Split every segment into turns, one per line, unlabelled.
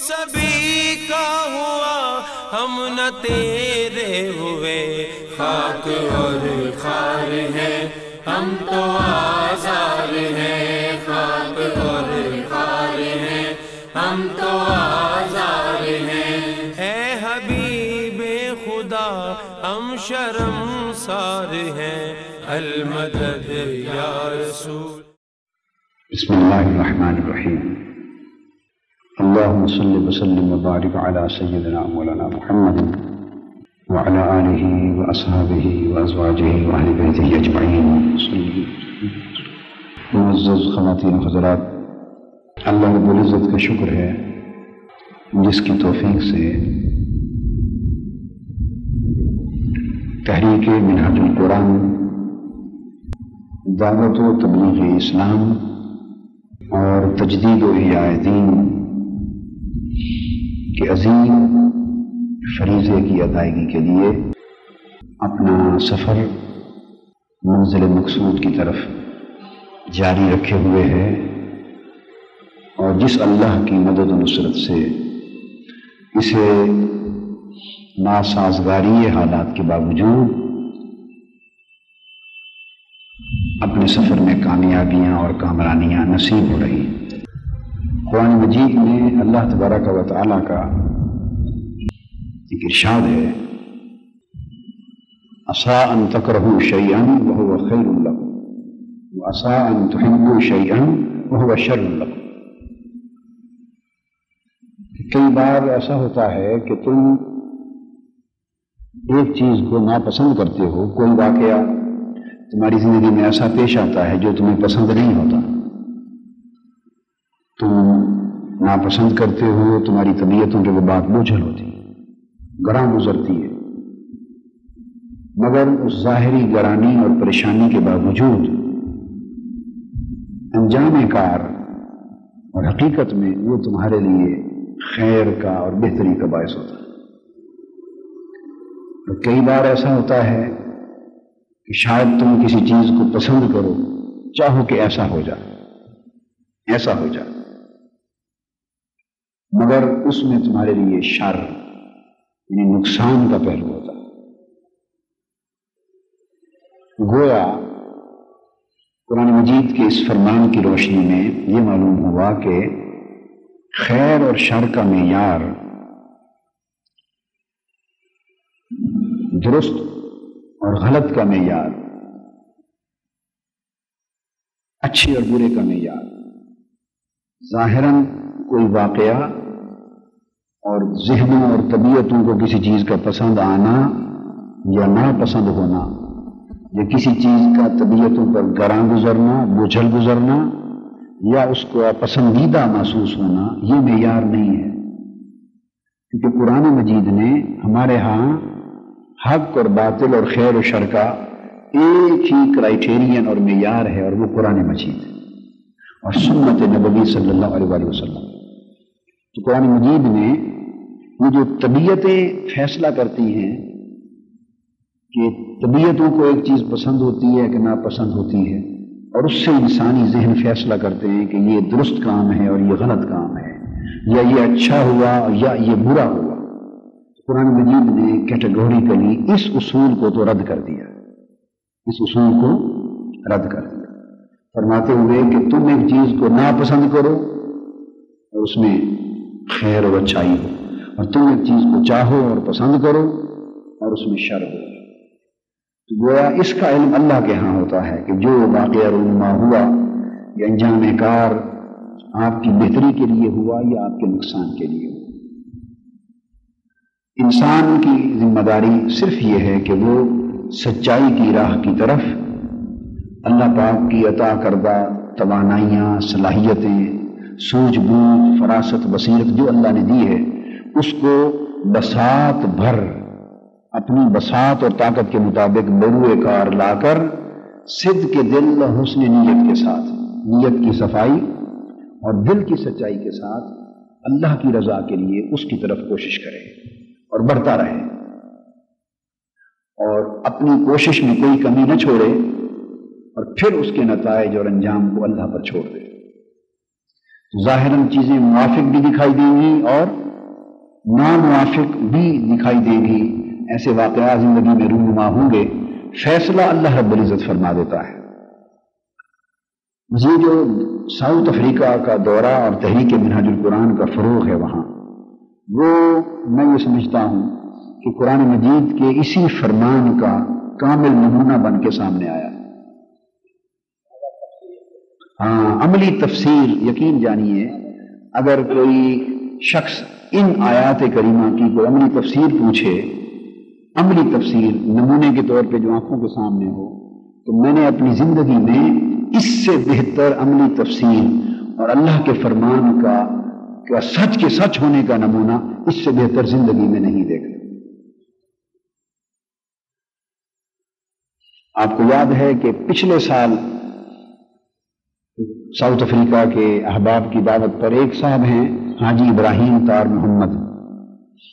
سبھی کا ہوا ہم نہ تیرے ہوئے، خاک اور خار ہیں ہم تو آزار ہیں، خاک اور خار ہیں ہم تو آزار ہیں، اے حبیب خدا ہم شرمسار ہیں، المدد یا رسول۔
بسم اللہ الرحمن الرحیم، اللہم صلی وسلم وبارک علی سیدنا مولانا محمد وعلی آلہ واصحابہ وازواجہ واہل بیتہ اجمعین۔ معزز خواتین و حضرات، اللہ رب العزت کا شکر ہے جس کی توفیق سے تحریک منہاج القرآن دعوت و تبلیغ اسلام اور تجدید و احیاء دین کے عظیم فریضے کی ادائیگی کے لیے اپنا سفر منزل مقصود کی طرف جاری رکھے ہوئے ہے، اور جس اللہ کی مدد و نصرت سے اسے ناسازگاری حالات کے باوجود اپنے سفر میں کامیابیاں اور کامرانیاں نصیب ہو رہی۔ قرآن مجید میں اللہ تبارک و تعالیٰ کا ایک ارشاد ہے، عسیٰ ان تکرہوا شیئا وہو خیر لکم وعسیٰ ان تحبوا شیئا وہو شر لکم۔ کئی بار ایسا ہوتا ہے کہ تم ایک چیز کو ناپسند کرتے ہو، کوئی واقعہ تمہاری زندگی میں ایسا پیش آتا ہے جو تمہیں پسند نہیں ہوتا، تم ناپسند کرتے ہو، تمہاری طبیعتوں کے وہ بات بوجھل ہوتی ہے، گراں گزرتی ہے، مگر اس ظاہری گرانی اور پریشانی کے باوجود انجام کار اور حقیقت میں وہ تمہارے لیے خیر کا اور بہتری کا باعث ہوتا ہے۔ اور کئی بار ایسا ہوتا ہے کہ شاید تم کسی چیز کو پسند کرو، چاہو کہ ایسا ہو جائے، ایسا ہو جائے، مگر اس میں تمہارے لیے شر یعنی نقصان کا پہلو ہوتا ہے۔ گویا قرآن مجید کے اس فرمان کی روشنی میں یہ معلوم ہوا کہ خیر اور شر کا معیار درست اور غلط کا معیار، اچھے اور برے کا معیار، ظاہراً کوئی واقعہ اور ذہنوں اور طبیعتوں کو کسی چیز کا پسند آنا یا ناپسند ہونا، یا کسی چیز کا طبیعتوں پر گراں گزرنا، بوجھل گزرنا، یا اس کو پسندیدہ محسوس ہونا، یہ معیار نہیں ہے، کیونکہ قرآن مجید نے ہمارے ہاں حق اور باطل اور خیر و شر کا ایک ہی کرائیٹیرین اور معیار ہے، اور وہ قرآن مجید ہے اور سنت نبوی صلی اللہ علیہ وآلہ وسلم۔ تو قرآن مجید میں یہ جو طبیعتیں فیصلہ کرتی ہیں کہ طبیعتوں کو ایک چیز پسند ہوتی ہے کہ ناپسند ہوتی ہے، اور اس سے انسانی ذہن فیصلہ کرتے ہیں کہ یہ درست کام ہے اور یہ غلط کام ہے، یا یہ اچھا ہوا یا یہ برا ہوا۔ قرآن مجید نے کیٹیگوریکلی اس اصول کو تو رد کر دیا، اس اصول کو رد کر دیا، فرماتے ہوئے کہ تم ایک چیز کو ناپسند کرو اور اس میں خیر اور اچھائی ہو، اور تم ایک چیز کو چاہو اور پسند کرو اور اس میں شر ہو۔ تو گویا اس کا علم اللہ کے ہاں ہوتا ہے کہ جو واقعہ رونما ہوا یا انجام کار آپ کی بہتری کے لیے ہوا یا آپ کے نقصان کے لیے ہوا۔ انسان کی ذمہ داری صرف یہ ہے کہ وہ سچائی کی راہ کی طرف اللہ پاک کی عطا کردہ توانائیاں، صلاحیتیں، سوجھ بوجھ، فراست، بصیرت جو اللہ نے دی ہے، اس کو بساط بھر اپنی بساط اور طاقت کے مطابق بروئے کار لا کر صدق کے دل، حسن نیت کے ساتھ، نیت کی صفائی اور دل کی سچائی کے ساتھ اللہ کی رضا کے لیے اس کی طرف کوشش کرے اور بڑھتا رہے، اور اپنی کوشش میں کوئی کمی نہ چھوڑے، اور پھر اس کے نتائج اور انجام کو اللہ پر چھوڑ دے۔ ظاہراً چیزیں موافق بھی دکھائی دیں گی اور ناموافق بھی دکھائی دیں گی، ایسے واقعات زندگی میں رونما ہوں گے، فیصلہ اللہ رب العزت فرما دیتا ہے۔ یہ جو ساؤتھ افریقہ کا دورہ اور تحریک منہاج القرآن کا فروغ ہے وہاں، وہ میں یہ سمجھتا ہوں کہ قرآن مجید کے اسی فرمان کا کامل نمونہ بن کے سامنے آیا ہے۔ ہاں، عملی تفسیر یقین جانیے، اگر کوئی شخص ان آیات کریمہ کی کوئی عملی تفسیر پوچھے، عملی تفسیر نمونے کے طور پہ جو آنکھوں کے سامنے ہو، تو میں نے اپنی زندگی میں اس سے بہتر عملی تفسیر اور اللہ کے فرمان کا سچ کے سچ ہونے کا نمونہ اس سے بہتر زندگی میں نہیں دیکھا۔ آپ کو یاد ہے کہ پچھلے سال ساؤتھ افریقہ کے احباب کی دعوت پر ایک صاحب ہیں حاجی ابراہیم طار محمد،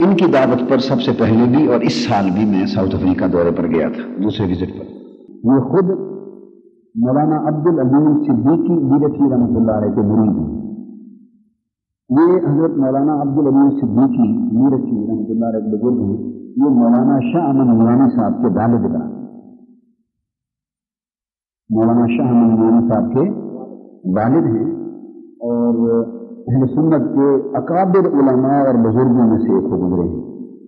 ان کی دعوت پر سب سے پہلے بھی اور اس سال بھی میں ساؤتھ افریقہ دورے پر گیا تھا، دوسرے وزٹ پر۔ یہ خود مولانا عبدالعظیم صدیقی میرٹھی رحمۃ اللہ علیہ کے مرید ہیں۔ یہ حضرت مولانا عبدالعظیم صدیقی میرٹھی رحمۃ اللہ علیہ کے بزرگ ہیں، یہ مولانا شاہ امن نورانی صاحب کے والد ہیں، مولانا شاہ امن نورانی صاحب کے والد ہیں، اور اہل سنت کے اکابر علماء اور بزرگوں میں سے ایک ہو گزرے ہیں۔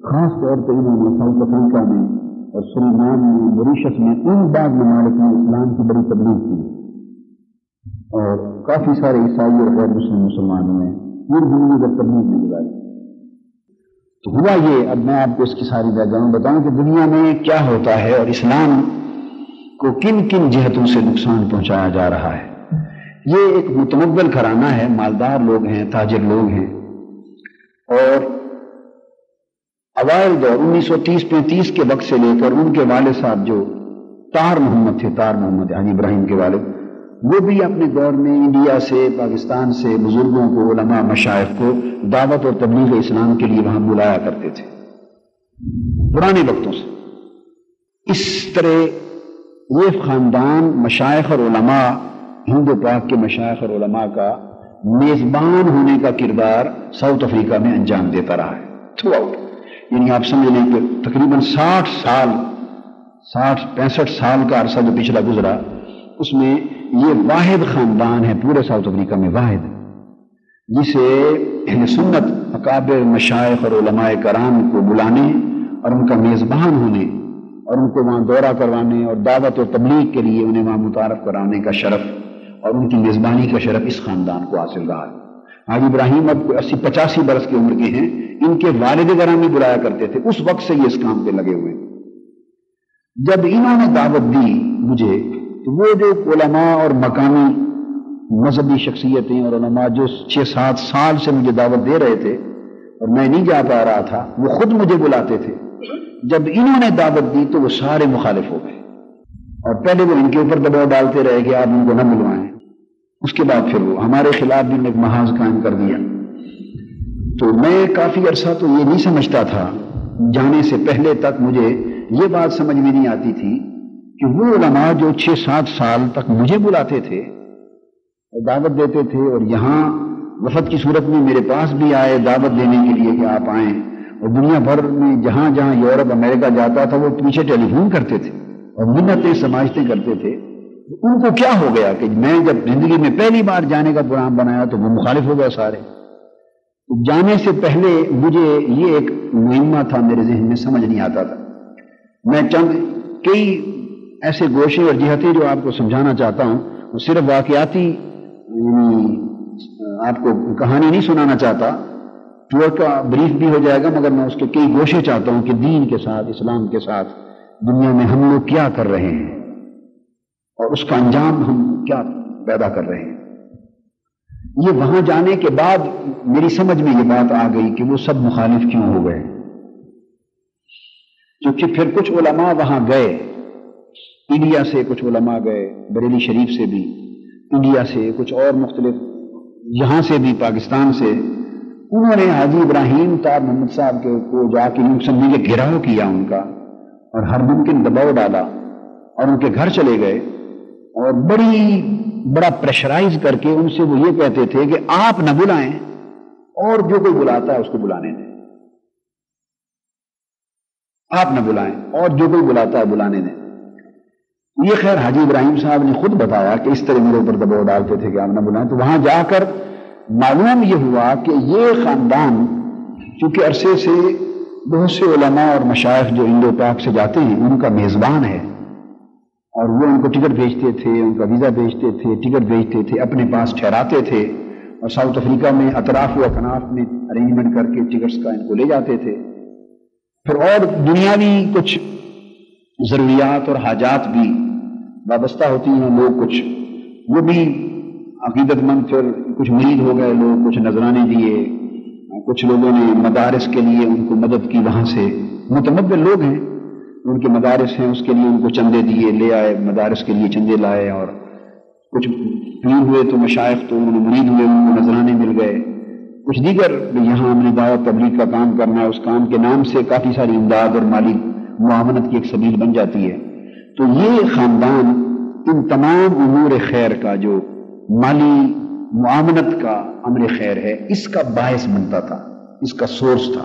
خاص طور پہ انہوں نے ساؤتھ افریقہ میں اور سریلان میں، موریشس میں، ان بعض ممالک میں اسلام کی بڑی تبلیغ کی، اور کافی سارے عیسائی اور غیر مسلم مسلمانوں نے پوری زندگی پر تبلیغ میں گزاری۔ تو ہوا یہ، اب میں آپ کو اس کی ساری بیک گراؤنڈ بتاؤں کہ دنیا میں کیا ہوتا ہے اور اسلام کو کن کن جہتوں سے نقصان پہنچایا جا رہا ہے۔ یہ ایک متمول گھرانہ ہے، مالدار لوگ ہیں، تاجر لوگ ہیں، اور اوائل دور 1930-35 کے وقت سے لے کر ان کے والد صاحب جو طار محمد تھے، طار محمد حاجی ابراہیم کے والد، وہ بھی اپنے دور میں انڈیا سے، پاکستان سے بزرگوں کو، علماء مشائخ کو دعوت اور تبلیغ اسلام کے لیے وہاں بلایا کرتے تھے پرانے وقتوں سے۔ اس طرح یہ خاندان مشائخ اور علماء، ہند پاک کے مشائخ اور علماء کا میزبان ہونے کا کردار ساؤتھ افریقہ میں انجام دیتا رہا ہے تھرو آؤٹ۔ یعنی آپ سمجھ لیں کہ تقریباً 65 سال کا عرصہ جو پچھلا گزرا، اس میں یہ واحد خاندان ہے پورے ساؤتھ افریقہ میں، واحد، جسے اہل سنت اکابر مشائخ اور علماء کرام کو بلانے اور ان کا میزبان ہونے اور ان کو وہاں دورہ کروانے اور دعوت و تبلیغ کے لیے انہیں وہاں متعارف کرانے کا شرف اور ان کی میزبانی کا شرف اس خاندان کو حاصل رہا ہے۔ حاجی ابراہیم اب 80-85 برس کی عمر کے ہیں، ان کے والد گرامی بلایا کرتے تھے، اس وقت سے یہ اس کام پہ لگے ہوئے ہیں۔ جب انہوں نے دعوت دی مجھے، تو وہ جو علماء اور مقامی مذہبی شخصیتیں اور علماء جو 6-7 سال سے مجھے دعوت دے رہے تھے اور میں نہیں جا پا رہا تھا، وہ خود مجھے بلاتے تھے۔ جب انہوں نے دعوت دی تو وہ سارے مخالف ہو گئے، اور پہلے وہ ان کے اوپر دباؤ ڈالتے رہے کہ آپ ان کو نہ بلوائیں، اس کے بعد پھر وہ ہمارے خلاف بھی ایک محاذ قائم کر دیا۔ تو میں کافی عرصہ تو یہ نہیں سمجھتا تھا، جانے سے پہلے تک مجھے یہ بات سمجھ میں نہیں آتی تھی کہ وہ علماء جو 6-7 سال تک مجھے بلاتے تھے اور دعوت دیتے تھے، اور یہاں وفد کی صورت میں میرے پاس بھی آئے دعوت دینے کے لیے کہ آپ آئیں، اور دنیا بھر میں جہاں جہاں یورپ امریکہ جاتا تھا وہ پیچھے ٹیلی فون کرتے تھے اور منتیں سماجتیں کرتے تھے، ان کو کیا ہو گیا کہ میں جب زندگی میں پہلی بار جانے کا پروگرام بنایا تو وہ مخالف ہو گئے سارے۔ جانے سے پہلے مجھے یہ ایک معمہ تھا میرے ذہن میں، سمجھ نہیں آتا تھا۔ میں چند کئی ایسے گوشے اور جہتیں جو آپ کو سمجھانا چاہتا ہوں، وہ صرف واقعاتی، یعنی آپ کو کہانی نہیں سنانا چاہتا، ٹور کا بریف بھی ہو جائے گا، مگر میں اس کے کئی گوشے چاہتا ہوں کہ دین کے ساتھ، اسلام کے ساتھ دنیا میں ہم لوگ کیا کر رہے ہیں اور اس کا انجام ہم کیا پیدا کر رہے ہیں۔ یہ وہاں جانے کے بعد میری سمجھ میں یہ بات آ گئی کہ وہ سب مخالف کیوں ہو گئے، کیونکہ پھر کچھ علماء وہاں گئے، انڈیا سے کچھ علماء گئے، بریلی شریف سے بھی، انڈیا سے کچھ اور مختلف، یہاں سے بھی، پاکستان سے، انہوں نے حاجی ابراہیم طار محمد صاحب کو جا کے سمجھے کہ گھیراؤ کیا ان کا اور ہر ممکن دباؤ ڈالا اور ان کے گھر چلے گئے اور بڑی بڑا پریشرائز کر کے ان سے وہ یہ کہتے تھے کہ آپ نہ بلائیں اور جو کوئی بلاتا ہے اس کو بلانے دیں، آپ نہ بلائیں اور جو کوئی بلاتا ہے بلانے دیں۔ یہ خیر حاجی ابراہیم صاحب نے خود بتایا کہ اس طرح میرے اوپر دباؤ ڈالتے تھے کہ آپ نہ بلائیں، تو وہاں جا کر معلوم یہ ہوا کہ یہ خاندان چونکہ عرصے سے بہت سے علماء اور مشائخ جو انڈو پاک سے جاتے ہیں ان کا میزبان ہے، اور وہ ان کو ٹکٹ بھیجتے تھے، ان کا ویزا بھیجتے تھے، ٹکٹ بھیجتے تھے، اپنے پاس ٹھہراتے تھے، اور ساؤتھ افریقہ میں اطراف و اکناف میں ارینجمنٹ کر کے ٹکٹس کا ان کو لے جاتے تھے۔ پھر اور دنیاوی کچھ ضروریات اور حاجات بھی وابستہ ہوتی ہیں، لوگ کچھ وہ بھی عقیدت مند، پھر کچھ مرید ہو گئے لوگ، کچھ نذرانے دیے، کچھ لوگوں نے مدارس کے لیے ان کو مدد کی، وہاں سے متمدن لوگ ہیں، ان کے مدارس ہیں، اس کے لیے ان کو چندے دیے، لے آئے، مدارس کے لیے چندے لائے، اور کچھ پیر ہوئے تو مشائخ تو انہوں نے مرید ہوئے، ان کو نذرانے مل گئے، کچھ دیگر یہاں ہم نے دعوت تبلیغ کا کام کرنا ہے، اس کام کے نام سے کافی ساری امداد اور مالی معاونت کی ایک سبیل بن جاتی ہے۔ تو یہ خاندان ان تمام امور خیر کا جو مالی معاونت کا امر خیر ہے اس کا باعث بنتا تھا، اس کا سورس تھا۔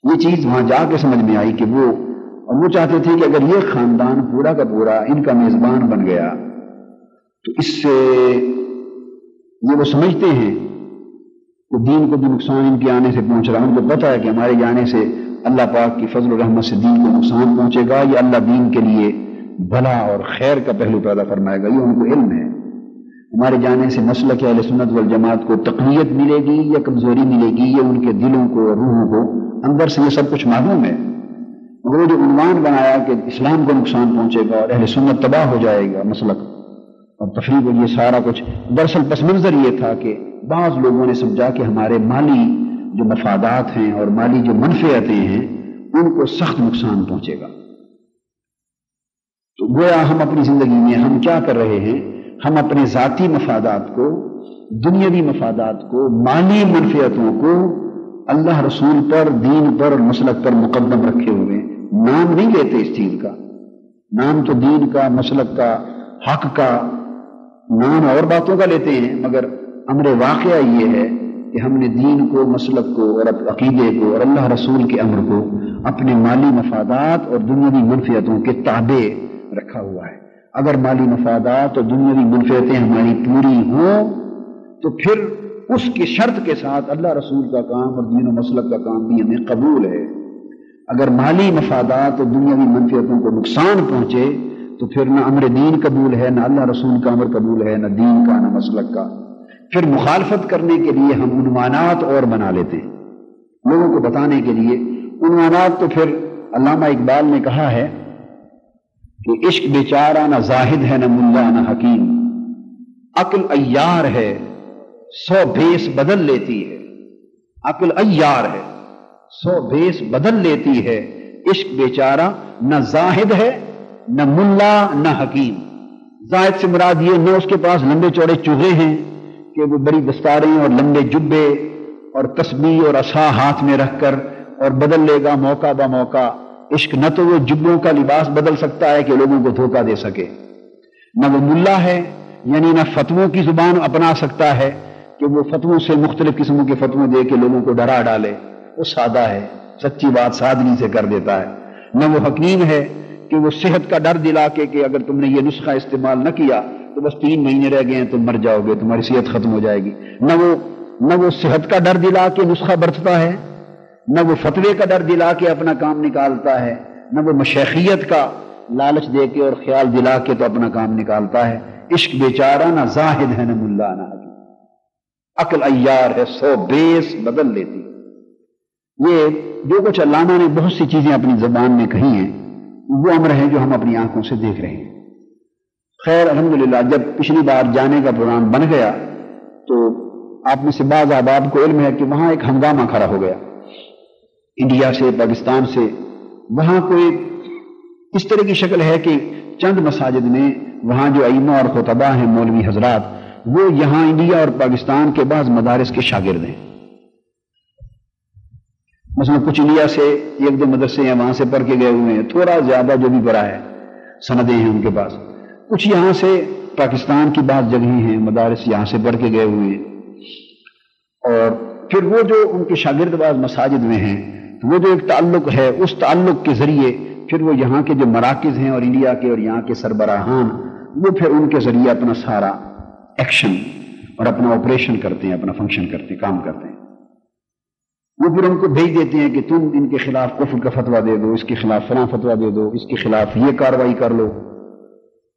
یہ چیز وہاں جا کے سمجھ میں آئی کہ وہ چاہتے تھے کہ اگر یہ خاندان پورا کا پورا ان کا میزبان بن گیا تو اس سے یہ وہ سمجھتے ہیں کہ دین کو بھی نقصان ان کے آنے سے پہنچ رہا ہے، ان کو پتہ ہے کہ ہمارے جانے سے اللہ پاک کی فضل و رحمت سے دین کو نقصان پہنچے گا، یا اللہ دین کے لیے بھلا اور خیر کا پہلو پیدا فرمائے گا، یہ ان کو علم ہے۔ ہمارے جانے سے مسلک اہل سنت والجماعت کو تقویت ملے گی یا کمزوری ملے گی، یہ ان کے دلوں کو اور روحوں کو اندر سے یہ سب کچھ معلوم ہے۔ مگر وہ جو عنوان بنایا کہ اسلام کو نقصان پہنچے گا اور اہل سنت تباہ ہو جائے گا، مسلک اور تفریق، یہ سارا کچھ دراصل پس منظر یہ تھا کہ بعض لوگوں نے سمجھا کہ ہمارے مالی جو مفادات ہیں اور مالی جو منفعتیں ہیں ان کو سخت نقصان پہنچے گا۔ تو گویا ہم اپنی زندگی میں ہم کیا کر رہے ہیں، ہم اپنے ذاتی مفادات کو، دنیاوی مفادات کو، مالی منفعتوں کو اللہ رسول پر، دین پر اور مسلک پر مقدم رکھے ہوئے، نام نہیں لیتے اس چیز کا، نام تو دین کا، مسلک کا، حق کا، نام اور باتوں کا لیتے ہیں، مگر امر واقعہ یہ ہے کہ ہم نے دین کو، مسلک کو اور عقیدے کو اور اللہ رسول کے امر کو اپنے مالی مفادات اور دنیاوی منفعتوں کے تابع رکھا ہوا ہے۔ اگر مالی مفادات اور دنیاوی منفعتیں ہماری پوری ہوں تو پھر اس کی شرط کے ساتھ اللہ رسول کا کام اور دین و مسلک کا کام بھی ہمیں قبول ہے۔ اگر مالی مفادات اور دنیاوی منفعتوں کو نقصان پہنچے تو پھر نہ امر دین قبول ہے، نہ اللہ رسول کا امر قبول ہے، نہ دین کا، نہ مسلک کا۔ پھر مخالفت کرنے کے لیے ہم عنوانات اور بنا لیتے ہیں، لوگوں کو بتانے کے لیے عنوانات۔ تو پھر علامہ اقبال نے کہا ہے کہ عشق بیچارہ نہ زاہد ہے، نہ ملا نہ حکیم، عقل عیار ہے 100 بھیس بدل لیتی ہے، عقل عیار ہے 100 بھیس بدل لیتی ہے، عشق بیچارہ نہ زاہد ہے نہ ملا نہ حکیم۔ زاہد سے مراد یہ نہ اس کے پاس لمبے چوڑے چوغے ہیں کہ وہ بڑی دستاریں اور لمبے جبے اور تسبیح اور عصا ہاتھ میں رکھ کر اور بدل لے گا موقع با موقع۔ عشق نہ تو وہ جبوں کا لباس بدل سکتا ہے کہ لوگوں کو دھوکہ دے سکے، نہ وہ ملا ہے یعنی نہ فتووں کی زبان اپنا سکتا ہے کہ وہ فتووں سے مختلف قسموں کے فتوے دے کے لوگوں کو ڈرا ڈالے، وہ سادہ ہے، سچی بات سادگی سے کر دیتا ہے۔ نہ وہ حکیم ہے کہ وہ صحت کا ڈر دلا کے کہ اگر تم نے یہ نسخہ استعمال نہ کیا تو بس 3 مہینے رہ گئے ہیں تم مر جاؤ گے، تمہاری صحت ختم ہو جائے گی۔ نہ وہ صحت کا ڈر دلا کے نسخہ برتتا ہے، نہ وہ فتوے کا ڈر دلا کے اپنا کام نکالتا ہے، نہ وہ مشیخیت کا لالچ دے کے اور خیال دلا کے تو اپنا کام نکالتا ہے۔ عشق بیچارہ نہ زاہد ہے نہ ملا نہ حکیم، عقل عیار ہے 100 بھیس بدل لیتی۔ یہ جو کچھ علامہ نے بہت سی چیزیں اپنی زبان میں کہی ہیں وہ امر ہے جو ہم اپنی آنکھوں سے دیکھ رہے ہیں۔ خیر الحمدللہ جب پچھلی بار جانے کا پروگرام بن گیا تو آپ میں سے بعض احباب کو علم ہے کہ وہاں ایک ہنگامہ کھڑا ہو گیا، انڈیا سے، پاکستان سے۔ وہاں کوئی اس طرح کی شکل ہے کہ چند مساجد میں وہاں جو ائمہ اور خطبہ ہیں، مولوی حضرات، وہ یہاں انڈیا اور پاکستان کے بعض مدارس کے شاگرد ہیں۔ مثلا کچھ انڈیا سے 1-2 مدرسے ہیں وہاں سے پڑھ کے گئے ہوئے ہیں، تھوڑا زیادہ جو بھی پڑھا ہے سندیں ہیں ان کے پاس۔ کچھ یہاں سے پاکستان کی بعض جگہیں ہیں مدارس یہاں سے پڑھ کے گئے ہوئے ہیں، اور پھر وہ جو ان کے شاگرد بعض مساجد میں ہیں، وہ جو ایک تعلق ہے، اس تعلق کے ذریعے پھر وہ یہاں کے جو مراکز ہیں اور انڈیا کے اور یہاں کے سربراہان، وہ پھر ان کے ذریعے اپنا سارا ایکشن اور اپنا آپریشن کرتے ہیں، اپنا فنکشن کرتے ہیں، کام کرتے ہیں۔ وہ پھر ان کو بھیج دیتے ہیں کہ تم ان کے خلاف کفر کا فتویٰ دے دو، اس کے خلاف فلاں فتویٰ دے دو، اس کے خلاف یہ کارروائی کر لو،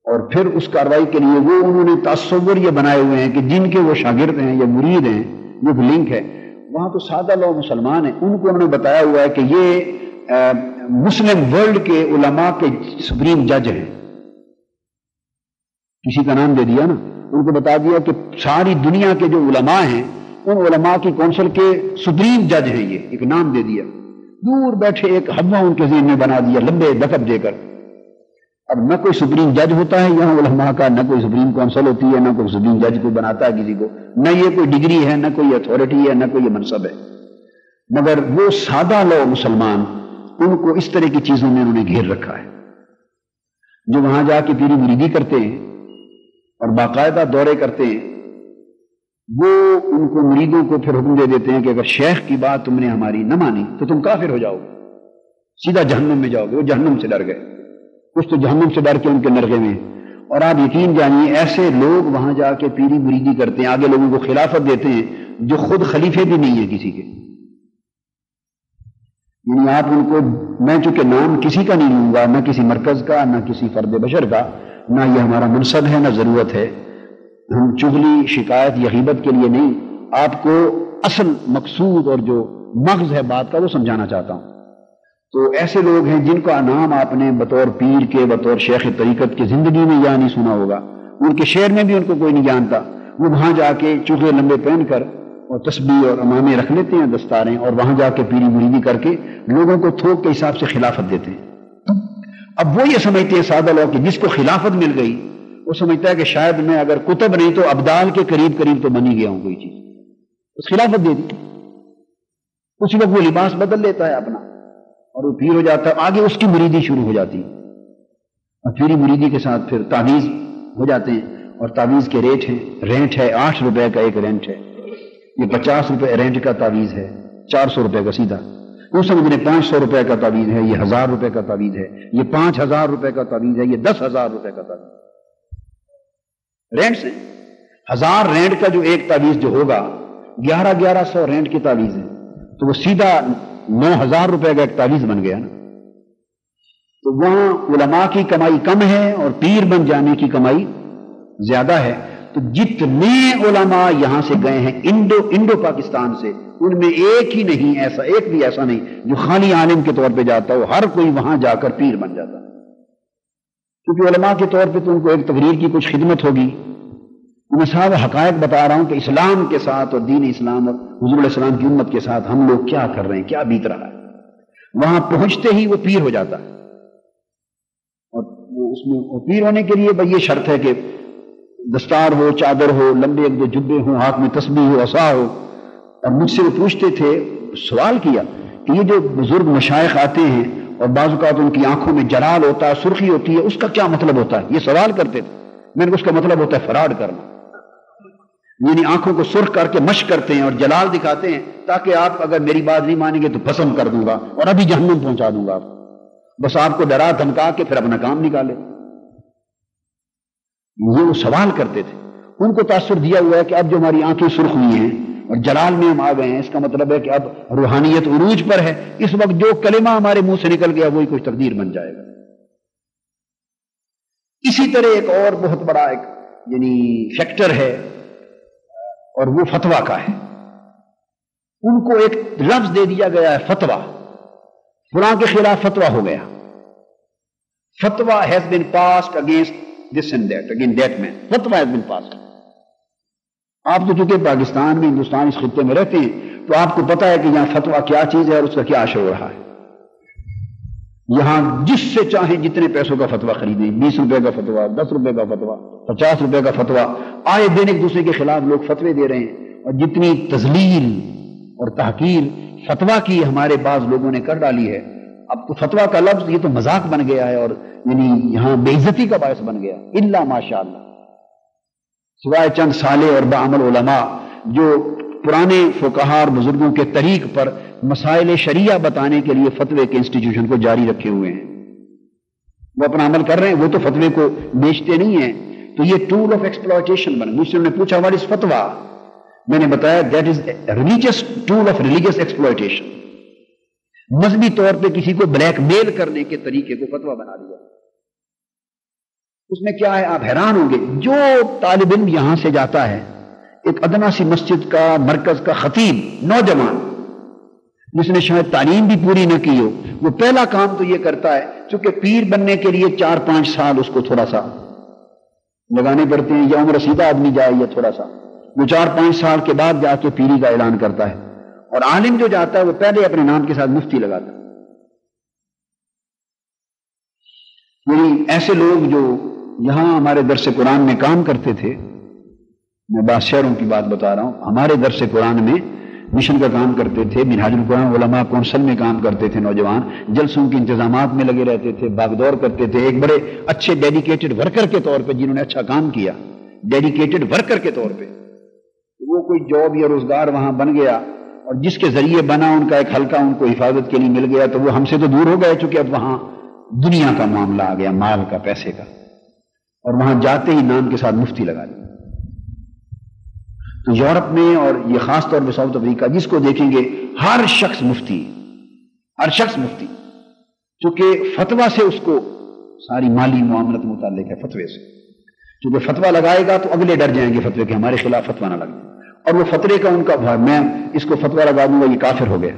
اور پھر اس کارروائی کے لیے وہ انہوں نے تصور یہ بنائے ہوئے ہیں کہ جن کے وہ شاگرد ہیں یا مرید ہیں، جو لنک ہے وہاں تو سادہ لوگ مسلمان ہیں، ان کو انہوں نے بتایا ہوا ہے کہ یہ مسلم ورلڈ کے علماء کے سپریم جج ہیں، کسی کا نام دے دیا نا، ان کو بتا دیا کہ ساری دنیا کے جو علماء ہیں ان علماء کی کونسل کے سپریم جج ہیں، یہ ایک نام دے دیا، دور بیٹھے ایک ہوا ان کے ذہن میں بنا دیا لمبے لقب دے کر۔ اب نہ کوئی سپریم جج ہوتا ہے یہاں علماء کا، نہ کوئی سپریم کونسل ہوتی ہے، نہ کوئی سپریم جج کو بناتا ہے کسی کو، نہ یہ کوئی ڈگری ہے، نہ کوئی اتھارٹی ہے، نہ کوئی یہ منصب ہے، مگر وہ سادہ لوگ مسلمان ان کو اس طرح کی چیزوں میں انہوں نے گھیر رکھا ہے، جو وہاں جا کے پیری مریدی کرتے ہیں اور باقاعدہ دورے کرتے ہیں، وہ ان کو مریدوں کو پھر حکم دے دیتے ہیں کہ اگر شیخ کی بات تم نے ہماری نہ مانی تو تم کافر ہو جاؤ گے، سیدھا جہنم میں جاؤ گے۔ وہ جہنم سے ڈر گئے، کچھ تو جہنم سے ڈر کے ان کے نرغے میں، اور آپ یقین جانیے ایسے لوگ وہاں جا کے پیری مریدی کرتے ہیں، آگے لوگوں کو خلافت دیتے ہیں جو خود خلیفے بھی نہیں ہیں کسی کے، یعنی آپ ان کو، میں چونکہ نام کسی کا نہیں لوں گا، نہ کسی مرکز کا، نہ کسی فرد بشر کا، نہ یہ ہمارا منصب ہے، نہ ضرورت ہے، ہم چغلی شکایت یا غیبت کے لیے نہیں، آپ کو اصل مقصود اور جو مغز ہے بات کا وہ سمجھانا چاہتا ہوں۔ تو ایسے لوگ ہیں جن کا نام آپ نے بطور پیر کے، بطور شیخ طریقت کی زندگی میں یا نہیں سنا ہوگا، ان کے شہر میں بھی ان کو کوئی نہیں جانتا، وہ وہاں جا کے چوغے لمبے پہن کر اور تسبیح اور امامے رکھ لیتے ہیں، دستاریں، اور وہاں جا کے پیری مریدی کر کے لوگوں کو تھوک کے حساب سے خلافت دیتے ہیں۔ اب وہ یہ سمجھتے ہیں سادہ لوگ کہ جس کو خلافت مل گئی وہ سمجھتا ہے کہ شاید میں اگر کتب نہیں تو ابدال کے قریب قریب تو بنی گیا ہوں کوئی چیز، اس خلافت دے دی، اسی وقت وہ لباس بدل لیتا ہے اپنا اور وہ پیر ہو جاتا ہے، آگے اس کی مریدی شروع ہو جاتی ہے، اور پیری مریدی کے ساتھ پھر تعویذ ہو جاتے ہیں، اور تعویذ کے ریٹ ہیں، رینٹ ہے 8 روپے کا ایک رینٹ ہے، یہ 50 روپے رینٹ کا تعویذ ہے، 400 روپے کا سیدھا، وہ سمجھ لیں 500 روپے کا تعویذ ہے، یہ 1000 روپے کا تعویذ ہے، یہ 5000 روپے کا تعویذ ہے، یہ 10,000 روپے کا تعویذ، رینٹ سے 1000 رینٹ کا جو ایک تعویذ جو ہوگا 1100 رینٹ کی تعویذ ہے، تو وہ سیدھا 9000 روپے کا ایک تعویذ بن گیا نا۔ تو وہاں علماء کی کمائی کم ہے اور پیر بن جانے کی کمائی زیادہ ہے، تو جتنے علماء یہاں سے گئے ہیں انڈو پاکستان سے، ان میں ایک ہی نہیں ایسا، ایک بھی ایسا نہیں جو خالی عالم کے طور پہ جاتا ہو، ہر کوئی وہاں جا کر پیر بن جاتا ہے، کیونکہ علماء کے طور پہ تو ان کو ایک تقریر کی کچھ خدمت ہوگی، میں صاحب حقائق بتا رہا ہوں کہ اسلام کے ساتھ اور دین اسلام اور حضور علیہ السلام کی امت کے ساتھ ہم لوگ کیا کر رہے ہیں، کیا بیت رہا ہے۔ وہاں پہنچتے ہی وہ پیر ہو جاتا ہے، اور وہ اس میں وہ پیر ہونے کے لیے بھائی یہ شرط ہے کہ دستار ہو، چادر ہو، لمبے ایک دو جبے ہوں، ہاتھ میں تسبیح ہو، عصا ہو۔ اور مجھ سے وہ پوچھتے تھے، سوال کیا کہ یہ جو بزرگ مشائخ آتے ہیں اور بعض اوقات ان کی آنکھوں میں جلال ہوتا ہے، سرخی ہوتی ہے، اس کا کیا مطلب ہوتا ہے؟ یہ سوال کرتے تھے۔ میں نے اس کا مطلب ہوتا ہے فراڈ کرنا، یعنی آنکھوں کو سرخ کر کے مشق کرتے ہیں اور جلال دکھاتے ہیں تاکہ آپ اگر میری بات نہیں مانیں گے تو بھسم کر دوں گا اور ابھی جہنم پہنچا دوں گا آپ، بس آپ کو ڈرا دھمکا کے پھر اپنا کام نکالے۔ یہ وہ سوال کرتے تھے، ان کو تاثر دیا ہوا ہے کہ اب جو ہماری آنکھیں سرخ ہوئی ہیں اور جلال میں ہم آ گئے ہیں، اس کا مطلب ہے کہ اب روحانیت عروج پر ہے، اس وقت جو کلمہ ہمارے منہ سے نکل گیا وہی کچھ تقدیر بن جائے گا۔ اسی طرح ایک اور بہت بڑا ایک یعنی فیکٹر ہے اور وہ فتویٰ کا ہے، ان کو ایک لفظ دے دیا گیا ہے فتویٰ، فلاں کے خلاف فتویٰ ہو گیا، فتویٰ has been passed against this and that, against that man, فتویٰ has been passed۔ آپ تو چونکہ پاکستان میں، ہندوستان اس خطے میں رہتے ہیں تو آپ کو پتا ہے کہ یہاں فتویٰ کیا چیز ہے اور اس کا کیا اثر ہو رہا ہے۔ یہاں جس سے چاہیں جتنے پیسوں کا فتویٰ خریدیں، 20 روپے کا فتویٰ، 10 روپے کا فتویٰ، 50 روپے کا فتویٰ، آئے دن ایک دوسرے کے خلاف لوگ فتوے دے رہے ہیں، اور جتنی تذلیل اور تحقیر فتویٰ کی ہمارے بعض لوگوں نے کر ڈالی ہے، اب تو فتویٰ کا لفظ یہ تو مذاق بن گیا ہے اور یعنی یہاں بے عزتی کا باعث بن گیا، الا ماشاء اللہ۔ سوائے چند صالح اور بعمل علماء جو پرانے فقہا اور بزرگوں کے طریق پر مسائل شریعہ بتانے کے لیے فتوے کے انسٹیٹیوشن کو جاری رکھے ہوئے ہیں، وہ اپنا عمل کر رہے ہیں، وہ تو فتوے کو بیچتے نہیں ہیں، تو یہ ٹول آف ایکسپلائٹیشن بن گئی۔ نے پوچھا واٹ از فتوا، میں نے بتایا that is religious tool of religious exploitation, مذہبی طور پہ کسی کو بلیک میل کرنے کے طریقے کو فتوا بنا دیا۔ اس میں کیا ہے، آپ حیران ہوں گے، جو طالب علم یہاں سے جاتا ہے، ایک ادنا سی مسجد کا مرکز کا خطیب نوجوان جس نے شاید تعلیم بھی پوری نہ کی ہو، وہ پہلا کام تو یہ کرتا ہے، چونکہ پیر بننے کے لیے 4-5 سال اس کو تھوڑا سا لگانے پڑتے ہیں، یا عمر رسیدہ آدمی جائے یا تھوڑا سا، وہ 4-5 سال کے بعد جا کے پیری کا اعلان کرتا ہے، اور عالم جو جاتا ہے وہ پہلے اپنے نام کے ساتھ مفتی لگاتا ہے۔ یعنی ایسے لوگ جو یہاں ہمارے درس قرآن میں کام کرتے تھے، میں بعض شہروں کی بات بتا رہا ہوں، ہمارے درس قرآن میں مشن کا کام کرتے تھے، منہاج القرآن علماء کونسل میں کام کرتے تھے، نوجوان جلسوں کے انتظامات میں لگے رہتے تھے، بھاگ دور کرتے تھے، ایک بڑے اچھے ڈیڈیکیٹڈ ورکر کے طور پہ، جنہوں نے اچھا کام کیا ڈیڈیکیٹڈ ورکر کے طور پہ، وہ کوئی جاب یا روزگار وہاں بن گیا، اور جس کے ذریعے بنا ان کا ایک حلقہ ان کو حفاظت کے لیے مل گیا، تو وہ ہم سے تو دور ہو گئے، چونکہ اب وہاں دنیا کا معاملہ آ گیا، مال کا، پیسے کا، اور وہاں جاتے ہی نام کے ساتھ مفتی لگا دیا۔ تو یورپ میں، اور یہ خاص طور پہ ساؤتھ افریقہ، جس کو دیکھیں گے ہر شخص مفتی، ہر شخص مفتی، چونکہ فتویٰ سے اس کو ساری مالی معاملت متعلق ہے، فتوے سے، چونکہ فتویٰ لگائے گا تو اگلے ڈر جائیں گے فتوے کے، ہمارے خلاف فتویٰ نہ لگے، اور وہ فتوے کا ان کا میں اس کو فتویٰ لگا دوں گا، یہ کافر ہو گیا،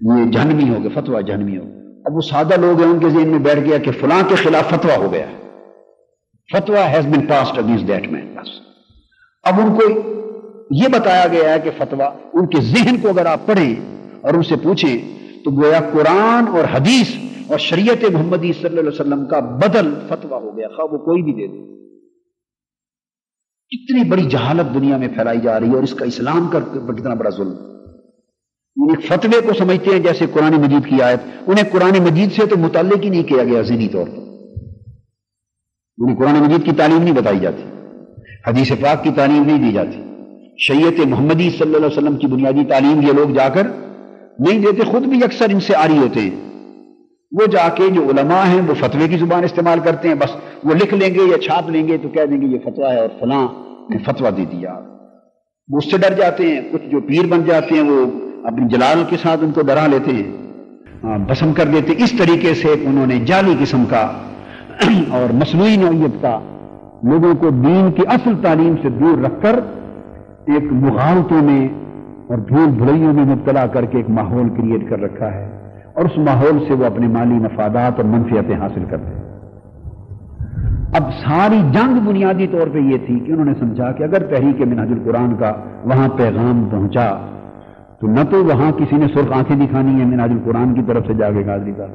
یہ جہنمی ہو گیا، فتویٰ جہنمی ہو گیا۔ اب وہ سادہ لوگ ہیں، ان کے ذہن میں بیٹھ گیا کہ فلاں کے خلاف فتویٰ ہو گیا، فتویٰ has been passed against that man, بس۔ اب ان کو یہ بتایا گیا ہے کہ فتویٰ، ان کے ذہن کو اگر آپ پڑھیں اور ان سے پوچھیں تو گویا قرآن اور حدیث اور شریعت محمدی صلی اللہ علیہ وسلم کا بدل فتویٰ ہو گیا، خواہ وہ کوئی بھی دے دے۔ اتنی بڑی جہالت دنیا میں پھیلائی جا رہی ہے، اور اس کا اسلام کا کتنا بڑا ظلم۔ یہ فتوے کو سمجھتے ہیں جیسے قرآن مجید کی آیت، انہیں قرآن مجید سے تو متعلق ہی نہیں کیا گیا ذہنی طور پر، انہیں قرآن مجید کی تعلیم نہیں بتائی جاتی، حدیث پاک کی تعلیم نہیں دی جاتی، شریعت محمدی صلی اللہ علیہ وسلم کی بنیادی تعلیم یہ لوگ جا کر نہیں دیتے، خود بھی اکثر ان سے عاری ہوتے ہیں، وہ جا کے جو علماء ہیں وہ فتوے کی زبان استعمال کرتے ہیں، بس وہ لکھ لیں گے یا چھاپ لیں گے تو کہہ دیں گے یہ فتویٰ ہے اور فلاں نے فتویٰ دے دیا، وہ اس سے ڈر جاتے ہیں۔ کچھ جو پیر بن جاتے ہیں وہ اپنی جلال کے ساتھ ان کو ڈرا لیتے ہیں، بسم کر دیتے، اس طریقے سے انہوں نے جعلی قسم کا اور مصنوعی نوعیت کا لوگوں کو دین کی اصل تعلیم سے دور رکھ کر ایک مغالطوں میں اور بھول بھلائیوں میں مبتلا کر کے ایک ماحول کریٹ کر رکھا ہے، اور اس ماحول سے وہ اپنے مالی مفادات اور منفعتیں حاصل کرتے ہیں۔ اب ساری جنگ بنیادی طور پہ یہ تھی کہ انہوں نے سمجھا کہ اگر تحریک منہاج القرآن کا وہاں پیغام پہنچا تو نہ تو وہاں کسی نے سرخ آنکھیں دکھانی ہے منہاج القرآن کی طرف سے جا کے قادری کا،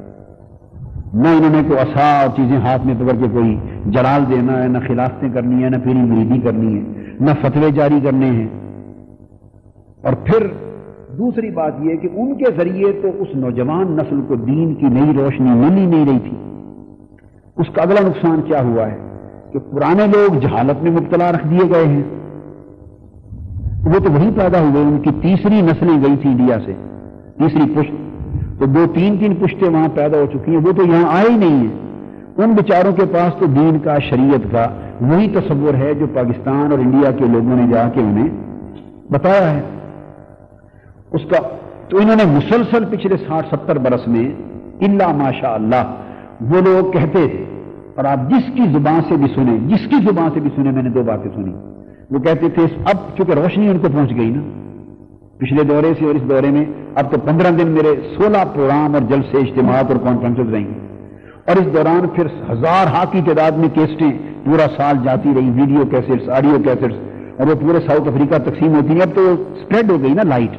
نہ انہوں نے کوئی عصا اور چیزیں ہاتھ میں پکڑ کے کوئی جلال دینا ہے، نہ خلافتیں کرنی ہے، نہ پیری مریدی کرنی ہے، نہ فتوے جاری کرنے ہیں۔ اور پھر دوسری بات یہ کہ ان کے ذریعے تو اس نوجوان نسل کو دین کی نئی روشنی مل ہی نہیں رہی تھی۔ اس کا اگلا نقصان کیا ہوا ہے کہ پرانے لوگ جہالت میں مبتلا رکھ دیے گئے ہیں، وہ تو وہی پیدا ہوئے، ان کی تیسری نسلیں گئی تھی انڈیا سے، تیسری پشت، تو 2-3 پشتیں وہاں پیدا ہو چکی ہیں، وہ تو یہاں آئے ہی نہیں ہیں۔ ان بیچاروں کے پاس تو دین کا، شریعت کا وہی تصور ہے جو پاکستان اور انڈیا کے لوگوں نے جا کے انہیں بتایا ہے اس کا۔ تو انہوں نے مسلسل پچھلے 60-70 برس میں الا ماشاء اللہ وہ لوگ کہتے تھے، اور آپ جس کی زبان سے بھی سنیں، جس کی زبان سے بھی سنیں، میں نے 2 باتیں سنی، وہ کہتے تھے اب چونکہ روشنی ان کو پہنچ گئی نا پچھلے دورے سے اور اس دورے میں، اب تو 15 دن میرے 16 پروگرام اور جلسے، اجتماعات اور کانفرنسز رہیں گے، اور اس دوران پھر 1000 کی تعداد میں کیسٹیں پورا سال جاتی رہی، ویڈیو کیسٹس، آڈیو کیسٹس، اور وہ پورے ساؤتھ افریقہ تقسیم ہوتی ہیں۔ اب تو سپریڈ ہو گئی نا لائٹ،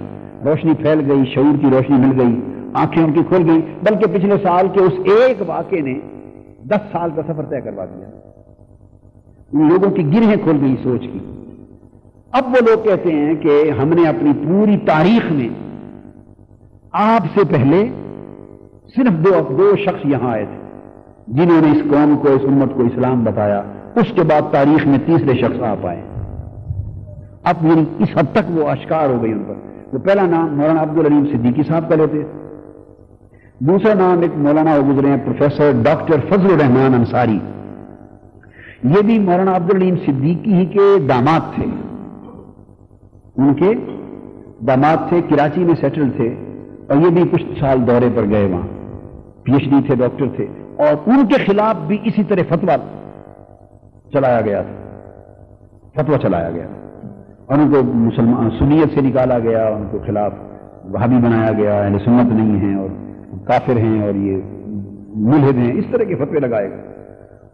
روشنی پھیل گئی، شعور کی روشنی مل گئی، آنکھیں ان کی کھل گئی، بلکہ پچھلے سال کے اس ایک واقعے نے 10 سال کا سفر طے کروا دیا، ان لوگوں کی گرہیں کھل گئی سوچ کی۔ اب وہ لوگ کہتے ہیں کہ ہم نے اپنی پوری تاریخ میں آپ سے پہلے صرف دو شخص یہاں آئے تھے جنہوں نے اس قوم کو، اس امت کو اسلام بتایا، اس کے بعد تاریخ میں تیسرے شخص آپ آئے. اب یعنی اس حد تک وہ اشکار ہو گئی ان پر. وہ پہلا نام مولانا عبدالعلیم صدیقی صاحب کا لیتے. دوسرا نام ایک مولانا ہو گزرے ہیں پروفیسر ڈاکٹر فضل الرحمان انصاری. یہ بھی مولانا عبدالعلیم صدیقی ہی کے داماد تھے. ان کے داماد تھے, کراچی میں سیٹل تھے, اور یہ بھی کچھ سال دورے پر گئے وہاں. پی ایچ ڈی تھے, ڈاکٹر تھے, اور ان کے خلاف بھی اسی طرح فتویٰ چلایا گیا تھا. فتویٰ چلایا گیا اور ان کو مسلمان سنیت سے نکالا گیا, ان کو خلاف وہابی بنایا گیا, اہل سنت نہیں ہیں اور کافر ہیں اور یہ ملحد ہیں, اس طرح کے فتوے لگائے گئے.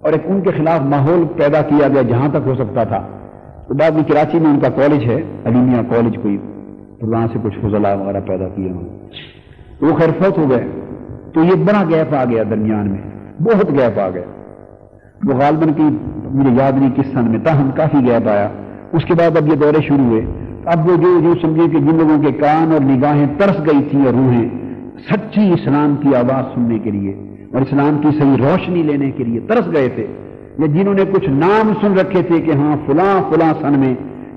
اور ایک ان کے خلاف ماحول پیدا کیا گیا جہاں تک ہو سکتا تھا. تو بعد میں کراچی میں ان کا کالج ہے, علیمیہ کالج, کوئی وہاں سے کچھ فضلاء وغیرہ پیدا کیے انہوں نے. وہ خیر فوت ہو گئے. تو یہ بڑا گیپ آ گیا درمیان میں, بہت گیپ آ گیا. وہ غالباً کی مجھے یاد نہیں کس سن میں, تاہم کافی گیپ آیا. اس کے بعد اب یہ دورے شروع ہوئے. اب وہ جو سمجھے کہ جن لوگوں کے کان اور نگاہیں ترس گئی تھیں اور روحیں سچی اسلام کی آواز سننے کے لیے اور اسلام کی صحیح روشنی لینے کے لیے ترس گئے تھے, یا جنہوں نے کچھ نام سن رکھے تھے کہ ہاں فلاں فلاں سن میں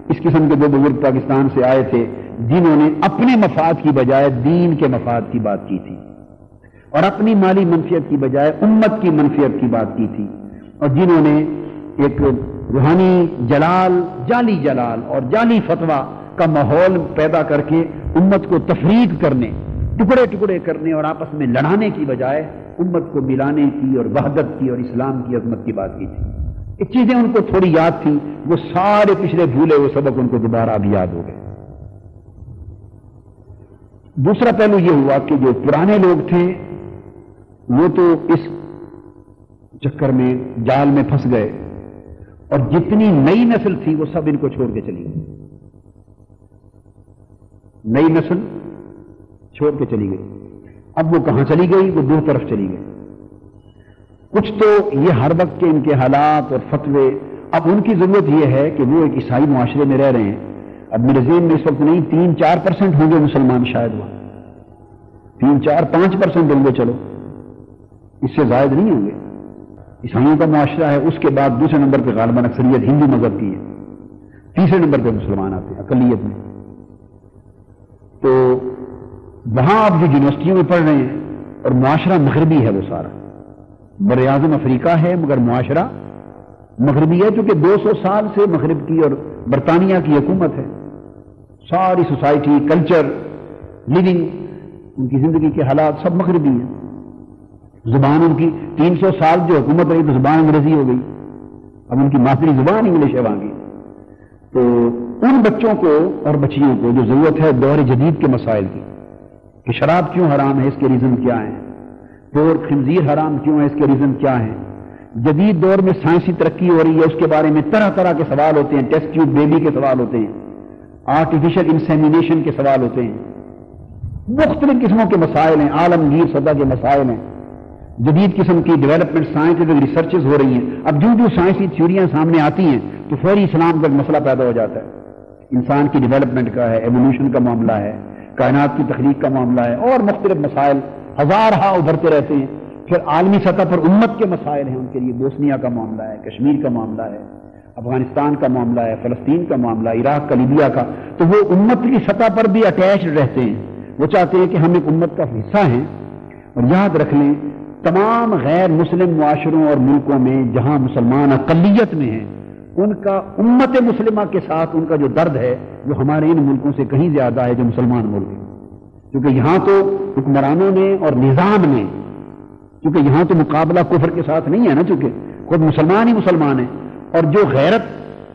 اس قسم کے دو بزرگ پاکستان سے آئے تھے جنہوں نے اپنے مفاد کی بجائے دین کے مفاد کی بات کی تھی, اور اپنی مالی منفیت کی بجائے امت کی منفیت کی بات کی تھی, اور جنہوں نے ایک روحانی جلال, جعلی جلال اور جعلی فتویٰ کا ماحول پیدا کر کے امت کو تفریق کرنے, ٹکڑے ٹکڑے کرنے اور آپس میں لڑانے کی بجائے امت کو ملانے کی اور وحدت کی اور اسلام کی عظمت کی بات کی تھی. یہ چیزیں ان کو تھوڑی یاد تھی, وہ سارے پچھلے بھولے ہوئے سبق ان کو دوبارہ اب یاد ہو گئے. دوسرا پہلو یہ ہوا کہ جو پرانے لوگ تھے وہ تو اس چکر میں جال میں پھنس گئے, اور جتنی نئی نسل تھی وہ سب ان کو چھوڑ کے چلی گئی. نئی نسل چھوڑ کے چلی گئی. اب وہ کہاں چلی گئی؟ وہ دو طرف چلی گئی. کچھ تو یہ ہر وقت کے ان کے حالات اور فتوے, اب ان کی ضرورت یہ ہے کہ وہ ایک عیسائی معاشرے میں رہ رہے ہیں. اب میرے ذہن میں اس وقت نہیں 3-4% ہوں گے مسلمان, شاید وہاں 3-4-5% ہوں گے, چلو اس سے زائد نہیں ہوں گے. عیسائیوں کا معاشرہ ہے, اس کے بعد دوسرے نمبر پہ غالباً اکثریت ہندو مذہب کی ہے, تیسرے نمبر پہ مسلمان آتے ہیں اقلیت میں. تو وہاں آپ جو یونیورسٹیوں میں پڑھ رہے ہیں اور معاشرہ مغربی ہے, وہ سارا بر اعظم افریقہ ہے مگر معاشرہ مغربی ہے, چونکہ 200 سال سے مغرب کی اور برطانیہ کی حکومت ہے. ساری سوسائٹی, کلچر, لیونگ, ان کی زندگی کے حالات سب مغربی ہیں. زبان ان کی 300 سال جو حکومت رہی تو زبان انگریزی ہو گئی, اب ان کی مادری زبان انگلش ہے وہاں کی. تو ان بچوں کو اور بچیوں کو جو ضرورت ہے دور جدید کے مسائل کی, کہ شراب کیوں حرام ہے, اس کے ریزن کیا ہیں, اور خنزیر حرام کیوں ہے, اس کے ریزن کیا ہیں. جدید دور میں سائنسی ترقی ہو رہی ہے, اس کے بارے میں طرح طرح کے سوال ہوتے ہیں. ٹیسٹ ٹیوب بیبی کے سوال ہوتے ہیں, آرٹیفیشل انسیمینیشن کے سوال ہوتے ہیں, مختلف قسموں کے مسائل ہیں, عالمگیر سطح کے مسائل ہیں. جدید قسم کی ڈیولپمنٹ سائنٹیفک ریسرچز ہو رہی ہیں. اب جو سائنسی تھیوریاں سامنے آتی ہیں تو فوری اسلام کا مسئلہ پیدا ہو جاتا ہے. انسان کی ڈیولپمنٹ کا ہے, ایوولوشن کا معاملہ ہے, کائنات کی تخلیق کا معاملہ ہے, اور مختلف مسائل ہزارہا ابھرتے رہتے ہیں. پھر عالمی سطح پر امت کے مسائل ہیں, ان کے لیے بوسنیا کا معاملہ ہے, کشمیر کا معاملہ ہے, افغانستان کا معاملہ ہے, فلسطین کا معاملہ, عراق کا, لیبیا کا. تو وہ امت کی سطح پر بھی اٹیچڈ رہتے ہیں. وہ چاہتے ہیں کہ ہم ایک امت کا حصہ ہیں. اور یاد رکھ لیں تمام غیر مسلم معاشروں اور ملکوں میں جہاں مسلمان اقلیت میں ہیں, ان کا امت مسلمہ کے ساتھ ان کا جو درد ہے وہ ہمارے ان ملکوں سے کہیں زیادہ ہے جو مسلمان ملک ہیں. کیونکہ یہاں تو حکمرانوں نے اور نظام نے, کیونکہ یہاں تو مقابلہ کفر کے ساتھ نہیں ہے نا, چونکہ خود مسلمان ہی مسلمان ہیں. اور جو غیرت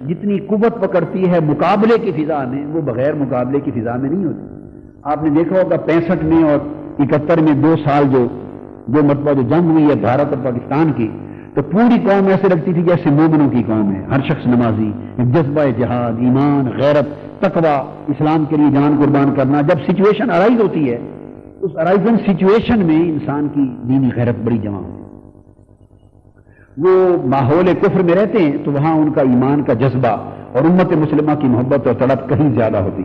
جتنی قوت پکڑتی ہے مقابلے کی فضا میں, وہ بغیر مقابلے کی فضا میں نہیں ہوتی. آپ نے دیکھا ہوگا 65 میں اور 71 میں 2 سال جو مرتبہ جو جنگ ہوئی ہے بھارت اور پاکستان کی, تو پوری قوم ایسے لگتی تھی جیسے مومنوں کی قوم ہے. ہر شخص نمازی, جذبہ جہاد, ایمان, غیرت, تقوی, اسلام کے لیے جان قربان کرنا. جب سچویشن ارائز ہوتی ہے, اس ارائزن سچویشن میں انسان کی دینی غیرت بڑی جمع ہوتی ہے. وہ ماحول کفر میں رہتے ہیں تو وہاں ان کا ایمان کا جذبہ اور امت مسلمہ کی محبت اور تڑپ کہیں زیادہ ہوتی.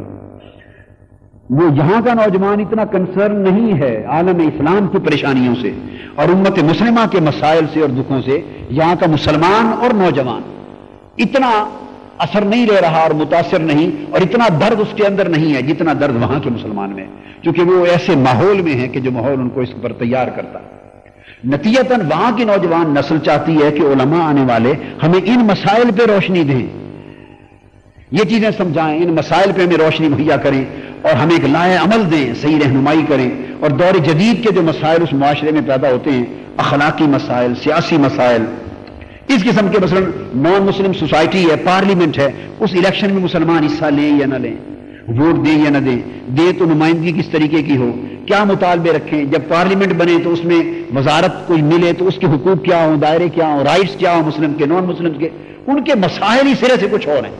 وہ یہاں کا نوجوان اتنا کنسرن نہیں ہے عالم اسلام کی پریشانیوں سے اور امت مسلمہ کے مسائل سے اور دکھوں سے. یہاں کا مسلمان اور نوجوان اتنا اثر نہیں لے رہا اور متاثر نہیں، اور اتنا درد اس کے اندر نہیں ہے جتنا درد وہاں کے مسلمان میں، کیونکہ وہ ایسے ماحول میں ہیں کہ جو ماحول ان کو اس پر تیار کرتا. نتیجتاً وہاں کی نوجوان نسل چاہتی ہے کہ علماء آنے والے ہمیں ان مسائل پہ روشنی دیں، یہ چیزیں سمجھائیں، ان مسائل پہ ہمیں روشنی مہیا کریں اور ہمیں ایک لائے عمل دیں، صحیح رہنمائی کریں. اور دور جدید کے جو مسائل اس معاشرے میں پیدا ہوتے ہیں، اخلاقی مسائل، سیاسی مسائل، اس قسم کے مثلا نان مسلم سوسائٹی ہے، پارلیمنٹ ہے، اس الیکشن میں مسلمان حصہ لیں یا نہ لیں، ووٹ دیں یا نہ دیں، دیں تو نمائندگی کس طریقے کی ہو، کیا مطالبے رکھیں، جب پارلیمنٹ بنے تو اس میں وزارت کوئی ملے تو اس کے حقوق کیا ہوں، دائرے کیا ہوں، رائٹس کیا ہوں مسلم کے، نان مسلم کے، ان کے مسائل ہی سرے سے کچھ اور ہیں.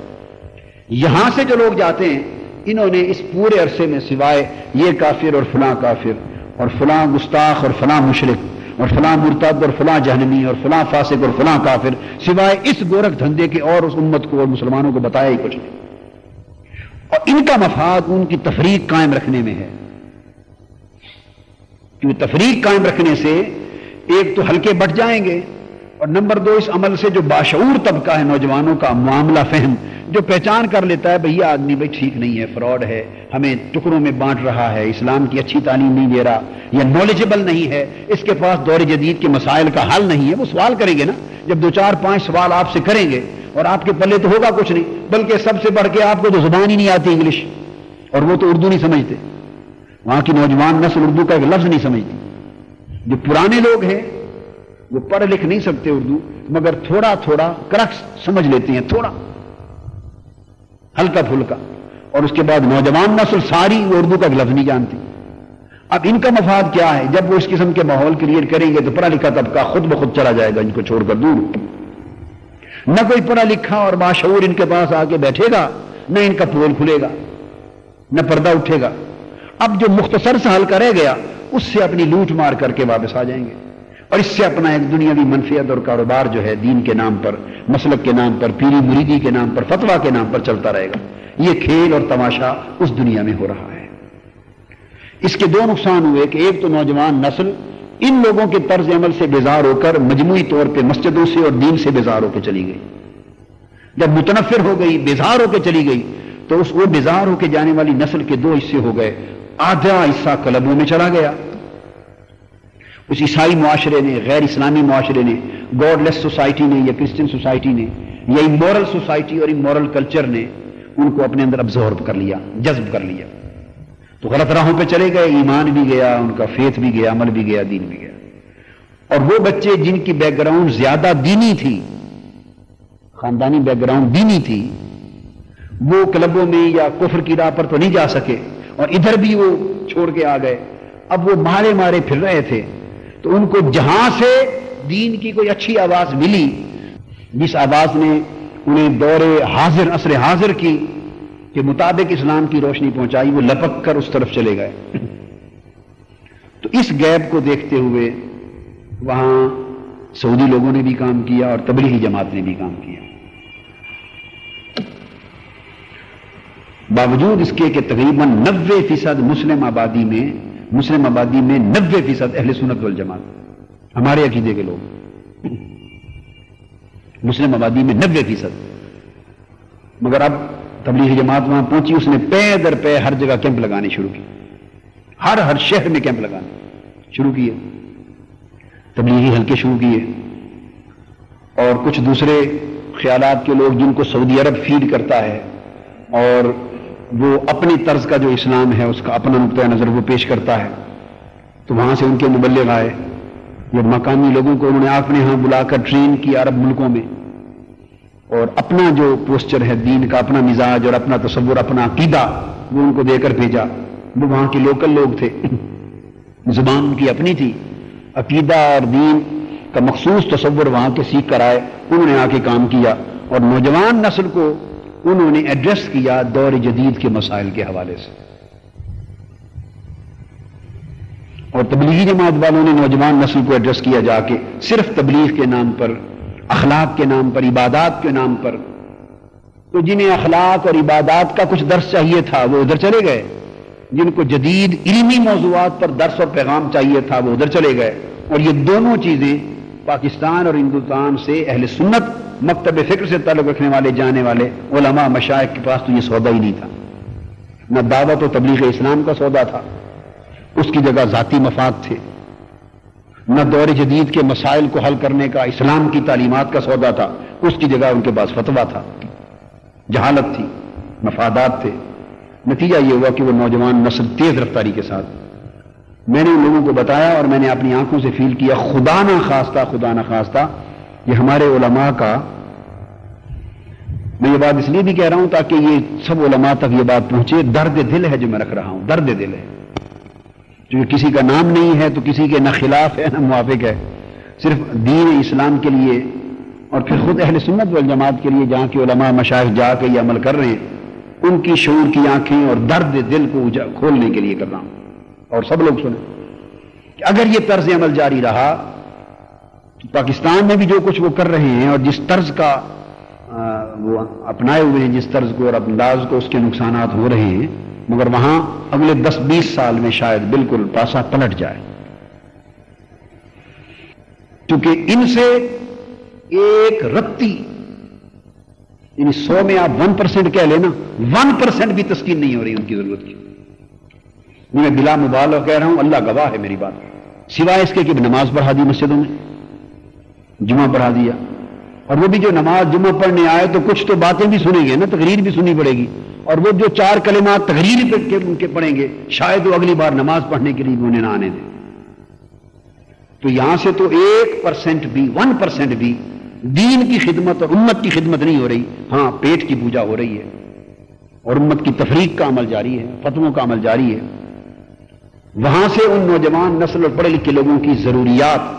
یہاں سے جو لوگ جاتے ہیں انہوں نے اس پورے عرصے میں سوائے یہ کافر اور فلاں کافر اور فلاں گستاخ اور فلاں مشرک اور فلاں مرتد اور فلاں جہنمی اور فلاں فاسق اور فلاں کافر، سوائے اس گورکھ دھندے کے اور اس امت کو اور مسلمانوں کو بتایا ہی کچھ نہیں. اور ان کا مفاد ان کی تفریق قائم رکھنے میں ہے، کیونکہ تفریق قائم رکھنے سے ایک تو حلقے بٹ جائیں گے، اور نمبر دو اس عمل سے جو باشعور طبقہ ہے نوجوانوں کا معاملہ فہم، جو پہچان کر لیتا ہے بھئی یہ آدمی بھئی ٹھیک نہیں ہے، فراڈ ہے، ہمیں ٹکڑوں میں بانٹ رہا ہے، اسلام کی اچھی تعلیم نہیں دے رہا، یا نالجبل نہیں ہے، اس کے پاس دور جدید کے مسائل کا حل نہیں ہے، وہ سوال کریں گے نا. جب 2-4-5 سوال آپ سے کریں گے اور آپ کے پلے تو ہوگا کچھ نہیں، بلکہ سب سے بڑھ کے آپ کو تو زبان ہی نہیں آتی انگلش، اور وہ تو اردو نہیں سمجھتے. وہاں کی نوجوان نسل اردو کا ایک لفظ نہیں سمجھتی. جو پرانے لوگ ہیں وہ پڑھ لکھ نہیں سکتے اردو، مگر تھوڑا تھوڑا کرکس سمجھ لیتے ہیں، تھوڑا ہلکا پھلکا. اور اس کے بعد نوجوان نسل ساری وہ اردو کا ایک لفظ نہیں جانتی. اب ان کا مفاد کیا ہے؟ جب وہ اس قسم کے ماحول کریٹ کریں گے تو پڑھا لکھا طبقہ خود بخود چلا جائے گا ان کو چھوڑ کر دور. نہ کوئی پڑھا لکھا اور باشعور ان کے پاس آ کے بیٹھے گا، نہ ان کا پول کھلے گا، نہ پردہ اٹھے گا. اب جو مختصر سا حلقہ رہ گیا اس سے اپنی لوٹ مار کر کے واپس آ جائیں گے، اور اس سے اپنا ایک دنیاوی منفعت اور کاروبار جو ہے دین کے نام پر، مسلک کے نام پر، پیری مریدی کے نام پر، فتویٰ کے نام پر چلتا رہے گا. یہ کھیل اور تماشا اس دنیا میں ہو رہا ہے. اس کے 2 نقصان ہوئے کہ ایک تو نوجوان نسل ان لوگوں کے طرز عمل سے بیزار ہو کر مجموعی طور پہ مسجدوں سے اور دین سے بیزار ہو کے چلی گئی. جب متنفر ہو گئی، بیزار ہو کے چلی گئی، تو اس وہ بیزار ہو کے جانے والی نسل کے 2 حصے ہو گئے. آدھا حصہ کلبوں میں چلا گیا، اس عیسائی معاشرے نے، غیر اسلامی معاشرے نے، گاڈ لیس سوسائٹی نے یا کرسچن سوسائٹی نے یا امورل سوسائٹی اور امورل کلچر نے ان کو اپنے اندر ابزورب کر لیا، جذب کر لیا. تو غلط راہوں پہ چلے گئے، ایمان بھی گیا، ان کا فیتھ بھی گیا، عمل بھی گیا، دین بھی گیا. اور وہ بچے جن کی بیک گراؤنڈ زیادہ دینی تھی، خاندانی بیک گراؤنڈ دینی تھی، وہ کلبوں میں یا کفر کی راہ پر تو نہیں جا سکے، اور ادھر بھی وہ چھوڑ کے آ گئے. اب وہ مارے مارے پھر رہے تھے، تو ان کو جہاں سے دین کی کوئی اچھی آواز ملی، جس آواز نے انہیں دور حاضر، عصر حاضر کی کے مطابق اسلام کی روشنی پہنچائی، وہ لپک کر اس طرف چلے گئے. تو اس گیپ کو دیکھتے ہوئے وہاں سعودی لوگوں نے بھی کام کیا اور تبلیغی جماعت نے بھی کام کیا. باوجود اس کے کہ تقریباً 90% مسلم آبادی میں 90% اہل سنت والجماعت، ہمارے عقیدے کے لوگ مسلم آبادی میں 90%. مگر اب تبلیغی جماعت وہاں پہنچی، اس نے پے در پے ہر جگہ کیمپ لگانے شروع کی، ہر شہر میں کیمپ لگانے شروع کیے، تبلیغی حلقے شروع کیے. اور کچھ دوسرے خیالات کے لوگ جن کو سعودی عرب فیڈ کرتا ہے اور وہ اپنی طرز کا جو اسلام ہے اس کا اپنا نقطۂ نظر وہ پیش کرتا ہے، تو وہاں سے ان کے مبلغ آئے. وہ مقامی لوگوں کو انہوں نے اپنے ہاں بلا کر ٹرین کیا عرب ملکوں میں، اور اپنا جو پوسچر ہے دین کا، اپنا مزاج اور اپنا تصور، اپنا عقیدہ وہ ان کو دے کر بھیجا. وہ وہاں کے لوکل لوگ تھے، زبان ان کی اپنی تھی، عقیدہ اور دین کا مخصوص تصور وہاں کے سیکھ کر آئے. انہوں نے آ کے کام کیا اور نوجوان نسل کو انہوں نے ایڈریس کیا دور جدید کے مسائل کے حوالے سے. اور تبلیغی جماعت والوں نے نوجوان نسل کو ایڈریس کیا جا کے صرف تبلیغ کے نام پر، اخلاق کے نام پر، عبادات کے نام پر. تو جنہیں اخلاق اور عبادات کا کچھ درس چاہیے تھا وہ ادھر چلے گئے، جن کو جدید علمی موضوعات پر درس اور پیغام چاہیے تھا وہ ادھر چلے گئے، اور یہ دونوں چیزیں پاکستان اور ہندوستان سے اہل سنت مکتب فکر سے تعلق رکھنے والے جانے والے علماء مشائخ کے پاس تو یہ سودا ہی نہیں تھا، نہ دعوت و تبلیغ اسلام کا سودا تھا، اس کی جگہ ذاتی مفاد تھے، نہ دور جدید کے مسائل کو حل کرنے کا اسلام کی تعلیمات کا سودا تھا، اس کی جگہ ان کے پاس فتویٰ تھا، جہالت تھی، مفادات تھے۔ نتیجہ یہ ہوا کہ وہ نوجوان نسل تیز رفتاری کے ساتھ، میں نے ان لوگوں کو بتایا اور میں نے اپنی آنکھوں سے فیل کیا، خدا نہ خواستہ یہ ہمارے علماء کا، میں یہ بات اس لیے بھی کہہ رہا ہوں تاکہ یہ سب علماء تک یہ بات پہنچے، درد دل ہے جو میں رکھ رہا ہوں، درد دل ہے، جو کسی کا نام نہیں ہے تو کسی کے نہ خلاف ہے نہ موافق ہے، صرف دین اسلام کے لیے اور پھر خود اہل سنت والجماعت کے لیے جہاں کے علماء مشائخ جا کے یہ عمل کر رہے ہیں، ان کی شعور کی آنکھیں اور درد دل کو کھولنے کے لیے کر رہا ہوں۔ اور سب لوگ سنیں کہ اگر یہ طرز عمل جاری رہا تو پاکستان میں بھی جو کچھ وہ کر رہے ہیں اور جس طرز کا وہ اپنائے ہوئے ہیں، جس طرز کو اور انداز کو، اس کے نقصانات ہو رہے ہیں، مگر وہاں اگلے 10-20 سال میں شاید بالکل پاسا پلٹ جائے، کیونکہ ان سے ایک رتی، یعنی 100 میں آپ 1% کہہ لینا، 1% بھی تسکین نہیں ہو رہی ان کی ضرورت کی۔ میں بلا مبالغہ کہہ رہا ہوں، اللہ گواہ ہے میری بات، سوائے اس کے کہ نماز پڑھا دی مسجدوں میں، جمعہ پڑھا دیا، اور وہ بھی جو نماز جمعہ پڑھنے آئے تو کچھ تو باتیں بھی سنیں گے نا، تقریر بھی سننی پڑے گی، اور وہ جو 4 کلمات تقریر کے ان کے پڑھیں گے شاید وہ اگلی بار نماز پڑھنے کے لیے بھی انہیں نہ آنے دیں۔ تو یہاں سے تو 1% بھی 1% بھی دین کی خدمت اور امت کی خدمت نہیں ہو رہی، ہاں پیٹ کی پوجا ہو رہی ہے، اور امت کی تفریق کا عمل جاری ہے، فتووں کا عمل جاری ہے۔ وہاں سے ان نوجوان نسل اور پڑھے لکھے لوگوں کی ضروریات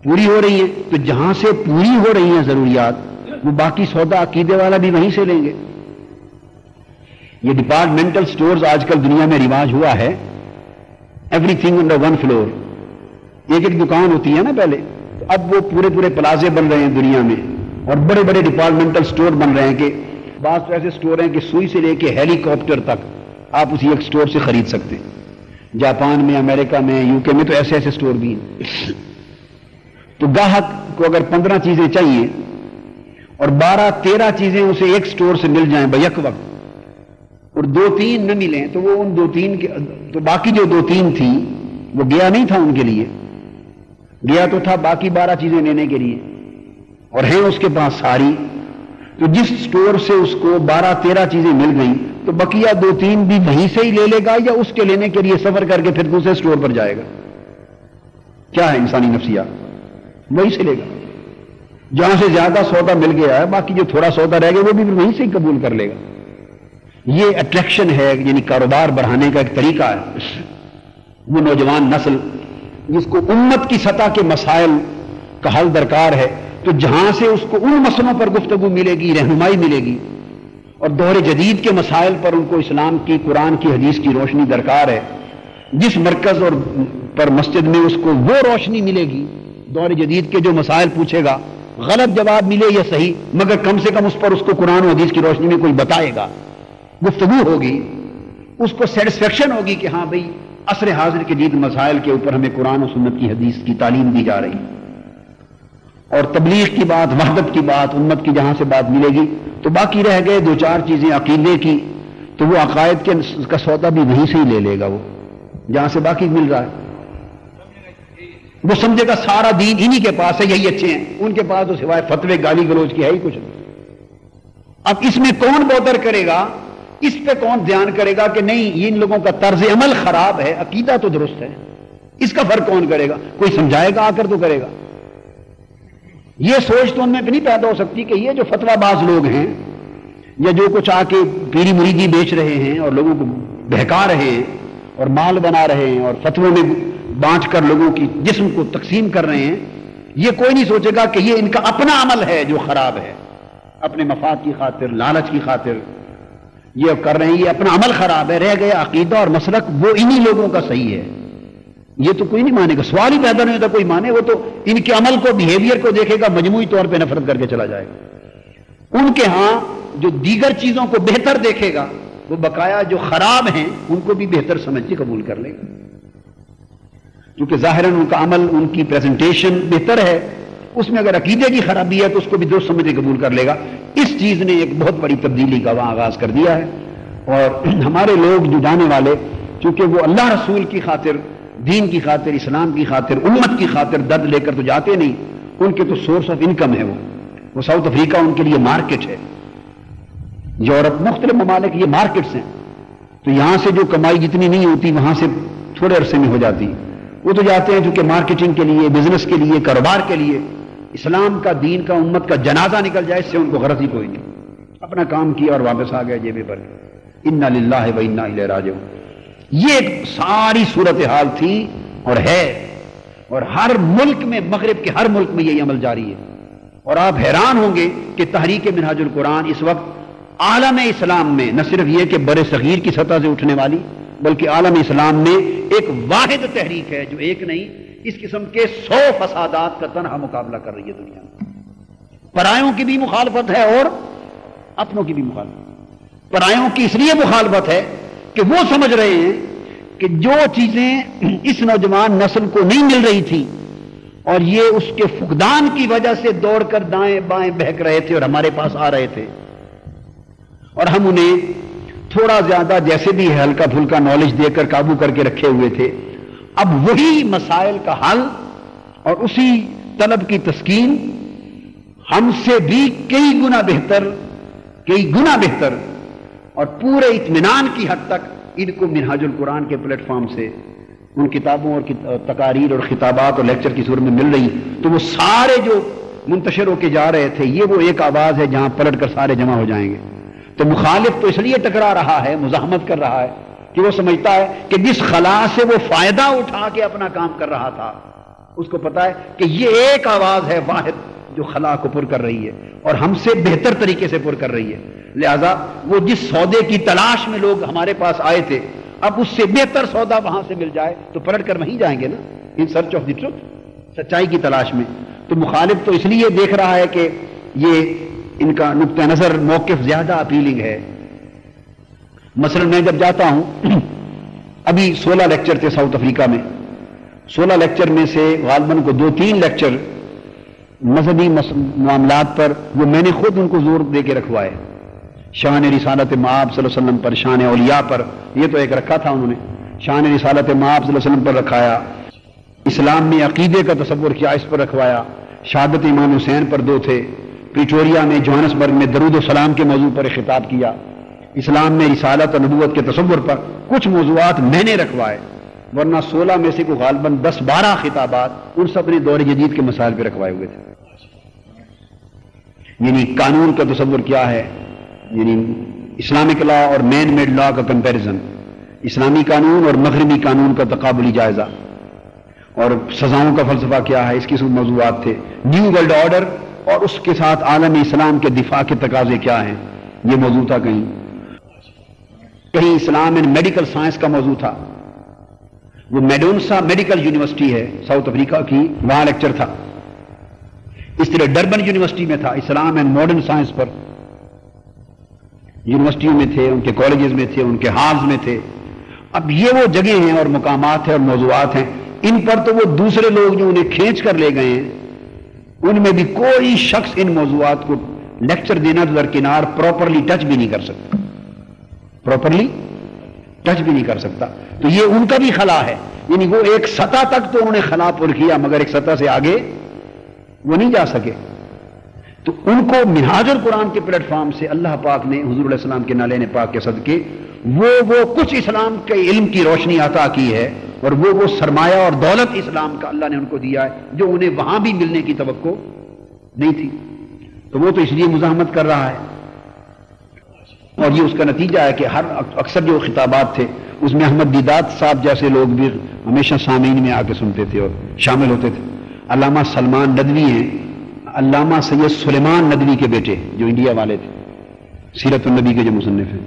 پوری ہو رہی ہیں، تو جہاں سے پوری ہو رہی ہیں ضروریات، وہ باقی سودا عقیدے والا بھی وہیں سے لیں گے۔ یہ ڈپارٹمنٹل سٹورز آج کل دنیا میں رواج ہوا ہے، everything under one floor, ایک ایک دکان ہوتی ہے نا پہلے، تو اب وہ پورے پلازے بن رہے ہیں دنیا میں، اور بڑے بڑے ڈپارٹمنٹل سٹور بن رہے ہیں کہ بعض تو ایسے سٹور ہیں کہ سوئی سے لے کے ہیلی کاپٹر تک آپ اسی ایک سٹور سے خرید سکتے ہیں۔ جاپان میں، امریکہ میں، UK میں تو ایسے ایسے سٹور بھی ہیں۔ تو گاہک کو اگر 15 چیزیں چاہیے اور 12-13 چیزیں اسے ایک سٹور سے مل جائیں بیک وقت، اور 2-3 نہ ملیں، تو وہ ان 2-3 کے، تو باقی جو 2-3 تھی وہ گیا نہیں تھا ان کے لیے، گیا تو تھا باقی 12 چیزیں لینے کے لیے، اور ہیں اس کے پاس ساری۔ تو جس سٹور سے اس کو 12-13 چیزیں مل گئیں تو بقیہ 2-3 بھی وہیں سے ہی لے لے گا، یا اس کے لینے کے لیے سفر کر کے پھر دوسرے سٹور پر جائے گا؟ کیا ہے انسانی نفسیات، وہیں سے لے گا۔ جہاں سے زیادہ سودا مل گیا ہے، باقی جو تھوڑا سودا رہ گیا وہ بھی وہیں سے ہی قبول کر لے گا۔ یہ اٹریکشن ہے، یعنی کاروبار بڑھانے کا ایک طریقہ ہے۔ وہ نوجوان نسل جس کو امت کی سطح کے مسائل کا حل درکار ہے، تو جہاں سے اس کو ان مسئلوں پر گفتگو ملے گی، رہنمائی ملے گی، اور دور جدید کے مسائل پر ان کو اسلام کی، قرآن کی، حدیث کی روشنی درکار ہے، جس مرکز اور پر مسجد میں اس کو وہ روشنی ملے گی، دور جدید کے جو مسائل پوچھے گا، غلط جواب ملے یا صحیح، مگر کم سے کم اس پر اس کو قرآن و حدیث کی روشنی میں کوئی بتائے گا، گفتگو ہوگی، اس کو سیٹسفیکشن ہوگی کہ ہاں بھئی عصر حاضر کے جدید مسائل کے اوپر ہمیں قرآن و سنت کی حدیث کی تعلیم دی جا رہی، اور تبلیغ کی بات، وحدت کی بات، امت کی جہاں سے بات ملے گی، تو باقی رہ گئے 2-4 چیزیں عقیدے کی، تو وہ عقائد کا سودا بھی وہیں سے ہی لے لے گا، وہ جہاں سے باقی مل رہا ہے، وہ سمجھے گا سارا دین انہی کے پاس ہے، یہی اچھے ہیں، ان کے پاس تو سوائے فتوے گالی گلوچ کی ہے ہی کچھ نہیں۔ اب اس میں کون بودر کرے گا، اس پہ کون دھیان کرے گا کہ نہیں یہ ان لوگوں کا طرز عمل خراب ہے، عقیدہ تو درست ہے، اس کا فرق کون کرے گا؟ کوئی سمجھائے گا آ کر تو کرے گا۔ یہ سوچ تو ان میں بھی نہیں پیدا ہو سکتی کہ یہ جو فتویٰ باز لوگ ہیں، یا جو کچھ آ کے پیری مریدی بیچ رہے ہیں اور لوگوں کو بہکا رہے ہیں اور مال بنا رہے ہیں اور فتووں میں بانٹ کر لوگوں کی جسم کو تقسیم کر رہے ہیں، یہ کوئی نہیں سوچے گا کہ یہ ان کا اپنا عمل ہے جو خراب ہے، اپنے مفاد کی خاطر، لالچ کی خاطر یہ کر رہے ہیں، یہ اپنا عمل خراب ہے، رہ گیا عقیدہ اور مسلک وہ انہی لوگوں کا صحیح ہے۔ یہ تو کوئی نہیں مانے گا، سوال ہی پیدا نہیں ہوتا کوئی مانے، وہ تو ان کے عمل کو، بیہیویئر کو دیکھے گا، مجموعی طور پہ نفرت کر کے چلا جائے گا۔ ان کے ہاں جو دیگر چیزوں کو بہتر دیکھے گا، وہ بقایا جو خراب ہیں ان کو بھی بہتر سمجھ کے قبول کر لے گا، کیونکہ ظاہراً ان کا عمل، ان کی پریزنٹیشن بہتر ہے، اس میں اگر عقیدے کی خرابی ہے تو اس کو بھی درست سمجھ کے قبول کر لے گا۔ اس چیز نے ایک بہت بڑی تبدیلی کا وہاں آغاز کر دیا ہے، اور ہمارے لوگ جو جانے والے، چونکہ وہ اللہ رسول کی خاطر، دین کی خاطر، اسلام کی خاطر، امت کی خاطر درد لے کر تو جاتے نہیں، ان کے تو سورس آف انکم ہے وہ ساؤتھ افریقہ ان کے لیے مارکیٹ ہے، یورپ، مختلف ممالک یہ مارکیٹس ہیں، تو یہاں سے جو کمائی جتنی نہیں ہوتی وہاں سے تھوڑے عرصے میں ہو جاتی، وہ تو جاتے ہیں چونکہ مارکیٹنگ کے لیے، بزنس کے لیے، کاروبار کے لیے۔ اسلام کا، دین کا، امت کا جنازہ نکل جائے اس سے ان کو غرض ہی کوئی نہیں، اپنا کام کیا اور واپس آ گئے جیبیں پر۔ انا للہ و انا الیہ راجعون، یہ ایک ساری صورتحال تھی اور ہے، اور ہر ملک میں، مغرب کے ہر ملک میں یہی عمل جاری ہے، اور آپ حیران ہوں گے کہ تحریک منہاج القرآن اس وقت عالم اسلام میں نہ صرف یہ کہ بر صغیر کی سطح سے اٹھنے والی، بلکہ عالم اسلام میں ایک واحد تحریک ہے جو ایک نہیں، اس قسم کے 100 فسادات کا تنہا مقابلہ کر رہی ہے دنیا میں۔ پرایوں کی بھی مخالفت ہے اور اپنوں کی بھی مخالفت۔ پرایوں کی اس لیے مخالفت ہے کہ وہ سمجھ رہے ہیں کہ جو چیزیں اس نوجوان نسل کو نہیں مل رہی تھی اور یہ اس کے فقدان کی وجہ سے دوڑ کر دائیں بائیں بہک رہے تھے اور ہمارے پاس آ رہے تھے، اور ہم انہیں تھوڑا زیادہ جیسے بھی ہلکا پھلکا نالج دے کر قابو کر کے رکھے ہوئے تھے، اب وہی مسائل کا حل اور اسی طلب کی تسکین ہم سے بھی کئی گنا بہتر اور پورے اطمینان کی حد تک ان کو منہاج القرآن کے پلیٹ فارم سے ان کتابوں اور تقاریر اور خطابات اور لیکچر کی صورت میں مل رہی، تو وہ سارے جو منتشر ہو کے جا رہے تھے، یہ وہ ایک آواز ہے جہاں پلٹ کر سارے جمع ہو جائیں گے۔ تو مخالف تو اس لیے ٹکرا رہا ہے، مزاحمت کر رہا ہے کہ وہ سمجھتا ہے کہ جس خلا سے وہ فائدہ اٹھا کے اپنا کام کر رہا تھا، اس کو پتا ہے کہ یہ ایک آواز ہے واحد جو خلا کو پر کر رہی ہے اور ہم سے بہتر طریقے سے پر کر رہی ہے، لہذا وہ جس سودے کی تلاش میں لوگ ہمارے پاس آئے تھے، اب اس سے بہتر سودا وہاں سے مل جائے تو پلٹ کر وہیں جائیں گے نا، in search of the truth, سچائی کی تلاش میں۔ تو مخالف تو اس لیے دیکھ رہا ہے کہ یہ ان کا نقطہ نظر، موقف زیادہ اپیلنگ ہے۔ مثلا میں جب جاتا ہوں، ابھی 16 لیکچر تھے ساؤتھ افریقہ میں، 16 لیکچر میں سے غالباً کو 2-3 لیکچر مذہبی معاملات پر، وہ میں نے خود ان کو زور دے کے رکھوائے، شان رسالت مآب صلی اللہ علیہ وسلم پر، شان اولیاء پر، یہ تو ایک رکھا تھا انہوں نے، شان رسالت مآب صلی اللہ علیہ وسلم پر رکھایا، اسلام میں عقیدے کا تصور کیا اس پر رکھوایا، شہادت امام حسین پر 2 تھے، پریٹوریا میں، جوہانسبرگ میں درود و سلام کے موضوع پر خطاب کیا، اسلام میں رسالت اور نبوت کے تصور پر کچھ موضوعات میں نے رکھوائے، ورنہ 16 میں سے کو غالباً 10-12 خطابات ان سب نے دور جدید کے مسائل پہ رکھوائے ہوئے تھے۔ یعنی قانون کا تصور کیا ہے، یعنی اسلامک لا اور مین میڈ لا کا کمپیریزن، اسلامی قانون اور مغربی قانون کا تقابلی جائزہ، اور سزاؤں کا فلسفہ کیا ہے، اس کی موضوعات تھے، نیو ورلڈ آرڈر اور اس کے ساتھ عالم اسلام کے دفاع کے تقاضے کیا ہیں، یہ موضوع تھا۔ کہیں اسلام اینڈ میڈیکل سائنس کا موضوع تھا، وہ میڈونسا میڈیکل یونیورسٹی ہے ساؤتھ افریقہ کی، وہاں لیکچر تھا۔ اس طرح ڈربن یونیورسٹی میں تھا، اسلام اینڈ ماڈرن سائنس پر، یونیورسٹیوں میں تھے، ان کے کالجز میں تھے، ان کے ہالز میں تھے۔ اب یہ وہ جگہ ہیں اور مقامات ہیں اور موضوعات ہیں، ان پر تو وہ دوسرے لوگ جو انہیں کھینچ کر لے گئے ہیں، ان میں بھی کوئی شخص ان موضوعات کو لیکچر دینا تو درکنار پراپرلی ٹچ بھی نہیں کر سکتا، تو یہ ان کا بھی خلا ہے۔ یعنی وہ ایک سطح تک تو انہوں نے خلا پر کیا، مگر ایک سطح سے آگے وہ نہیں جا سکے۔ تو ان کو منہاج القرآن کے پلیٹ فارم سے اللہ پاک نے حضور علیہ السلام کے نالین پاک کے صدقے وہ کچھ اسلام کے علم کی روشنی عطا کی ہے، اور وہ سرمایہ اور دولت اسلام کا اللہ نے ان کو دیا ہے جو انہیں وہاں بھی ملنے کی توقع نہیں تھی۔ تو وہ تو اس لیے مزاحمت کر رہا ہے، اور یہ اس کا نتیجہ ہے کہ اکثر جو خطابات تھے اس میں احمد دیدات صاحب جیسے لوگ بھی ہمیشہ سامعین میں آ کے سنتے تھے اور شامل ہوتے تھے۔ علامہ سلمان ندوی ہیں، علامہ سید سلیمان ندوی کے بیٹے جو انڈیا والے تھے، سیرت النبی کے جو مصنف ہیں،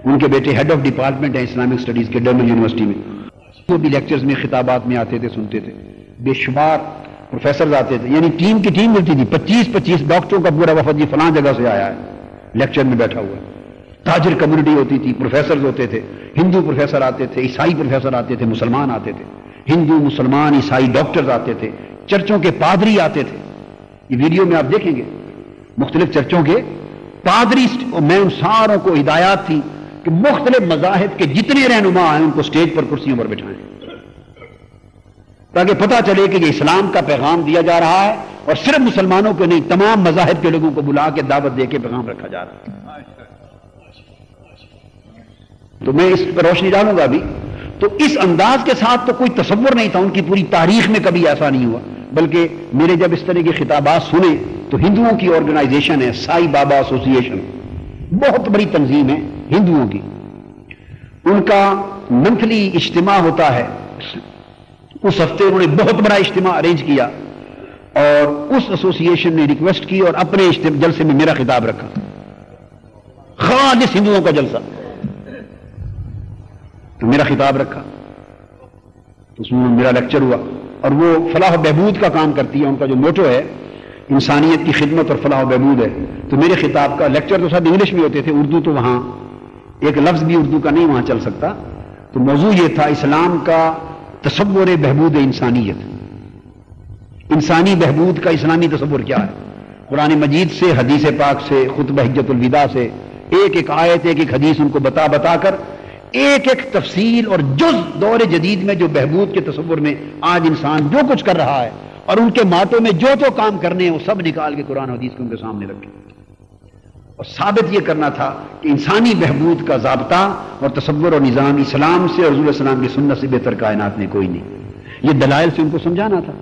ان کے بیٹے ہیڈ آف ڈپارٹمنٹ ہیں اسلامک اسٹڈیز کے ڈربن یونیورسٹی میں، وہ بھی لیکچرز میں خطابات میں آتے تھے، سنتے تھے۔ بے شمار پروفیسرز آتے تھے، یعنی ٹیم کی ٹیم ملتی تھی، 25 ڈاکٹروں کا پورا وفد، یہ فلاں جگہ سے آیا ہے، لیکچر میں بیٹھا ہوا ہے۔ تاجر کمیونٹی ہوتی تھی، پروفیسرز ہوتے تھے، ہندو پروفیسر آتے تھے، عیسائی پروفیسر آتے تھے، مسلمان آتے تھے، ہندو مسلمان عیسائی ڈاکٹرز آتے تھے، چرچوں کے پادری آتے تھے. یہ ویڈیو میں آپ دیکھیں گے مختلف چرچوں کے پادری، اور میں ان ساروں کو ہدایات تھی کہ مختلف مذاہب کے جتنے رہنما ہیں ان کو سٹیج پر کرسیوں پر بٹھائیں تاکہ پتہ چلے کہ یہ اسلام کا پیغام دیا جا رہا ہے، اور صرف مسلمانوں کو نہیں تمام مذاہب کے لوگوں کو بلا کے دعوت دے کے پیغام رکھا جا رہا ہے. تو میں اس پر روشنی ڈالوں گا ابھی. تو اس انداز کے ساتھ تو کوئی تصور نہیں تھا، ان کی پوری تاریخ میں کبھی ایسا نہیں ہوا. بلکہ میرے جب اس طرح کے خطابات سنے تو ہندوؤں کی آرگنائزیشن ہے سائی بابا ایسوسی ایشن، بہت بڑی تنظیم ہے ہندوؤں کی، ان کا منتھلی اجتماع ہوتا ہے. اس ہفتے انہوں نے بہت بڑا اجتماع ارینج کیا اور اس ایسوسی ایشن نے ریکویسٹ کی اور اپنے جلسے میں میرا خطاب رکھا، خالص ہندوؤں کا جلسہ. تو میرا خطاب رکھا تو اس میں میرا لیکچر ہوا، اور وہ فلاح و بہبود کا کام کرتی ہے، ان کا جو موٹو ہے انسانیت کی خدمت اور فلاح و بہبود ہے. تو میرے خطاب کا لیکچر تو سب انگلش میں ہوتے تھے، اردو تو وہاں ایک لفظ بھی اردو کا نہیں وہاں چل سکتا. تو موضوع یہ تھا اسلام کا تصور بہبود انسانیت، انسانی بہبود کا اسلامی تصور کیا ہے. قرآن مجید سے، حدیث پاک سے، خطبہ حجت الوداع سے ایک ایک آیت، ایک ایک حدیث ان کو بتا بتا کر ایک ایک تفصیل اور جز دور جدید میں جو بہبود کے تصور میں آج انسان جو کچھ کر رہا ہے اور ان کے ماتوں میں جو جو کام کرنے ہیں وہ سب نکال کے قرآن حدیث کے ان کے سامنے رکھے، اور ثابت یہ کرنا تھا کہ انسانی بہبود کا ضابطہ اور تصور اور نظام اسلام سے اور رسول السلام کی سنت سے بہتر کائنات میں کوئی نہیں. یہ دلائل سے ان کو سمجھانا تھا.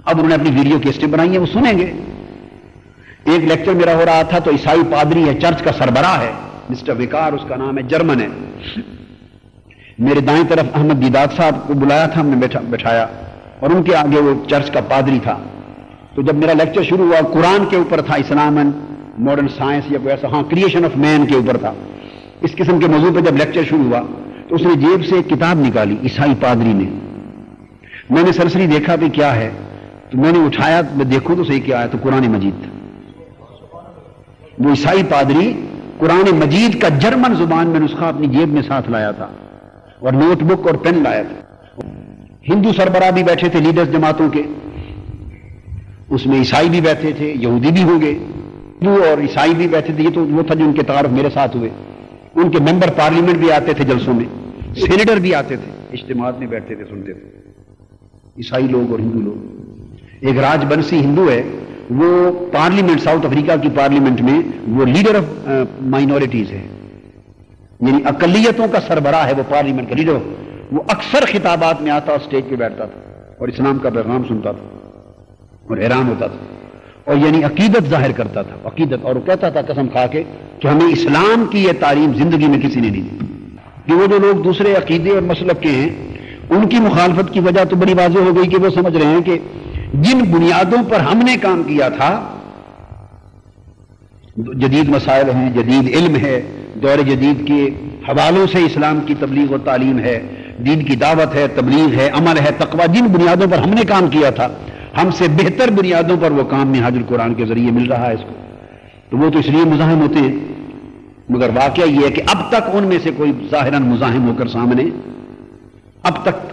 اب انہوں نے اپنی ویڈیو کیسٹیں بنائی ہیں، وہ سنیں گے. ایک لیکچر میرا ہو رہا تھا تو عیسائی پادری ہے، چرچ کا سربراہ ہے، مسٹر وکار اس کا نام ہے، جرمن ہے. میرے دائیں طرف احمد دیدات صاحب کو بلایا تھا، ہم نے بٹھایا اور ان کے آگے وہ چرچ کا پادری تھا. تو جب میرا لیکچر شروع ہوا قرآن کے اوپر تھا، اسلام اینڈ ماڈرن سائنس یا کوئی ایسا، ہاں کریشن آف مین کے اوپر تھا. اس قسم کے موضوع پہ جب لیکچر شروع ہوا تو اس نے جیب سے ایک کتاب نکالی عیسائی پادری نے. میں نے سرسری دیکھا بھی کیا ہے، تو میں نے اٹھایا، میں دیکھوں تو صحیح کیا ہے، تو قرآن مجید تھا. وہ عیسائی پادری قرآن مجید کا جرمن زبان میں نسخہ اپنی جیب میں ساتھ لایا تھا اور نوٹ بک اور پین لایا تھا. ہندو سربراہ بھی بیٹھے تھے، لیڈرز جماعتوں کے، اس میں عیسائی بھی بیٹھے تھے، یہودی بھی ہوں گے، ہندو اور عیسائی بھی بیٹھے تھے. یہ تو وہ تھا جو ان کے تعارف میرے ساتھ ہوئے. ان کے ممبر پارلیمنٹ بھی آتے تھے جلسوں میں، سینیٹر بھی آتے تھے، اجتماعات میں بیٹھتے تھے، سنتے تھے، عیسائی لوگ اور ہندو لوگ. ایک راج بنسی ہندو ہے، وہ پارلیمنٹ ساؤتھ افریقہ کی پارلیمنٹ میں وہ لیڈر آف مائنورٹیز ہے، یعنی اقلیتوں کا سربراہ ہے، وہ پارلیمنٹ کا لیڈر. وہ اکثر خطابات میں آتا اور اسٹیج پہ بیٹھتا تھا اور اسلام کا پیغام سنتا تھا اور حیران ہوتا تھا، اور یعنی عقیدت ظاہر کرتا تھا، عقیدت. اور وہ کہتا تھا قسم کھا کے کہ ہمیں اسلام کی یہ تعلیم زندگی میں کسی نے نہیں دی. کہ وہ جو لوگ دوسرے عقیدے اور مسلک کے ہیں ان کی مخالفت کی وجہ تو بڑی واضح ہو گئی کہ وہ سمجھ رہے ہیں کہ جن بنیادوں پر ہم نے کام کیا تھا، جدید مسائل ہیں، جدید علم ہے، دور جدید کے حوالوں سے اسلام کی تبلیغ و تعلیم ہے، دین کی دعوت ہے، تبلیغ ہے، عمل ہے، تقویٰ، جن بنیادوں پر ہم نے کام کیا تھا ہم سے بہتر بنیادوں پر وہ کام منہاج القرآن کے ذریعے مل رہا ہے اس کو. تو وہ تو اس لیے مزاحم ہوتے ہیں، مگر واقعہ یہ ہے کہ اب تک ان میں سے کوئی ظاہراً مزاحم ہو کر سامنے، اب تک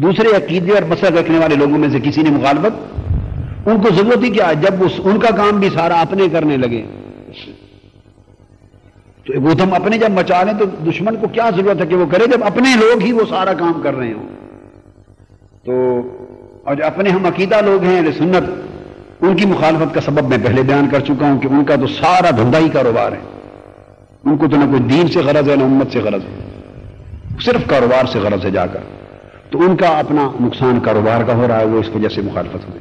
دوسرے عقیدے اور مسلک رکھنے والے لوگوں میں سے کسی نے مخالفت، ان کو ضرورت ہی کیا ہے جب ان کا کام بھی سارا اپنے کرنے لگے. تو وہ ہم اپنے جب مچا لیں تو دشمن کو کیا ضرورت ہے کہ وہ کرے جب اپنے لوگ ہی وہ سارا کام کر رہے ہوں. تو اور جو اپنے ہم عقیدہ لوگ ہیں اہل سنت، ان کی مخالفت کا سبب میں پہلے بیان کر چکا ہوں کہ ان کا تو سارا دھندا ہی کاروبار ہے. ان کو تو نہ کوئی دین سے غرض ہے نہ امت سے غرض ہے، صرف کاروبار سے غرض ہے جا کر. تو ان کا اپنا نقصان کاروبار کا ہو رہا ہے، وہ اس وجہ سے مخالفت ہوئی.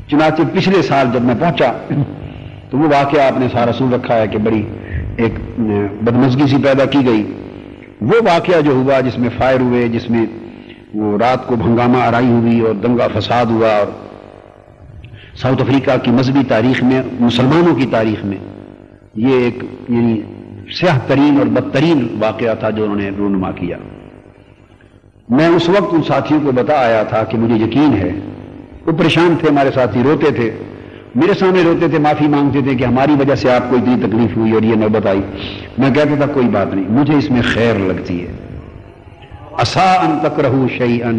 چنانچہ پچھلے سال جب میں پہنچا تو وہ واقعہ آپ نے سارا سن رکھا ہے کہ بڑی ایک بدمزگی سی پیدا کی گئی. وہ واقعہ جو ہوا جس میں فائر ہوئے، جس میں وہ رات کو ہنگامہ آرائی ہوئی اور دنگا فساد ہوا، اور ساؤتھ افریقہ کی مذہبی تاریخ میں، مسلمانوں کی تاریخ میں یہ ایک یعنی سیاہ ترین اور بدترین واقعہ تھا جو انہوں نے رونما کیا. میں اس وقت ان ساتھیوں کو بتا آیا تھا کہ مجھے یقین ہے، وہ پریشان تھے، ہمارے ساتھی روتے تھے، میرے سامنے روتے تھے، معافی مانگتے تھے کہ ہماری وجہ سے آپ کو اتنی تکلیف ہوئی اور یہ نوبت آئی. میں کہتا تھا کوئی بات نہیں، مجھے اس میں خیر لگتی ہے. عسیٰ ان تکرہوا شیئا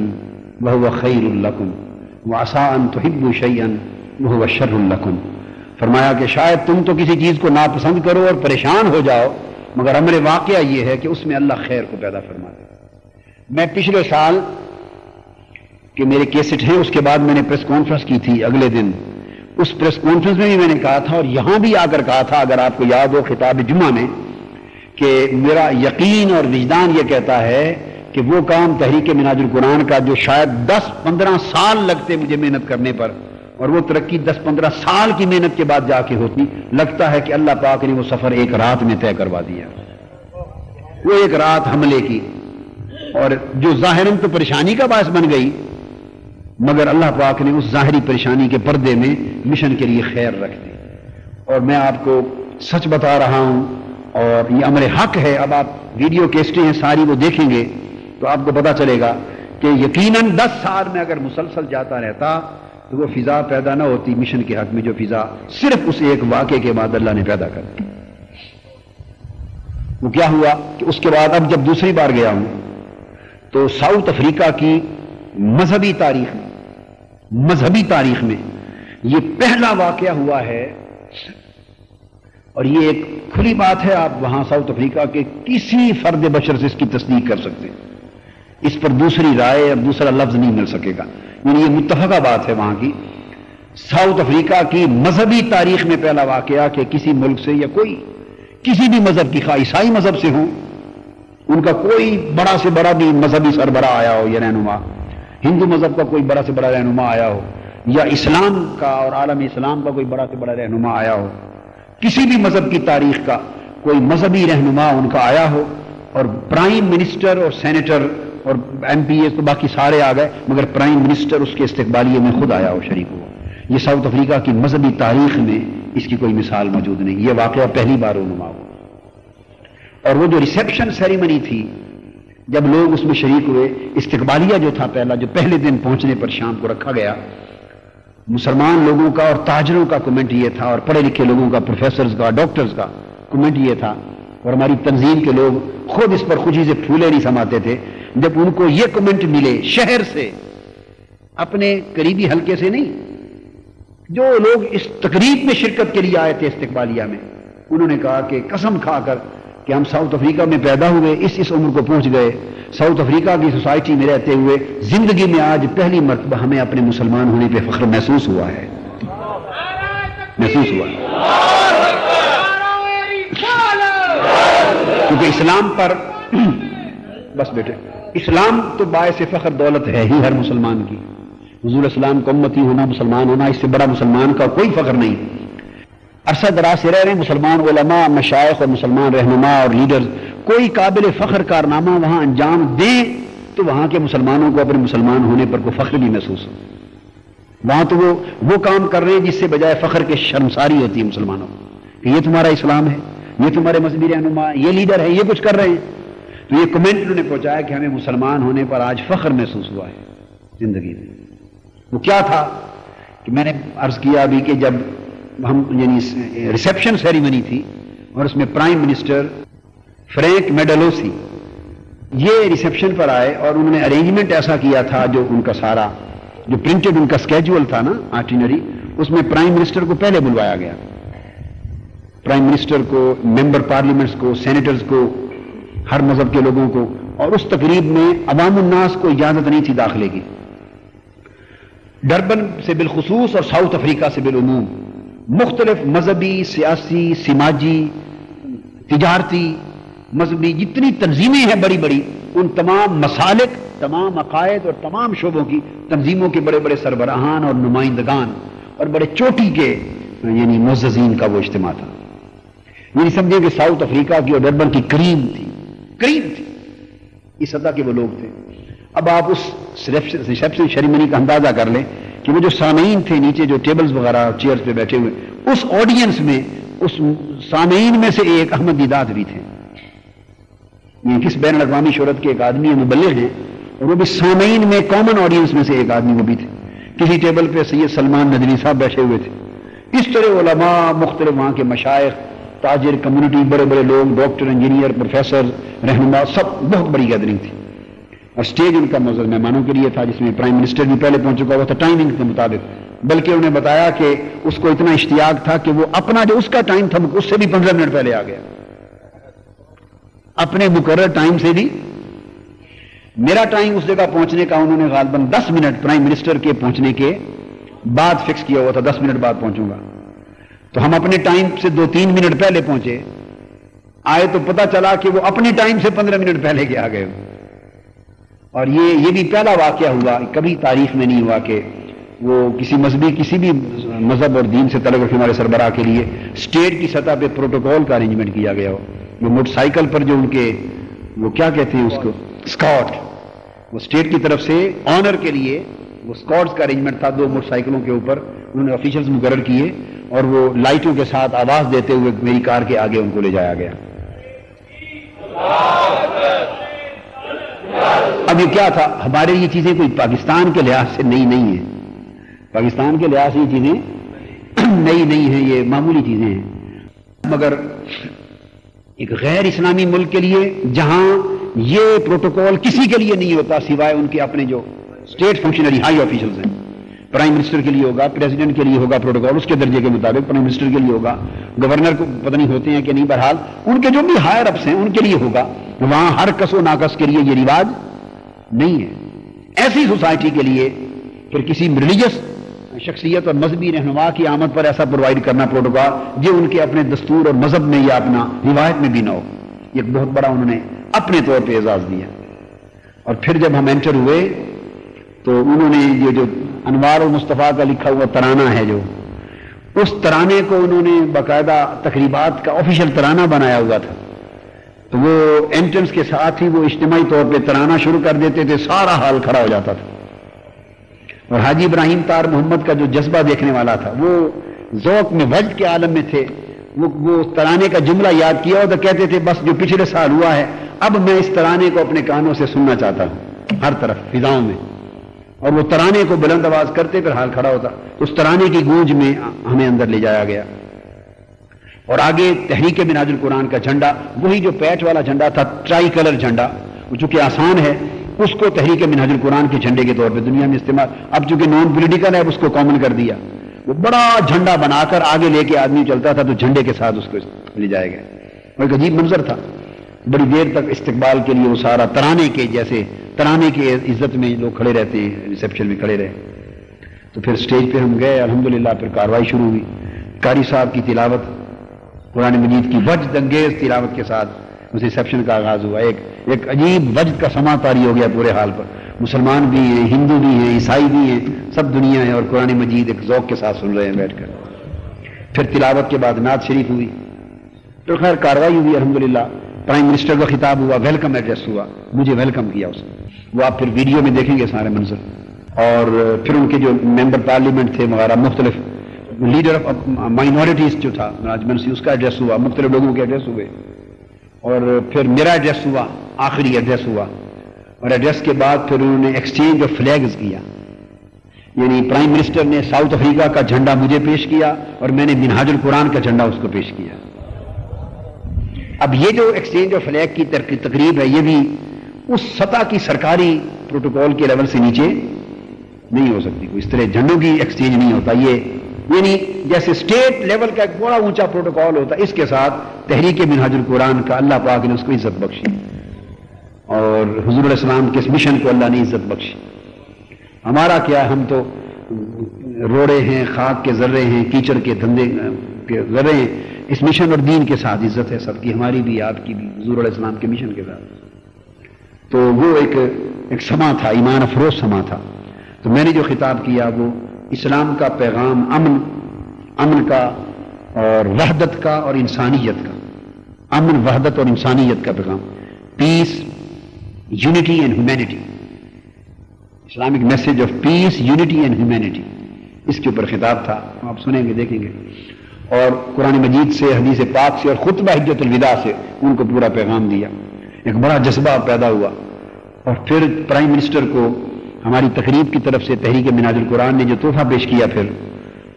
وہو خیر لکم وعسیٰ ان تحبوا شیئا وہو شر لکم. فرمایا کہ شاید تم تو کسی چیز کو ناپسند کرو اور پریشان ہو جاؤ، مگر امر واقعہ یہ ہے کہ اس میں اللہ خیر کو پیدا فرماتے. میں پچھلے سال کہ میرے کیسٹ ہیں، اس کے بعد میں نے پریس کانفرنس کی تھی اگلے دن. اس پریس کانفرنس میں بھی میں نے کہا تھا اور یہاں بھی آ کر کہا تھا، اگر آپ کو یاد ہو خطاب جمعہ میں، کہ میرا یقین اور وجدان یہ کہتا ہے کہ وہ کام تحریک منہاج القرآن کا جو شاید 10-15 سال لگتے مجھے محنت کرنے پر، اور وہ ترقی 10-15 سال کی محنت کے بعد جا کے ہوتی، لگتا ہے کہ اللہ پاک نے وہ سفر ایک رات میں طے کروا دیا. وہ ایک رات حملے کی، اور جو ظاہراً تو پریشانی کا باعث بن گئی، مگر اللہ پاک نے اس ظاہری پریشانی کے پردے میں مشن کے لیے خیر رکھ دی. اور میں آپ کو سچ بتا رہا ہوں، اور یہ امر حق ہے. اب آپ ویڈیو کیسٹیں ہیں ساری، وہ دیکھیں گے تو آپ کو پتا چلے گا کہ یقیناً 10 سال میں اگر مسلسل جاتا رہتا تو وہ فضا پیدا نہ ہوتی مشن کے حق میں، جو فضا صرف اس ایک واقعے کے بعد اللہ نے پیدا کر دی. وہ کیا ہوا کہ اس کے بعد اب جب دوسری بار گیا ہوں تو ساؤتھ افریقہ کی مذہبی تاریخ میں یہ پہلا واقعہ ہوا ہے. اور یہ ایک کھلی بات ہے، آپ وہاں ساؤتھ افریقہ کے کسی فرد بشر سے اس کی تصدیق کر سکتے ہیں. اس پر دوسری رائے اور دوسرا لفظ نہیں مل سکے گا، یعنی یہ متفقہ بات ہے وہاں کی. ساؤتھ افریقہ کی مذہبی تاریخ میں پہلا واقعہ کہ کسی ملک سے یا کوئی کسی بھی مذہب کی، خواہ عیسائی مذہب سے ہوں، ان کا کوئی بڑا سے بڑا بھی مذہبی سربراہ آیا ہو یا رہنما، ہندو مذہب کا کوئی بڑا سے بڑا رہنما آیا ہو، یا اسلام کا اور عالم اسلام کا کوئی بڑا سے بڑا رہنما آیا ہو، کسی بھی مذہب کی تاریخ کا کوئی مذہبی رہنما ان کا آیا ہو، اور پرائم منسٹر اور سینیٹر اور ایم پی اے تو باقی سارے آ گئے، مگر پرائم منسٹر اس کے استقبالیے میں خود آیا ہو، شریک ہوا. یہ ساؤتھ افریقہ کی مذہبی تاریخ میں اس کی کوئی مثال موجود نہیں. یہ واقعہ پہلی بار رونما ہوا. اور وہ جو ریسیپشن سیریمنی تھی، جب لوگ اس میں شریک ہوئے، استقبالیہ جو تھا پہلا، جو پہلے دن پہنچنے پر شام کو رکھا گیا، مسلمان لوگوں کا اور تاجروں کا کمنٹ یہ تھا، اور پڑھے لکھے لوگوں کا، پروفیسرز کا، ڈاکٹرز کا کمنٹ یہ تھا، اور ہماری تنظیم کے لوگ خود اس پر خوشی سے پھولے نہیں سماتے تھے جب ان کو یہ کمنٹ ملے شہر سے، اپنے قریبی حلقے سے نہیں، جو لوگ اس تقریب میں شرکت کے لیے آئے تھے استقبالیہ میں، انہوں نے کہا کہ قسم کھا کر کہ ہم ساؤتھ افریقہ میں پیدا ہوئے، اس عمر کو پہنچ گئے، ساؤتھ افریقہ کی سوسائٹی میں رہتے ہوئے زندگی میں آج پہلی مرتبہ ہمیں اپنے مسلمان ہونے پہ فخر محسوس ہوا ہے. کیونکہ اسلام پر بس بیٹے، اسلام تو باعث فخر دولت ہے ہی ہر مسلمان کی. حضور اسلام کو امتی ہونا، مسلمان ہونا، اس سے بڑا مسلمان کا کوئی فخر نہیں. عرصہ دراز سے رہ رہے مسلمان علماء، مشائخ اور مسلمان رہنما اور لیڈرز کوئی قابل فخر کارنامہ وہاں انجام دیں تو وہاں کے مسلمانوں کو اپنے مسلمان ہونے پر کوئی فخر بھی محسوس ہو. وہاں تو وہ کام کر رہے ہیں جس سے بجائے فخر کے شرمساری ہوتی ہے مسلمانوں کو کہ یہ تمہارا اسلام ہے، یہ تمہارے مذہبی رہنما، یہ لیڈر ہے، یہ کچھ کر رہے ہیں. تو یہ کمنٹ انہوں نے پہنچایا کہ ہمیں مسلمان ہونے پر آج فخر محسوس ہوا ہے زندگی میں. وہ کیا تھا کہ میں نے عرض کیا ابھی کہ جب ہم یعنی ریسیپشن سیریمنی تھی اور اس میں پرائم منسٹر فرینک میڈلوسی یہ ریسیپشن پر آئے، اور انہوں نے ارینجمنٹ ایسا کیا تھا، جو ان کا سارا جو پرنٹڈ ان کا اسکیجول تھا نا آرٹینری، اس میں پرائم منسٹر کو پہلے بلوایا گیا، پرائم منسٹر کو، ممبر پارلیمنٹس کو، سینیٹرز کو، ہر مذہب کے لوگوں کو. اور اس تقریب میں عوام الناس کو اجازت نہیں تھی داخلے کی. ڈربن سے بالخصوص اور ساؤتھ افریقہ سے بالعموم مختلف مذہبی، سیاسی، سماجی، تجارتی، مذہبی جتنی تنظیمیں ہیں بڑی بڑی، ان تمام مسالک، تمام عقائد اور تمام شعبوں کی تنظیموں کے بڑے بڑے سربراہان اور نمائندگان اور بڑے چوٹی کے یعنی معززین کا وہ اجتماع تھا. یعنی سمجھیں کہ ساؤتھ افریقہ کی اور ڈربن کی کریم تھی اس سطح کے وہ لوگ تھے. اب آپ اس ریسیپشن سیریمنی کا اندازہ کر لیں کہ وہ جو سامعین تھے نیچے جو ٹیبلز وغیرہ چیئرز پہ بیٹھے ہوئے، اس آڈینس میں اس سامعین میں سے ایک احمد دیدات بھی تھے. یہ کس بین الاقوامی شہرت کے ایک آدمی مبلغ ہیں، اور وہ بھی سامعین میں کامن آڈینس میں سے ایک آدمی وہ بھی تھے. کسی ٹیبل پہ سید سلمان ندوی صاحب بیٹھے ہوئے تھے، اس طرح علماء مختلف وہاں کے مشائخ تاجر کمیونٹی بڑے بڑے لوگ ڈاکٹر انجینئر پروفیسر رہنما سب بہت بڑی گیدرنگ تھی اور سٹیج ان کا معزز مہمانوں کے لیے تھا جس میں پرائم منسٹر بھی پہلے پہنچ چکا ہوا تھا ٹائمنگ کے مطابق بلکہ انہوں نے بتایا کہ اس کو اتنا اشتیاق تھا کہ وہ اپنا جو اس کا ٹائم تھا اس سے بھی 15 منٹ پہلے آ گیا اپنے مقرر ٹائم سے بھی میرا ٹائم اس جگہ پہنچنے کا انہوں نے غالباً 10 منٹ پرائم منسٹر کے پہنچنے کے بعد فکس کیا ہوا تھا 10 منٹ بعد پہنچوں گا تو ہم اپنے ٹائم سے 2-3 منٹ پہلے پہنچے آئے تو پتا چلا کہ وہ اپنے ٹائم سے 15 منٹ پہلے کے آ گئے اور یہ بھی پہلا واقعہ ہوا کبھی تاریخ میں نہیں ہوا کہ وہ کسی مذہبی کسی بھی مذہب اور دین سے تعلق رکھنے والے سربراہ کے لیے اسٹیٹ کی سطح پہ پروٹوکول کا ارینجمنٹ کیا گیا ہو وہ موٹر سائیکل پر جو ان کے وہ کیا کہتے ہیں اس کو اسکاٹ وہ اسٹیٹ کی طرف سے آنر کے لیے وہ اسکاٹس کا ارینجمنٹ تھا 2 موٹر سائیکلوں کے اوپر انہوں نے آفیشلز مقرر کیے اور وہ لائٹوں کے ساتھ آواز دیتے ہوئے میری کار کے آگے ان کو لے جایا گیا اب یہ کیا تھا ہمارے یہ چیزیں کوئی پاکستان کے لحاظ سے نئی نہیں ہیں پاکستان کے لحاظ سے یہ چیزیں نئی نہیں ہیں یہ معمولی چیزیں ہیں مگر ایک غیر اسلامی ملک کے لیے جہاں یہ پروٹوکول کسی کے لیے نہیں ہوتا سوائے ان کے اپنے جو اسٹیٹ فنکشنری ہائی آفیشلز ہیں پرائم منسٹر کے لیے ہوگا پریزیڈنٹ کے لیے ہوگا پروٹوکول اس کے درجے کے مطابق پرائم منسٹر کے لیے ہوگا گورنر کو پتہ نہیں ہوتے ہیں کہ نہیں بہرحال ان کے جو بھی ہائر اپس ہیں ان کے لیے ہوگا وہاں ہر کس و ناقص کے لیے یہ رواج نہیں ہے ایسی سوسائٹی کے لیے پھر کسی ریلیجس شخصیت اور مذہبی رہنما کی آمد پر ایسا پرووائڈ کرنا پروٹوکول جو ان کے اپنے دستور اور مذہب میں یا اپنا روایت میں بھی نہ ہو یہ بہت بڑا انہوں نے اپنے طور پہ اعزاز دیا اور پھر جب ہم انٹر ہوئے تو انہوں نے یہ جو انوار المصطفیٰ کا لکھا ہوا ترانہ ہے جو اس ترانے کو انہوں نے باقاعدہ تقریبات کا آفیشیل ترانہ بنایا ہوا تھا تو وہ انٹرنس کے ساتھ ہی وہ اجتماعی طور پہ ترانہ شروع کر دیتے تھے سارا حال کھڑا ہو جاتا تھا اور حاجی ابراہیم تار محمد کا جو جذبہ دیکھنے والا تھا وہ ذوق میں وجد کے عالم میں تھے وہ ترانے کا جملہ یاد کیا اور تو کہتے تھے بس جو پچھلے سال ہوا ہے اب میں اس ترانے کو اپنے کانوں سے سننا چاہتا ہوں ہر طرف فضاؤں میں اور وہ ترانے کو بلند آواز کرتے پھر حال کھڑا ہوتا اس ترانے کی گونج میں ہمیں اندر لے جایا گیا اور آگے تحریک منہاج القرآن کا جھنڈا وہی جو پیچ والا جھنڈا تھا ٹرائی کلر جھنڈا وہ چونکہ آسان ہے اس کو تحریک منہاج القرآن کے جھنڈے کے طور پہ دنیا میں استعمال اب چونکہ نان پولیٹیکل ہے اس کو کامن کر دیا وہ بڑا جھنڈا بنا کر آگے لے کے آدمی چلتا تھا تو جھنڈے کے ساتھ اس کو لے جایا گیا اور ایک عجیب منظر تھا بڑی دیر تک استقبال کے لیے وہ سارا ترانے کے جیسے ترانے کی عزت میں لوگ کھڑے رہتے ہیں ریسیپشن میں کھڑے رہے تو پھر سٹیج پہ ہم گئے الحمدللہ پھر کاروائی شروع ہوئی قاری صاحب کی تلاوت قرآن مجید کی وجد انگیز تلاوت کے ساتھ اس ریسیپشن کا آغاز ہوا ایک عجیب وجد کا سما طاری ہو گیا پورے حال پر مسلمان بھی ہیں ہندو بھی ہیں عیسائی بھی ہیں سب دنیا ہے اور قرآن مجید ایک ذوق کے ساتھ سن رہے ہیں بیٹھ کر پھر تلاوت کے بعد نعت شریف ہوئی تو خیر کاروائی ہوئی الحمدللہ پرائم منسٹر کا خطاب ہوا ویلکم ایڈریس ہوا مجھے ویلکم کیا اس نے وہ آپ پھر ویڈیو میں دیکھیں گے سارے منظر اور پھر ان کے جو ممبر پارلیمنٹ تھے وغیرہ مختلف لیڈر آف مائنورٹیز جو تھا راجمنسی اس کا ایڈریس ہوا مختلف لوگوں کے ایڈریس ہوئے اور پھر میرا ایڈریس ہوا آخری ایڈریس ہوا اور ایڈریس کے بعد پھر انہوں نے ایکسچینج آف فلیگز کیا یعنی پرائم منسٹر نے ساؤتھ افریقہ کا جھنڈا مجھے پیش کیا اور میں نے منہاج القرآن کا جھنڈا اس کو پیش کیا اب یہ جو ایکسچینج آف فلیگ کی تقریب ہے یہ بھی اس سطح کی سرکاری پروٹوکول کے لیول سے نیچے نہیں ہو سکتی کوئی اس طرح جھنڈوں کی ایکسچینج نہیں ہوتا یہ یعنی جیسے اسٹیٹ لیول کا ایک بڑا اونچا پروٹوکول ہوتا اس کے ساتھ تحریک منہاج القرآن کا اللہ پاک نے اس کو عزت بخشی اور حضور علیہ السلام کے اس مشن کو اللہ نے عزت بخشی ہمارا کیا ہم تو روڑے ہیں خاک کے ذرے ہیں کیچڑ کے دھندے کے ذرے ہیں اس مشن اور دین کے ساتھ عزت ہے سب کی ہماری بھی آپ کی بھی حضور علیہ السلام کے مشن کے ساتھ تو وہ ایک سما تھا ایمان افروز سما تھا تو میں نے جو خطاب کیا وہ اسلام کا پیغام امن کا اور وحدت کا اور انسانیت کا امن وحدت اور انسانیت کا پیغام peace unity and humanity Islamic message of peace unity and humanity اس کے اوپر خطاب تھا آپ سنیں گے دیکھیں گے اور قرآن مجید سے حدیث پاک سے اور خطبہ حجت الوداع سے ان کو پورا پیغام دیا ایک بڑا جذبہ پیدا ہوا اور پھر پرائم منسٹر کو ہماری تقریب کی طرف سے تحریک منہاج القرآن نے جو تحفہ پیش کیا پھر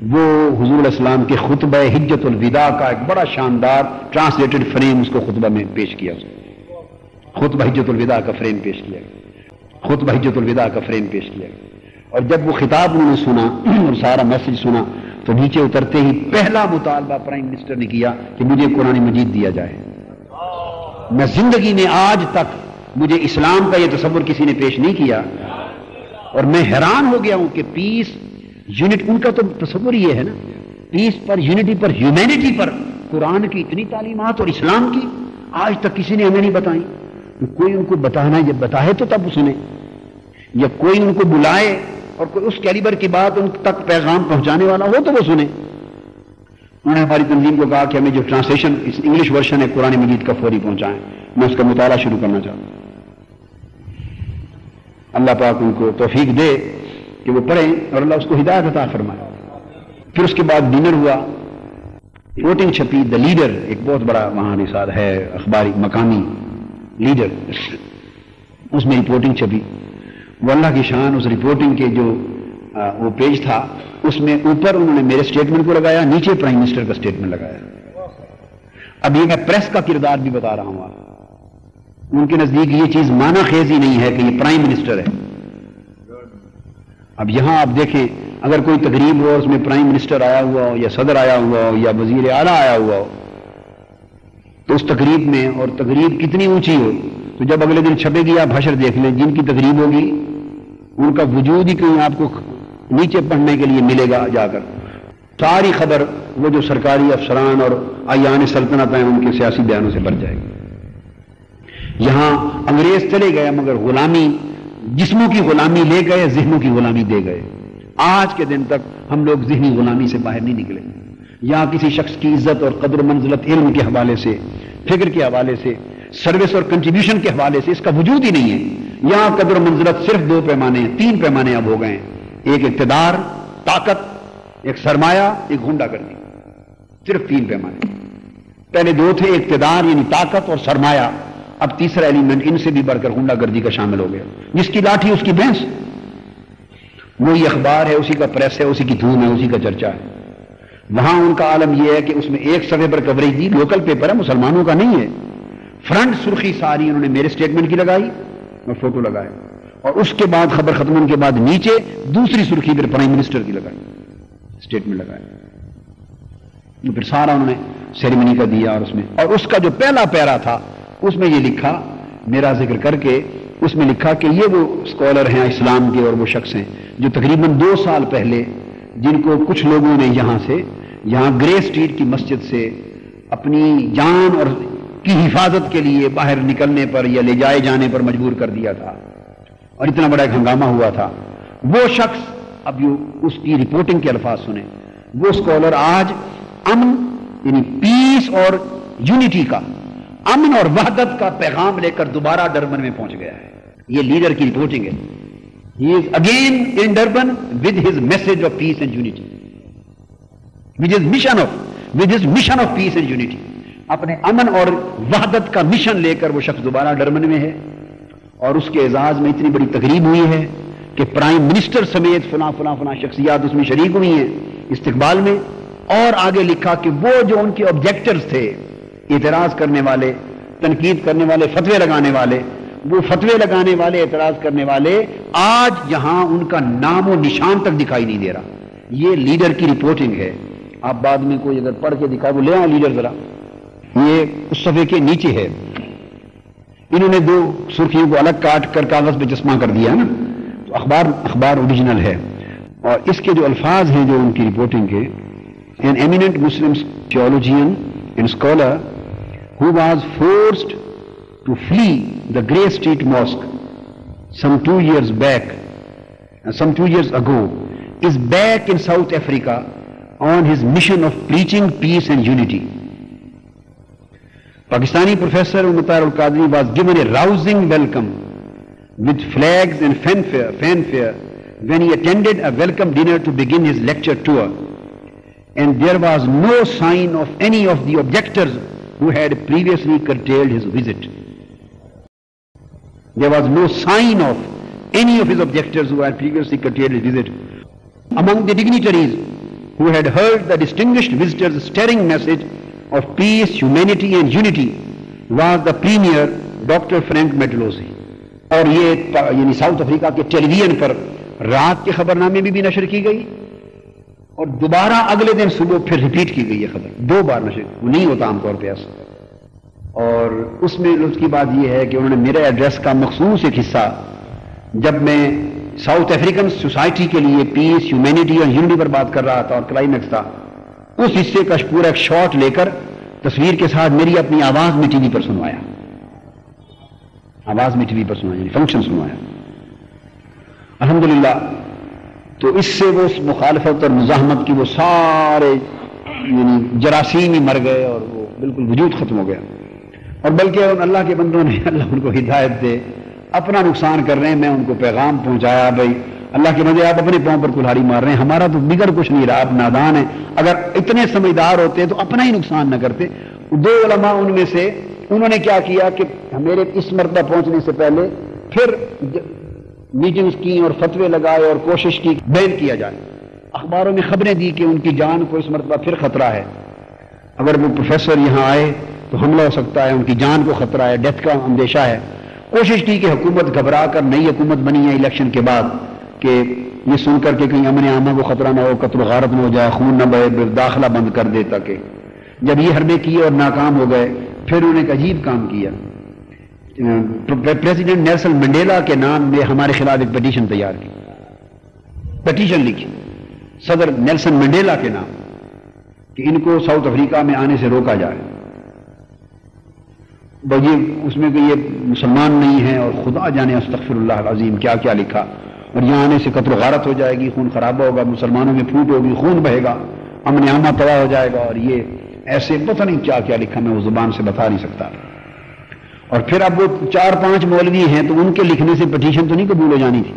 وہ حضور علیہ السلام کے خطبہ حجت الوداع کا ایک بڑا شاندار ٹرانسلیٹڈ فریم اس کو خطبہ میں پیش کیا. خطبہ حجت الوداع کا فریم پیش کیا. خطبہ حجت الوداع کا فریم پیش کیا. اور جب وہ خطاب انہوں نے سنا اور سارا میسج سنا تو نیچے اترتے ہی پہلا مطالبہ پرائم منسٹر نے کیا کہ مجھے قرآن مجید دیا جائے. میں زندگی میں آج تک مجھے اسلام کا یہ تصور کسی نے پیش نہیں کیا اور میں حیران ہو گیا ہوں کہ پیس یونٹ ان کا تو تصور یہ ہے نا، پیس پر، یونٹی پر، ہیومینٹی پر قرآن کی اتنی تعلیمات اور اسلام کی آج تک کسی نے ہمیں نہیں بتائی. کوئی ان کو بتانا جب بتائے تو تب سنے، یا کوئی ان کو بلائے اور کوئی اس کیلیبر کی بات ان تک پیغام پہنچانے والا ہو تو وہ سنے. انہوں نے ہماری تنظیم کو کہا کہ ہمیں جو ٹرانسلیشن انگلش ورژن ہے قرآن مجید کا فوری پہنچائیں، میں اس کا مطالعہ شروع کرنا چاہتا ہوں. اللہ پاک ان کو توفیق دے کہ وہ پڑھیں اور اللہ اس کو ہدایت عطا فرمائے. پھر اس کے بعد ڈنر ہوا، رپورٹنگ چھپی، دا لیڈر ایک بہت بڑا وہاں نثار ہے اخباری مقامی لیڈر، اس میں رپورٹنگ چھپی. وہ اللہ کی شان، اس رپورٹنگ کے جو وہ پیج تھا اس میں اوپر انہوں نے میرے سٹیٹمنٹ کو لگایا، نیچے پرائم منسٹر کا سٹیٹمنٹ لگایا. اب یہ میں پریس کا کردار بھی بتا رہا ہوں آپ. ان کے نزدیک یہ چیز معنی خیز ہی نہیں ہے کہ یہ پرائم منسٹر ہے. اب یہاں آپ دیکھیں اگر کوئی تقریب ہو اس میں پرائم منسٹر آیا ہوا ہو یا صدر آیا ہوا ہو یا وزیر اعلیٰ آیا ہوا ہو تو اس تقریب میں، اور تقریب کتنی اونچی ہو تو جب اگلے دن چھپے گی آپ حشر دیکھ لیں، جن کی تقریب ہوگی ان کا وجود ہی کہیں آپ کو نیچے پڑھنے کے لیے ملے گا جا کر. ساری خبر وہ جو سرکاری افسران اور ایان سلطنت ہیں ان کے سیاسی بیانوں سے بھر جائے گی. یہاں انگریز چلے گئے مگر غلامی، جسموں کی غلامی لے گئے، ذہنوں کی غلامی دے گئے. آج کے دن تک ہم لوگ ذہنی غلامی سے باہر نہیں نکلے. یہاں کسی شخص کی عزت اور قدر و منزلت علم کے حوالے سے، فکر کے حوالے سے، سروس اور کنٹریبیوشن کے حوالے سے اس کا وجود ہی نہیں ہے. یہاں قدر و منزلت صرف دو پیمانے ہیں، تین پیمانے اب ہو گئے ہیں. ایک اقتدار، طاقت، ایک سرمایہ، ایک غنڈہ گردی. صرف تین پیمانے. پہلے دو تھے، اقتدار یعنی طاقت اور سرمایہ. اب تیسرا ایلیمنٹ ان سے بھی بڑھ کر غنڈہ گردی کا شامل ہو گیا. جس کی لاٹھی اس کی بھینس، وہی اخبار ہے، اسی کا پریس ہے، اسی کی دھوم ہے، اسی کا چرچا ہے. وہاں ان کا عالم یہ ہے کہ اس میں ایک صفحے پر کوریج دی، لوکل پیپر ہے، مسلمانوں کا نہیں ہے. فرنٹ سرخی ساری انہوں نے میرے سٹیٹمنٹ کی لگائی اور فوٹو لگائے، اور اس کے بعد خبر ختم ہونے کے بعد نیچے دوسری سرخی پھر پرائم منسٹر کی لگائی، سٹیٹمنٹ لگائے. پھر سارا انہوں نے سیریمنی کا دیا، اور اس کا جو پہلا پیرا تھا اس میں یہ لکھا، میرا ذکر کر کے اس میں لکھا کہ یہ وہ اسکالر ہیں اسلام کے اور وہ شخص ہیں جو تقریباً 2 سال پہلے جن کو کچھ لوگوں نے یہاں گرے اسٹریٹ کی مسجد سے اپنی جان اور کی حفاظت کے لیے باہر نکلنے پر یا لے جائے جانے پر مجبور کر دیا تھا، اور اتنا بڑا ایک ہنگامہ ہوا تھا. وہ شخص، اب اس کی رپورٹنگ کے الفاظ سنیں، وہ اسکالر آج امن یعنی پیس اور یونٹی کا، امن اور وحدت کا پیغام لے کر دوبارہ ڈربن میں پہنچ گیا ہے. یہ لیڈر کی رپورٹنگ ہے. He is again in Durban with his message of peace and unity, with his mission of peace and unity. اپنے امن اور وحدت کا مشن لے کر وہ شخص دوبارہ ڈربن میں ہے، اور اس کے اعزاز میں اتنی بڑی تقریب ہوئی ہے کہ پرائم منسٹر سمیت فلاں فلاں فلاں شخصیات اس میں شریک ہوئی ہیں استقبال میں. اور آگے لکھا کہ وہ جو ان کے آبجیکٹرز تھے، اعتراض کرنے والے، تنقید کرنے والے، فتوے لگانے والے، وہ فتوے لگانے والے، اعتراض کرنے والے آج یہاں ان کا نام و نشان تک دکھائی نہیں دے رہا. یہ لیڈر کی رپورٹنگ ہے. آپ بعد میں کوئی اگر پڑھ کے دکھا وہ لے آئیں لیڈر ذرا. یہ اس صفحے کے نیچے ہے. انہوں نے 2 سرخیوں کو الگ کاٹ کر کاغذ پہ چسپاں کر دیا نا، تو اخبار اوریجنل ہے. اور اس کے جو الفاظ ہیں جو ان کی رپورٹنگ کے، an eminent Muslim theologian and scholar who was forced to flee the Grey Street Mosque some 2 years ago is back in South Africa on his mission of preaching peace and unity. Pakistani professor Mukhtar al-Qadri was given a rousing welcome with flags and fanfare when he attended a welcome dinner to begin his lecture tour, and there was no sign of any of the objectors who had previously curtailed his visit. There was no sign of any of his objectors who had previously curtailed his visit. Among the dignitaries who had heard the distinguished visitor's stirring message of peace, humanity and unity was the premier Dr. Frank Medlozzi. اور یہ یعنی South Africa کے ٹیلی vision پر رات کے خبرنامے میں بھی نشر کی گئی اور دوبارہ اگلے دن صبح پھر ریپیٹ کی گئی یہ خبر، 2 بار نشر، وہ نہیں ہوتا عام طور پہ ایسا. اور اس میں لطف کی بات یہ ہے کہ انہوں نے میرے ایڈریس کا مخصوص ایک حصہ، جب میں ساؤتھ افریقن سوسائٹی کے لیے پیس، ہیومینٹی اور یونٹی پر بات کر رہا تھا اور کلائمیکس تھا، اس حصے کا پورا ایک شاٹ لے کر تصویر کے ساتھ میری اپنی آواز میں ٹی وی پر سنوایا، آواز میں ٹی وی پر سنوایا، یعنی فنکشن سنوایا الحمدللہ. تو اس سے وہ مخالفت اور مزاحمت کی وہ سارے یعنی جراثیم ہی مر گئے اور وہ بالکل وجود ختم ہو گیا. اور بلکہ ان اللہ کے بندوں نے، اللہ ان کو ہدایت دے، اپنا نقصان کر رہے ہیں. میں ان کو پیغام پہنچایا، بھائی اللہ کے بندے آپ اپنے پاؤں پر کلہاڑی مار رہے ہیں، ہمارا تو بگڑ کچھ نہیں رہا، آپ نادان ہیں. اگر اتنے سمجھدار ہوتے تو اپنا ہی نقصان نہ کرتے. 2 علماء ان میں سے انہوں نے کیا کیا کہ میرے اس مرتبہ پہنچنے سے پہلے پھر میٹنگز کی اور فتوے لگائے اور کوشش کی بین کیا جائے. اخباروں میں خبریں دی کہ ان کی جان کو اس مرتبہ پھر خطرہ ہے، اگر وہ پروفیسر یہاں آئے تو حملہ ہو سکتا ہے، ان کی جان کو خطرہ ہے، ڈیتھ کا اندیشہ ہے. کوشش کی کہ حکومت گھبرا کر، نئی حکومت بنی ہے الیکشن کے بعد، کہ یہ سن کر کہ کہیں امن عامہ کو خطرہ نہ ہو، قتل و غارت نہ ہو جائے، خون نہ بہے، داخلہ بند کر دے. تاکہ جب یہ حربے کیے اور ناکام ہو گئے، پھر انہوں نے ایک عجیب کام کیا. پریزیڈنٹ نیلسن منڈیلا کے نام میں ہمارے خلاف ایک پٹیشن تیار کی، پٹیشن لکھی صدر نیلسن منڈیلا کے نام کہ ان کو ساؤتھ افریقہ میں آنے سے روکا جائے. اس میں کہ یہ مسلمان نہیں ہیں اور خدا جانے استغفر اللہ العظیم کیا کیا لکھا. اور یہاں آنے سے قتل و غارت ہو جائے گی، خون خرابہ ہوگا، مسلمانوں میں پھوٹ ہوگی، خون بہے گا، امن عامہ تباہ ہو جائے گا. اور یہ ایسے پتہ نہیں کیا کیا لکھا، میں وہ زبان سے بتا نہیں سکتا. اور پھر اب وہ 4-5 مولوی ہیں تو ان کے لکھنے سے پٹیشن تو نہیں قبول ہو جانی تھی.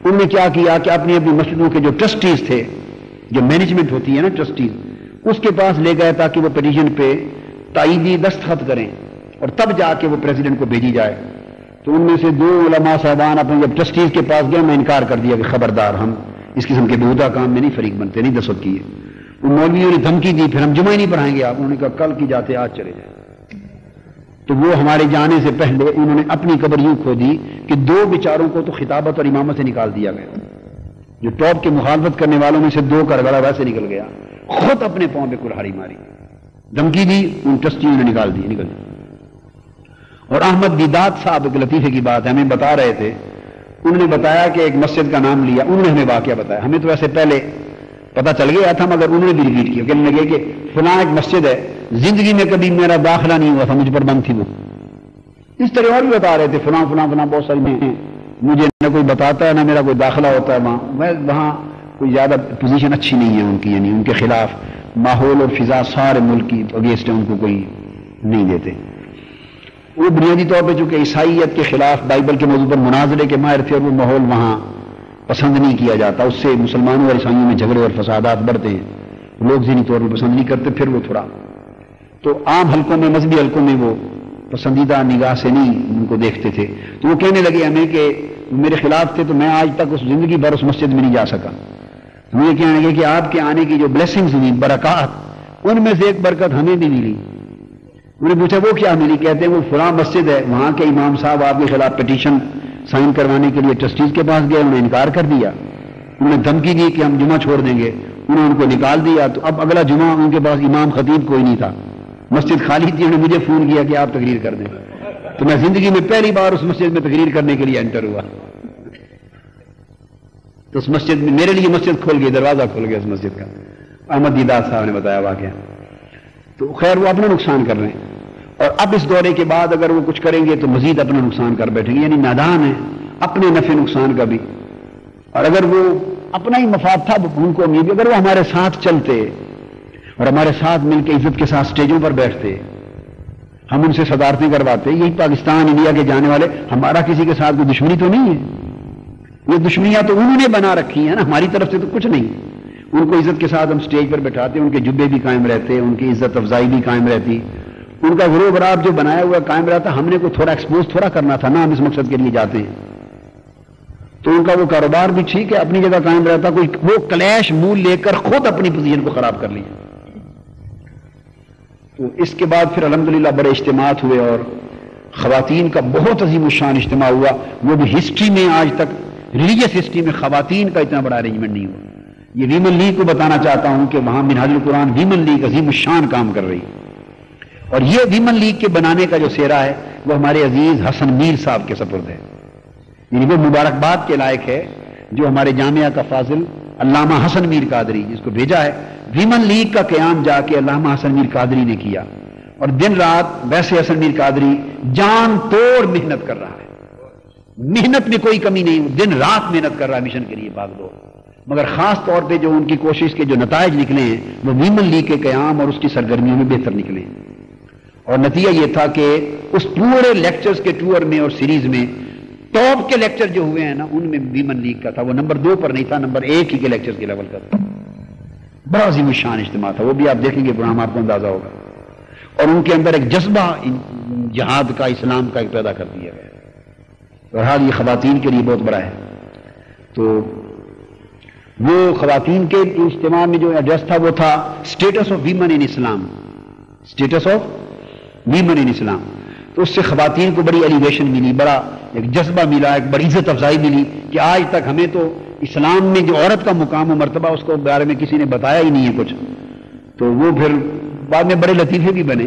انہوں نے کیا کیا کہ اپنی اپنی مسجدوں کے جو ٹرسٹیز تھے، جو مینجمنٹ ہوتی ہے نا ٹرسٹیز، اس کے پاس لے گئے تاکہ وہ پٹیشن پہ تائیدی دستخط کریں اور تب جا کے وہ پریزیڈنٹ کو بھیجی جائے. تو ان میں سے 2 علماء صاحبان اپنے جب ٹرسٹیز کے پاس گئے، میں انکار کر دیا کہ خبردار، ہم اس قسم کے بہودہ کام میں نہیں فریق بنتے، نہیں دستخط کیے. ان مولویوں نے دھمکی دی، پھر ہم جمعہ ہی نہیں پڑھائیں گے آپ. انہوں نے کہا کل کی جاتے آج چلے جائیں. تو وہ ہمارے جانے سے پہلے انہوں نے اپنی قبر یوں کھو دی کہ 2 بیچاروں کو تو خطابت اور امامت سے نکال دیا گیا. جو ٹاپ کے مخالفت کرنے والوں میں سے 2 کا رگڑا ویسے نکل گیا. خود اپنے پاؤں پہ کلہاڑی ماری، دھمکی دی، ان ٹرسٹیوں نے نکال دی. اور احمد دیدات صاحب، ایک لطیفے کی بات ہے، ہمیں بتا رہے تھے، انہوں نے بتایا کہ ایک مسجد کا نام لیا، انہوں نے ہمیں واقعہ بتایا. ہمیں تو ویسے پہلے پتہ چل گیا تھا مگر انہوں نے بھی ریپیٹ کیا. کہنے لگے کہ فلاں ایک مسجد ہے، زندگی میں کبھی میرا داخلہ نہیں ہوا تھا، مجھ پر بند تھی وہ. اس طرح اور بھی بتا رہے تھے، فلاں فلاں فلاں بہت ساری ہیں، مجھے نہ کوئی بتاتا ہے نہ میرا کوئی داخلہ ہوتا ہے وہاں. وہاں کوئی زیادہ پوزیشن اچھی نہیں ہے ان کی، یعنی ان کے خلاف ماحول اور فضا سارے ملک کی اگینسٹ ان کو کوئی نہیں دیتے. وہ بنیادی طور پہ چونکہ عیسائیت کے خلاف بائبل کے موضوع پر مناظرے کے ماہر تھے اور وہ ماحول وہاں پسند نہیں کیا جاتا. اس سے مسلمانوں اور عیسائیوں میں جھگڑے اور فسادات بڑھتے ہیں، لوگ ذہنی طور پر پسند نہیں کرتے. پھر وہ تھوڑا تو عام حلقوں میں، مذہبی حلقوں میں وہ پسندیدہ نگاہ سے نہیں ان کو دیکھتے تھے. تو وہ کہنے لگے ہمیں کہ میرے خلاف تھے، تو میں آج تک اس زندگی بھر اس مسجد میں نہیں جا سکا. مجھے کہنے لگے کہ آپ کے آنے کی جو بلیسنگز ہوئی، برکات، ان میں سے ایک برکت ہمیں بھی ملی. انہوں نے پوچھا وہ کیا ملی؟ کہتے ہیں وہ فلاں مسجد ہے، وہاں کے امام صاحب آپ کے خلاف پٹیشن سائن کروانے کے لیے ٹرسٹیز کے پاس گئے، انہوں نے انکار کر دیا. انہوں نے دھمکی دی کہ ہم جمعہ چھوڑ دیں گے، انہوں نے ان کو نکال دیا. تو اب اگلا جمعہ ان کے پاس امام خطیب کوئی نہیں تھا، مسجد خالی تھی. انہوں نے مجھے فون کیا کہ آپ تقریر کر دیں. تو میں زندگی میں پہلی بار اس مسجد میں تقریر کرنے کے لیے انٹر ہوا. تو اس مسجد میں میرے لیے مسجد کھول گئی، دروازہ کھول گیا اس مسجد کا. احمد دیدات صاحب نے بتایا واقعہ. تو خیر وہ اپنا نقصان کر رہے ہیں، اور اب اس دورے کے بعد اگر وہ کچھ کریں گے تو مزید اپنا نقصان کر بیٹھیں گے. یعنی نادان ہے اپنے نفع نقصان کا بھی. اور اگر وہ اپنا ہی مفاد تھا ان کو امید، اگر وہ ہمارے ساتھ چلتے اور ہمارے ساتھ مل کے عزت کے ساتھ سٹیجوں پر بیٹھتے، ہم ان سے صدارتیں کرواتے. یہی پاکستان انڈیا کے جانے والے، ہمارا کسی کے ساتھ کوئی دشمنی تو نہیں ہے. یہ دشمنیاں تو انہوں نے بنا رکھی ہیں نا، ہماری طرف سے تو کچھ نہیں. ان کو عزت کے ساتھ ہم سٹیج پر بٹھاتے، ان کے جبے بھی قائم رہتے، ان کی عزت افزائی بھی قائم رہتی، ان کا غرور براب جو بنایا ہوا قائم رہتا. ہم نے کوئی تھوڑا ایکسپوز تھوڑا کرنا تھا نا، ہم اس مقصد کے لیے جاتے ہیں. تو ان کا وہ کاروبار بھی ٹھیک ہے، اپنی جگہ قائم رہتا، کوئی وہ کلیش منہ لے کر خود اپنی پوزیشن کو خراب کر لیا۔ تو اس کے بعد پھر الحمدللہ بڑے اجتماعات ہوئے اور خواتین کا بہت عظیم الشان اجتماع ہوا، وہ بھی ہسٹری میں آج تک ریلیجیس ہسٹری میں خواتین کا اتنا بڑا ارینجمنٹ نہیں ہوا۔ یہ ویمن لیگ کو بتانا چاہتا ہوں کہ وہاں منہاج القرآن ویمن لیگ عظیم الشان کام کر رہی، اور یہ ویمن لیگ کے بنانے کا جو سہرا ہے وہ ہمارے عزیز حسن میر صاحب کے سپرد ہے، یعنی وہ مبارکباد کے لائق ہے جو ہمارے جامعہ کا فاضل علامہ حسن میر قادری جس کو بھیجا ہے۔ ویمن لیگ کا قیام جا کے علامہ حسن میر قادری نے کیا، اور دن رات ویسے حسن میر قادری جان توڑ محنت کر رہا ہے، محنت میں کوئی کمی نہیں، دن رات محنت کر رہا ہے مشن کے لیے بھاگ دو، مگر خاص طور پہ جو ان کی کوشش کے جو نتائج نکلے ہیں وہ ویمن لیگ کے قیام اور اس کی سرگرمیوں میں بہتر نکلے ہیں۔ اور نتیجہ یہ تھا کہ اس پورے لیکچرز کے ٹور میں اور سیریز میں ٹاپ کے لیکچر جو ہوئے ہیں نا ان میں ویمن لیگ کا تھا، وہ نمبر 2 پر نہیں تھا، نمبر 1 ہی کے لیکچرز کے لیول کا تھا۔ بڑا عظیم الشان اجتماع تھا، وہ بھی آپ دیکھیں گے پروگرام، آپ کو اندازہ ہوگا، اور ان کے اندر ایک جذبہ جہاد کا، اسلام کا ایک پیدا کر دیا گیا۔ بہرحال یہ خواتین کے لیے بہت بڑا ہے۔ تو وہ خواتین کے اجتماع میں جو ایڈریس تھا وہ تھا status of women in Islam, status of women in Islam. تو اس سے خواتین کو بڑی ایلیویشن ملی، بڑا ایک جذبہ ملا، ایک بڑی عزت افزائی ملی کہ آج تک ہمیں تو اسلام میں جو عورت کا مقام و مرتبہ اس کو بارے میں کسی نے بتایا ہی نہیں ہے کچھ۔ تو وہ پھر بعد میں بڑے لطیفے بھی بنے،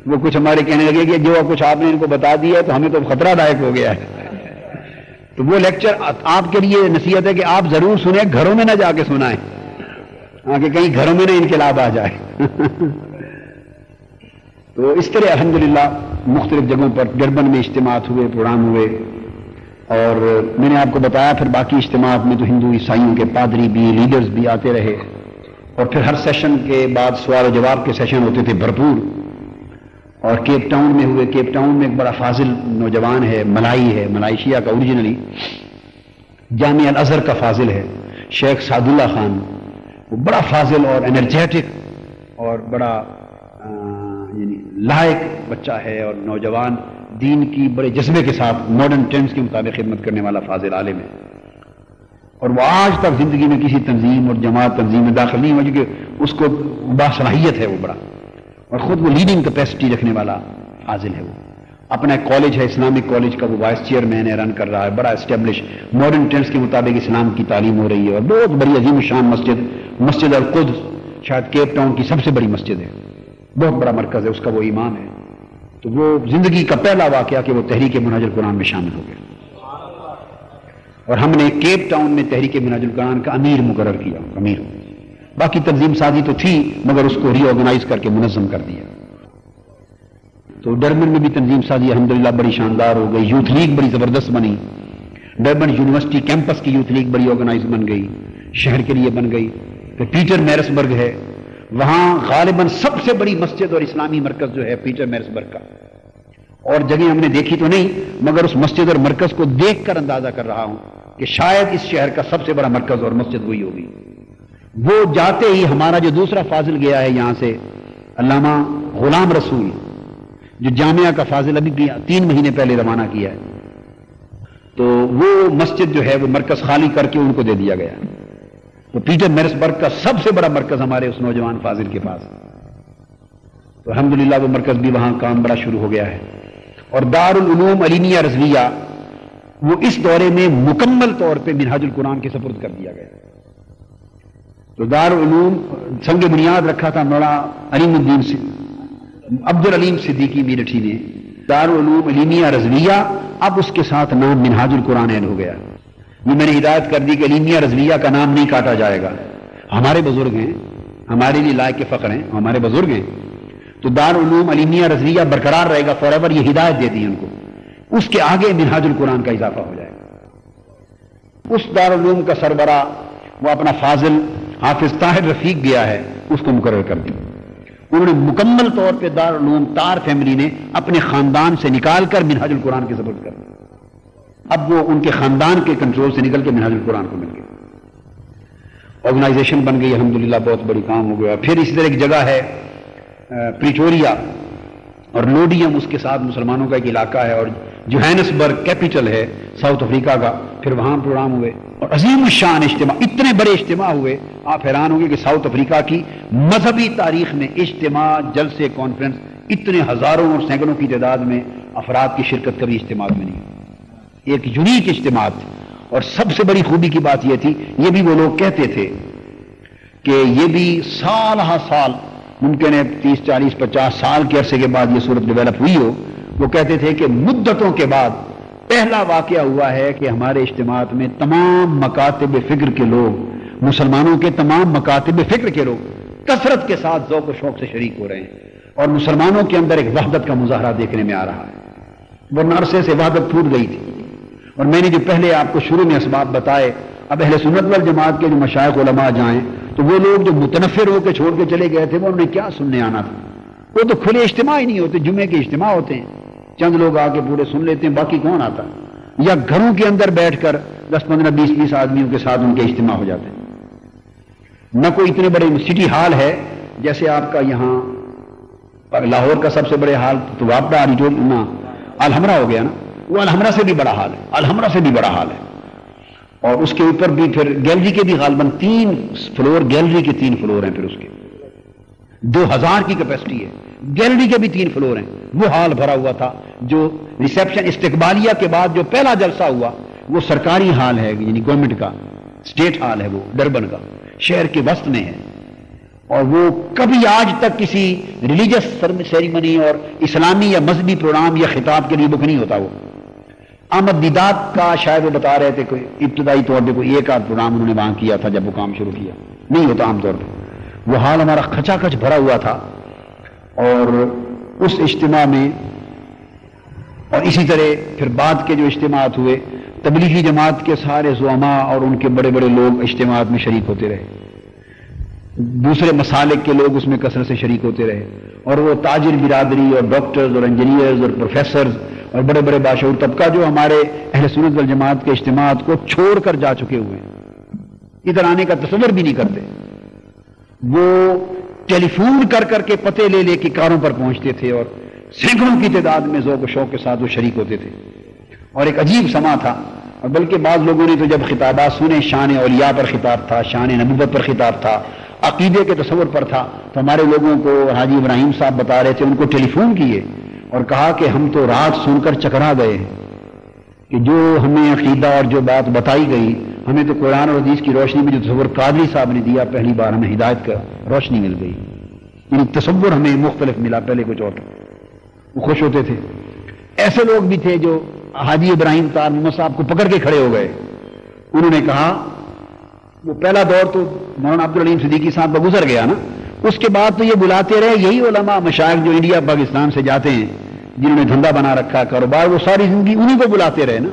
وہ کچھ ہمارے کہنے لگے کہ جو کچھ آپ نے ان کو بتا دیا ہے تو ہمیں تو خطرہ دائق ہو گیا ہے۔ تو وہ لیکچر آپ کے لیے نصیحت ہے کہ آپ ضرور سنیں، گھروں میں نہ جا کے سنائیں، کہ کہیں گھروں میں نہ انقلاب آ جائے۔ تو اس طرح الحمدللہ مختلف جگہوں پر ڈربن میں اجتماعات ہوئے، پروگرام ہوئے، اور میں نے آپ کو بتایا پھر باقی اجتماعات میں تو ہندو عیسائیوں کے پادری بھی، لیڈرز بھی آتے رہے، اور پھر ہر سیشن کے بعد سوال و جواب کے سیشن ہوتے تھے بھرپور۔ اور کیپ ٹاؤن میں ہوئے، کیپ ٹاؤن میں ایک بڑا فاضل نوجوان ہے، ملائی ہے، ملائیشیا کا اوریجنلی، جامعہ الازہر کا فاضل ہے، شیخ سعد اللہ خان، وہ بڑا فاضل اور انرجیٹک اور بڑا یعنی لائق بچہ ہے، اور نوجوان دین کی بڑے جذبے کے ساتھ ماڈرن ٹرینڈز کے مطابق خدمت کرنے والا فاضل عالم ہے، اور وہ آج تک زندگی میں کسی تنظیم اور جماعت تنظیم میں داخل نہیں ہوا، کیونکہ اس کو باصلاحیت ہے وہ بڑا، اور خود وہ لیڈنگ کیپیسٹی رکھنے والا فاضل ہے۔ وہ اپنا ایک کالج ہے، اسلامک کالج کا، وہ وائس چیئرمین ہے، رن کر رہا ہے، بڑا اسٹیبلش، ماڈرن ٹرینڈز کے مطابق اسلام کی تعلیم ہو رہی ہے، اور بہت بڑی عظیم الشان مسجد القدس شاید کیپ ٹاؤن کی سب سے بڑی مسجد ہے، بہت بڑا مرکز ہے، اس کا وہ امام ہے۔ تو وہ زندگی کا پہلا واقعہ کہ وہ تحریک منہاج القرآن میں شامل ہو گیا، اور ہم نے کیپ ٹاؤن میں تحریک منہاج القرآن کا امیر مقرر کیا، امیر۔ باقی تنظیم سازی تو تھی مگر اس کو ری آرگنائز کر کے منظم کر دیا۔ تو ڈربن میں بھی تنظیم سازی الحمدللہ بڑی شاندار ہو گئی، یوتھ لیگ بڑی زبردست بنی، ڈربن یونیورسٹی کیمپس کی یوتھ لیگ بڑی آرگنائز بن گئی، شہر کے لیے بن گئی۔ پھر پیٹر میرسبرگ ہے، وہاں غالباً سب سے بڑی مسجد اور اسلامی مرکز جو ہے پیٹر میرسبرگ کا، اور جگہ ہم نے دیکھی تو نہیں مگر اس مسجد اور مرکز کو دیکھ کر اندازہ کر رہا ہوں کہ شاید اس شہر کا سب سے بڑا مرکز اور مسجد وہی ہوگی۔ وہ جاتے ہی ہمارا جو دوسرا فاضل گیا ہے یہاں سے، علامہ غلام رسول، جو جامعہ کا فاضل ابھی 3 مہینے پہلے روانہ کیا ہے، تو وہ مسجد جو ہے وہ مرکز خالی کر کے ان کو دے دیا گیا۔ تو پیٹر میرسبرگ کا سب سے بڑا مرکز ہمارے اس نوجوان فاضل کے پاس، تو الحمدللہ وہ مرکز بھی وہاں کام بڑا شروع ہو گیا ہے۔ اور دارالعلوم علیمیہ رضویہ وہ اس دورے میں مکمل طور پہ منہاج القرآن کے سپرد کر دیا گیا۔ تو دارالعلوم سنگ بنیاد رکھا تھا مولانا علیم الدین عبد العلیم صدیقی میرٹھی نے، دارالعلوم علیمیہ رضویہ، اب اس کے ساتھ نام منہاج القرآن ایڈ ہو گیا۔ یہ میں نے ہدایت کر دی کہ علیمیہ رضویہ کا نام نہیں کاٹا جائے گا، ہمارے بزرگ ہیں، ہمارے لیے لائق فخر ہیں، ہمارے بزرگ ہیں، تو دارالعلوم علیمیہ رضویہ برقرار رہے گا فار ایور، یہ ہدایت دے دی ان کو، اس کے آگے منہاج القرآن کا اضافہ ہو جائے گا۔ اس دارالعلوم کا سربراہ وہ اپنا فاضل حافظ طاہر رفیق گیا ہے، اس کو مقرر کر دیا۔ انہوں نے مکمل طور پہ دارالعلوم تار فیملی نے اپنے خاندان سے نکال کر منہاج القرآن کے سپرد کر دیا، اب وہ ان کے خاندان کے کنٹرول سے نکل کے منہاج القرآن کو مل گیا، آرگنائزیشن بن گئی الحمدللہ، بہت بڑی کام ہو گیا۔ پھر اسی طرح ایک جگہ ہے پریٹوریا، اور لوڈیم اس کے ساتھ مسلمانوں کا ایک علاقہ ہے، اور جوہانسبرگ کیپٹل ہے ساؤتھ افریقہ کا، پھر پھر وہاں پروگرام ہوئے اور عظیم الشان اجتماع، اتنے بڑے اجتماع ہوئے، آپ حیران ہوں گے کہ ساؤتھ افریقہ کی مذہبی تاریخ میں اجتماع، جلسے، کانفرنس، اتنے ہزاروں اور سینکڑوں کی تعداد میں افراد کی شرکت کبھی اجتماع میں نہیں، ایک یونیک اجتماع تھی۔ اور سب سے بڑی خوبی کی بات یہ تھی، یہ بھی وہ لوگ کہتے تھے کہ یہ بھی سال ہر سال، ممکن ہے 30 40 50 سال کے عرصے کے بعد یہ صورت ڈیولپ ہوئی ہو، وہ کہتے تھے کہ مدتوں کے بعد پہلا واقعہ ہوا ہے کہ ہمارے اجتماعات میں تمام مکاتب فکر کے لوگ، مسلمانوں کے تمام مکاتب فکر کے لوگ کثرت کے ساتھ ذوق و شوق سے شریک ہو رہے ہیں، اور مسلمانوں کے اندر ایک وحدت کا مظاہرہ دیکھنے میں آ رہا ہے۔ ورنہ عرصے سے وحدت ٹوٹ گئی تھی، اور میں نے جو پہلے آپ کو شروع میں اسباب بتائے، اب اہل سنت والجماعت کے جو مشائخ علماء جائیں تو وہ لوگ جو متنفر ہو کے چھوڑ کے چلے گئے تھے، وہ انہیں کیا سننے آنا تھا؟ وہ تو کھلے اجتماع ہی نہیں ہوتے، جمعے کے اجتماع ہوتے ہیں، چند لوگ آ کے پورے سن لیتے ہیں، باقی کون آتا؟ یا گھروں کے اندر بیٹھ کر 10 15 20 آدمیوں کے ساتھ ان کے اجتماع ہو جاتے ہیں۔ نہ کوئی اتنے بڑے سٹی ہال ہے جیسے آپ کا یہاں لاہور کا سب سے بڑے ہال تو وابڈا آڈیٹوریم الحمرہ ہو گیا نا، وہ الحمرہ سے بھی بڑا ہال ہے، الحمرہ سے بھی بڑا ہال ہے، اور اس کے اوپر بھی پھر گیلری کے بھی غالباً 3 فلور، گیلری کے 3 فلور ہیں، پھر اس کے 2000 کی کیپیسٹی ہے، گیلری کے بھی 3 فلور ہیں۔ وہ ہال بھرا ہوا تھا، جو ریسیپشن استقبالیہ کے بعد جو پہلا جلسہ ہوا وہ سرکاری ہال ہے، یعنی گورنمنٹ کا اسٹیٹ ہال ہے، وہ ڈربن کا شہر کے وسط میں ہے، اور وہ کبھی آج تک کسی ریلیجس سیریمنی اور اسلامی یا مذہبی پروگرام یا خطاب کے لیے بک نہیں ہوتا۔ وہ احمد دیدات کا شاید وہ بتا رہے تھے کوئی ابتدائی طور پہ کوئی ایک آدھ پروگرام انہوں نے وہاں کیا تھا جب وہ کام شروع کیا، نہیں ہوتا عام طور پہ۔ وہ حال ہمارا کھچا کھچ بھرا ہوا تھا، اور اس اجتماع میں، اور اسی طرح پھر بعد کے جو اجتماعات ہوئے، تبلیغی جماعت کے سارے زعماء اور ان کے بڑے بڑے لوگ اجتماعات میں شریک ہوتے رہے، دوسرے مسالک کے لوگ اس میں کثرت سے شریک ہوتے رہے، اور وہ تاجر برادری اور ڈاکٹرز اور انجینئرز اور پروفیسرز اور بڑے بڑے باشعور طبقہ جو ہمارے اہل سنت والجماعت کے اجتماعات کو چھوڑ کر جا چکے ہوئے ہیں، ادھر آنے کا تصور بھی نہیں کرتے، وہ ٹیلی فون کر کر کے پتے لے لے کے کاروں پر پہنچتے تھے، اور سینکڑوں کی تعداد میں ذوق و شوق کے ساتھ وہ شریک ہوتے تھے، اور ایک عجیب سما تھا۔ اور بلکہ بعض لوگوں نے تو جب خطابات سنے، شان اولیاء پر خطاب تھا، شان نبوت پر خطاب تھا، عقیدے کے تصور پر تھا، تو ہمارے لوگوں کو حاجی ابراہیم صاحب بتا رہے تھے، ان کو ٹیلی فون کیے اور کہا کہ ہم تو رات سن کر چکرا گئے کہ جو ہمیں عقیدہ اور جو بات بتائی گئی، ہمیں تو قرآن اور حدیث کی روشنی میں جو تصور قادری صاحب نے دیا، پہلی بار ہمیں ہدایت کا روشنی مل گئی، یعنی تصور ہمیں مختلف ملا، پہلے کچھ اور تھا۔ وہ خوش ہوتے تھے۔ ایسے لوگ بھی تھے جو حاجی ابراہیم طاہر محمد صاحب کو پکڑ کے کھڑے ہو گئے، انہوں نے کہا، وہ پہلا دور تو مولانا عبدالعلیم صدیقی صاحب کا گزر گیا نا، اس کے بعد تو یہ بلاتے رہے یہی علماء مشائخ جو انڈیا پاکستان سے جاتے ہیں، جنہوں نے دھندا بنا رکھا کاروبار، وہ ساری زندگی انہی کو بلاتے رہے نا۔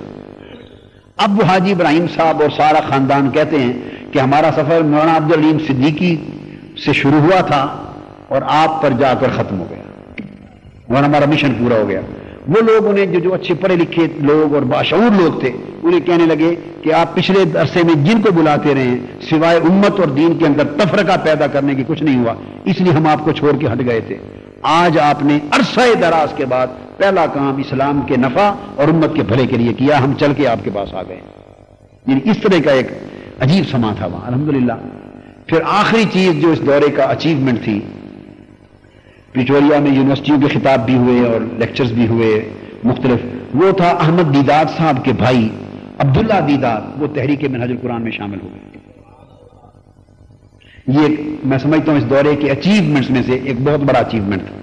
اب وہ حاجی ابراہیم صاحب اور سارا خاندان کہتے ہیں کہ ہمارا سفر مولانا عبدالعلیم صدیقی سے شروع ہوا تھا اور آپ پر جا کر ختم ہو گیا، اور ہمارا مشن پورا ہو گیا۔ وہ لوگ انہیں جو اچھے پڑھے لکھے لوگ اور باشعور لوگ تھے، انہیں کہنے لگے کہ آپ پچھلے عرصے میں جن کو بلاتے رہے ہیں، سوائے امت اور دین کے اندر تفرقہ پیدا کرنے کی کچھ نہیں ہوا، اس لیے ہم آپ کو چھوڑ کے ہٹ گئے تھے۔ آج آپ نے عرصہ دراز کے بعد پہلا کام اسلام کے نفع اور امت کے بھلے کے لیے کیا، ہم چل کے آپ کے پاس آ گئے۔ یعنی اس طرح کا ایک عجیب سما تھا وہاں، الحمدللہ۔ پھر آخری چیز جو اس دورے کا اچیومنٹ تھی، پریٹوریا میں یونیورسٹیوں کے خطاب بھی ہوئے اور لیکچرز بھی ہوئے مختلف، وہ تھا احمد دیدات صاحب کے بھائی عبداللہ دیدات، وہ تحریک منہج القرآن میں شامل ہو گئے۔ یہ میں سمجھتا ہوں اس دورے کے اچیومنٹس میں سے ایک بہت بڑا اچیومنٹ تھا۔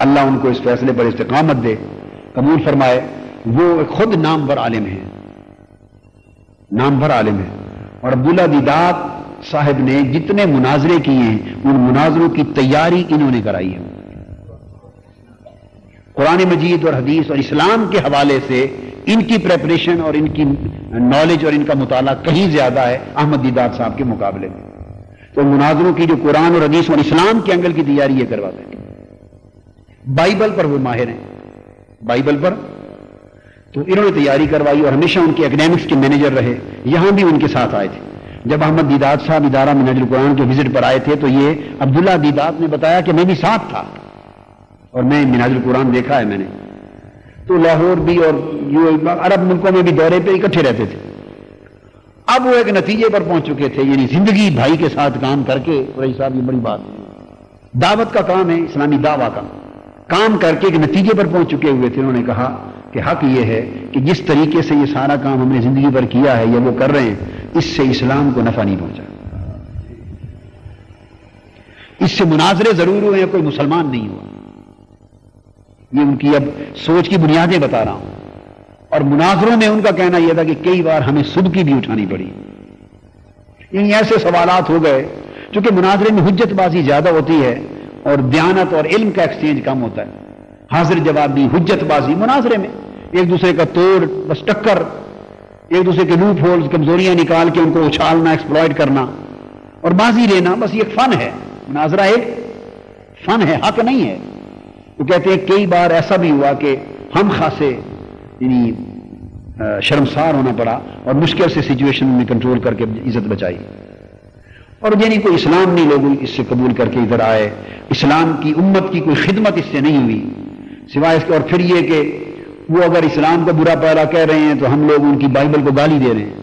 اللہ ان کو اس فیصلے پر استقامت دے، قبول فرمائے۔ وہ خود نامور عالم ہیں، نامور عالم ہیں، اور عبداللہ دیدات صاحب نے جتنے مناظرے کیے ہیں ان مناظروں کی تیاری انہوں نے کرائی ہے۔ قرآن مجید اور حدیث اور اسلام کے حوالے سے ان کی پریپریشن اور ان کی نالج اور ان کا مطالعہ کہیں زیادہ ہے احمد دیدات صاحب کے مقابلے میں۔ تو مناظروں کی جو قرآن اور حدیث اور اسلام کے اینگل کی تیاری یہ کرواتے ہیں۔ بائبل پر وہ ماہر ہیں، بائبل پر تو انہوں نے تیاری کروائی، اور ہمیشہ ان کے اکیڈیمکس کے مینیجر رہے، یہاں بھی ان کے ساتھ آئے تھے۔ جب احمد دیدات صاحب ادارہ منہج القرآن کے وزٹ پر آئے تھے تو یہ عبداللہ دیدات نے بتایا کہ میں بھی ساتھ تھا اور میں منہج القرآن دیکھا ہے میں نے۔ تو لاہور بھی اور عرب ملکوں میں بھی دورے پہ اکٹھے رہتے تھے، اب وہ ایک نتیجے پر پہنچ چکے تھے، یعنی زندگی بھائی کے ساتھ کام کر کے، رئیس صاحب یہ بڑی بات ہے، دعوت کا کام ہے، اسلامی دعویٰ کا کام کر کے ایک نتیجے پر پہنچ چکے ہوئے تھے۔ انہوں نے کہا کہ حق یہ ہے کہ جس طریقے سے یہ سارا کام ہم نے زندگی پر کیا ہے یا وہ کر رہے ہیں، اس سے اسلام کو نفع نہیں پہنچا، اس سے مناظرے ضرور ہوئے ہیں، کوئی مسلمان نہیں ہوا۔ یہ ان کی اب سوچ کی بنیادیں بتا رہا ہوں۔ اور مناظروں میں ان کا کہنا یہ تھا کہ کئی بار ہمیں سبکی بھی اٹھانی پڑی، یعنی ایسے سوالات ہو گئے، چونکہ مناظرے میں حجت بازی زیادہ ہوتی ہے اور دیانت اور علم کا ایکسچینج کم ہوتا ہے، حاضر جوابی، حجت بازی مناظرے میں، ایک دوسرے کا توڑ، بس ٹکر، ایک دوسرے کے لوپ ہولز، کمزوریاں نکال کے ان کو اچھالنا، ایکسپلائٹ کرنا اور بازی لینا، بس یہ ایک فن ہے، مناظرہ ایک فن ہے، حق نہیں ہے۔ وہ کہتے ہیں کئی بار ایسا بھی ہوا کہ ہم خاصے یعنی شرمسار ہونا پڑا اور مشکل سے سچویشن میں کنٹرول کر کے عزت بچائی، اور یعنی کوئی اسلام نہیں لوگ اس سے قبول کر کے ادھر آئے، اسلام کی امت کی کوئی خدمت اس سے نہیں ہوئی سوائے اس کے، اور پھر یہ کہ وہ اگر اسلام کا برا پہلا کہہ رہے ہیں تو ہم لوگ ان کی بائبل کو گالی دے رہے ہیں،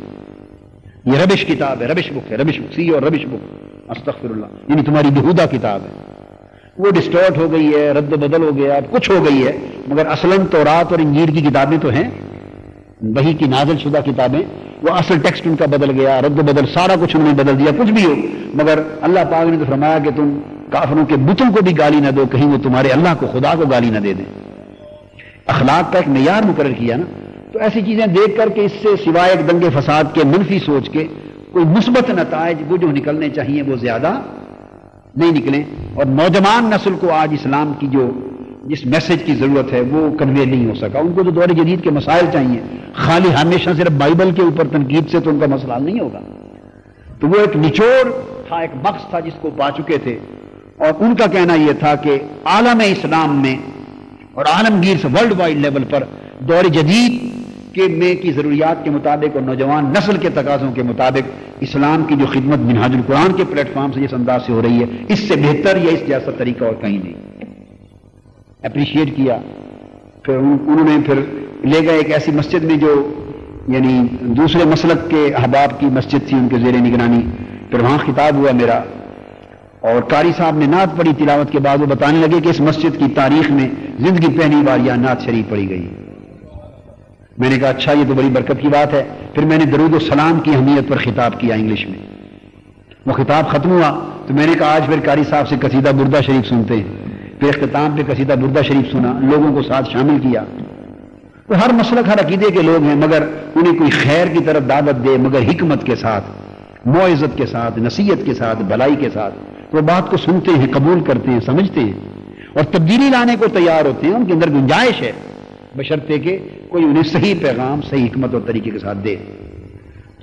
یہ ربش کتاب ہے، ربش بک ہے، ربش بک سی اور ربش بک، استغفر اللہ، یعنی تمہاری بےہودہ کتاب ہے، وہ ڈسٹورٹ ہو گئی ہے، رد و بدل ہو گیا، اب کچھ ہو گئی ہے، مگر اصلاً تورات اور انجیل کی کتابیں تو ہیں، وحی کی نازل شدہ کتابیں، وہ اصل ٹیکسٹ ان کا بدل گیا، رد و بدل سارا کچھ انہوں نے بدل دیا، کچھ بھی ہو، مگر اللہ پاک نے تو فرمایا کہ تم کافروں کے بتوں کو بھی گالی نہ دو، کہیں وہ تمہارے اللہ کو، خدا کو گالی نہ دے دیں۔ اخلاق کا ایک معیار مقرر کیا نا، تو ایسی چیزیں دیکھ کر کے اس سے سوائے ایک دنگے فساد کے منفی سوچ کے کوئی مثبت نتائج وہ جو نکلنے چاہیے وہ زیادہ نہیں نکلیں، اور نوجوان نسل کو آج اسلام کی جو جس میسج کی ضرورت ہے وہ کنوے نہیں ہو سکا، ان کو جو دور جدید کے مسائل چاہیے، خالی ہمیشہ صرف بائبل کے اوپر تنقید سے تو ان کا مسئلہ نہیں ہوگا، تو وہ ایک نچوڑ تھا، ایک بخش تھا جس کو پا چکے تھے، اور ان کا کہنا یہ تھا کہ عالم اسلام میں اور عالمگیر سے ورلڈ وائڈ لیول پر دور جدید کے میں کی ضروریات کے مطابق اور نوجوان نسل کے تقاضوں کے مطابق اسلام کی جو خدمت منہاج القرآن کے پلیٹ فارم سے جس انداز سے ہو رہی ہے، اس سے بہتر یا اس جیسا طریقہ اور کہیں نہیں۔ اپریشیٹ کیا، پھر انہوں نے پھر لے گئے ایک ایسی مسجد میں جو یعنی دوسرے مسلک کے احباب کی مسجد تھی ان کے زیر نگرانی، پھر وہاں خطاب ہوا میرا، اور قاری صاحب نے نعت پڑھی، تلاوت کے بعد وہ بتانے لگے کہ اس مسجد کی تاریخ میں زندگی پہلی بار یہاں نعت شریف پڑھی گئی۔ میں نے کہا اچھا، یہ تو بڑی برکت کی بات ہے۔ پھر میں نے درود و سلام کی اہمیت پر خطاب کیا انگلش میں، وہ خطاب ختم ہوا تو میں نے کہا آج پھر قاری صاحب سے قصیدہ بردہ شریف سنتے ہیں، پھر اختتام پہ قصیدہ بردہ شریف سنا، لوگوں کو ساتھ شامل کیا۔ وہ ہر مسلک ہر عقیدے کے لوگ ہیں، مگر انہیں کوئی خیر کی طرف دعوت دے، مگر حکمت کے ساتھ، موعظت کے ساتھ، نصیحت کے ساتھ، بھلائی کے ساتھ، وہ بات کو سنتے ہیں، قبول کرتے ہیں، سمجھتے ہیں اور تبدیلی لانے کو تیار ہوتے ہیں، ان کے اندر گنجائش ہے، بشرطے کہ کوئی انہیں صحیح پیغام، صحیح حکمت اور طریقے کے ساتھ دے۔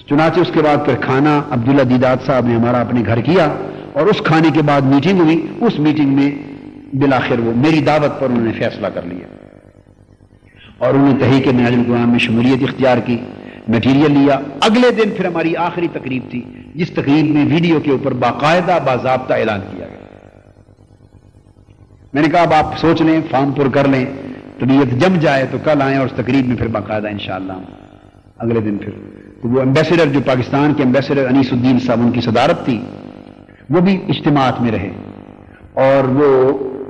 چنانچہ اس کے بعد پھر کھانا عبداللہ دیدات صاحب نے ہمارا اپنے گھر کیا، اور اس کھانے کے بعد میٹنگ ہوئی، اس میٹنگ میں بالآخر وہ میری دعوت پر انہوں نے فیصلہ کر لیا، اور انہوں نے تحریک منہاج القرآن میں شمولیت اختیار کی، میٹیریل لیا۔ اگلے دن پھر ہماری آخری تقریب تھی، جس تقریب میں ویڈیو کے اوپر باقاعدہ باضابطہ اعلان کیا گیا۔ میں نے کہا اب آپ سوچ لیں، فارم پر کر لیں، طبیعت جم جائے تو کل آئیں، اور اس تقریب میں پھر باقاعدہ انشاءاللہ اگلے دن پھر تو وہ ایمبیسڈر جو پاکستان کے ایمبیسڈر انیس الدین صاحب، ان کی صدارت تھی، وہ بھی اجتماعات میں رہے، اور وہ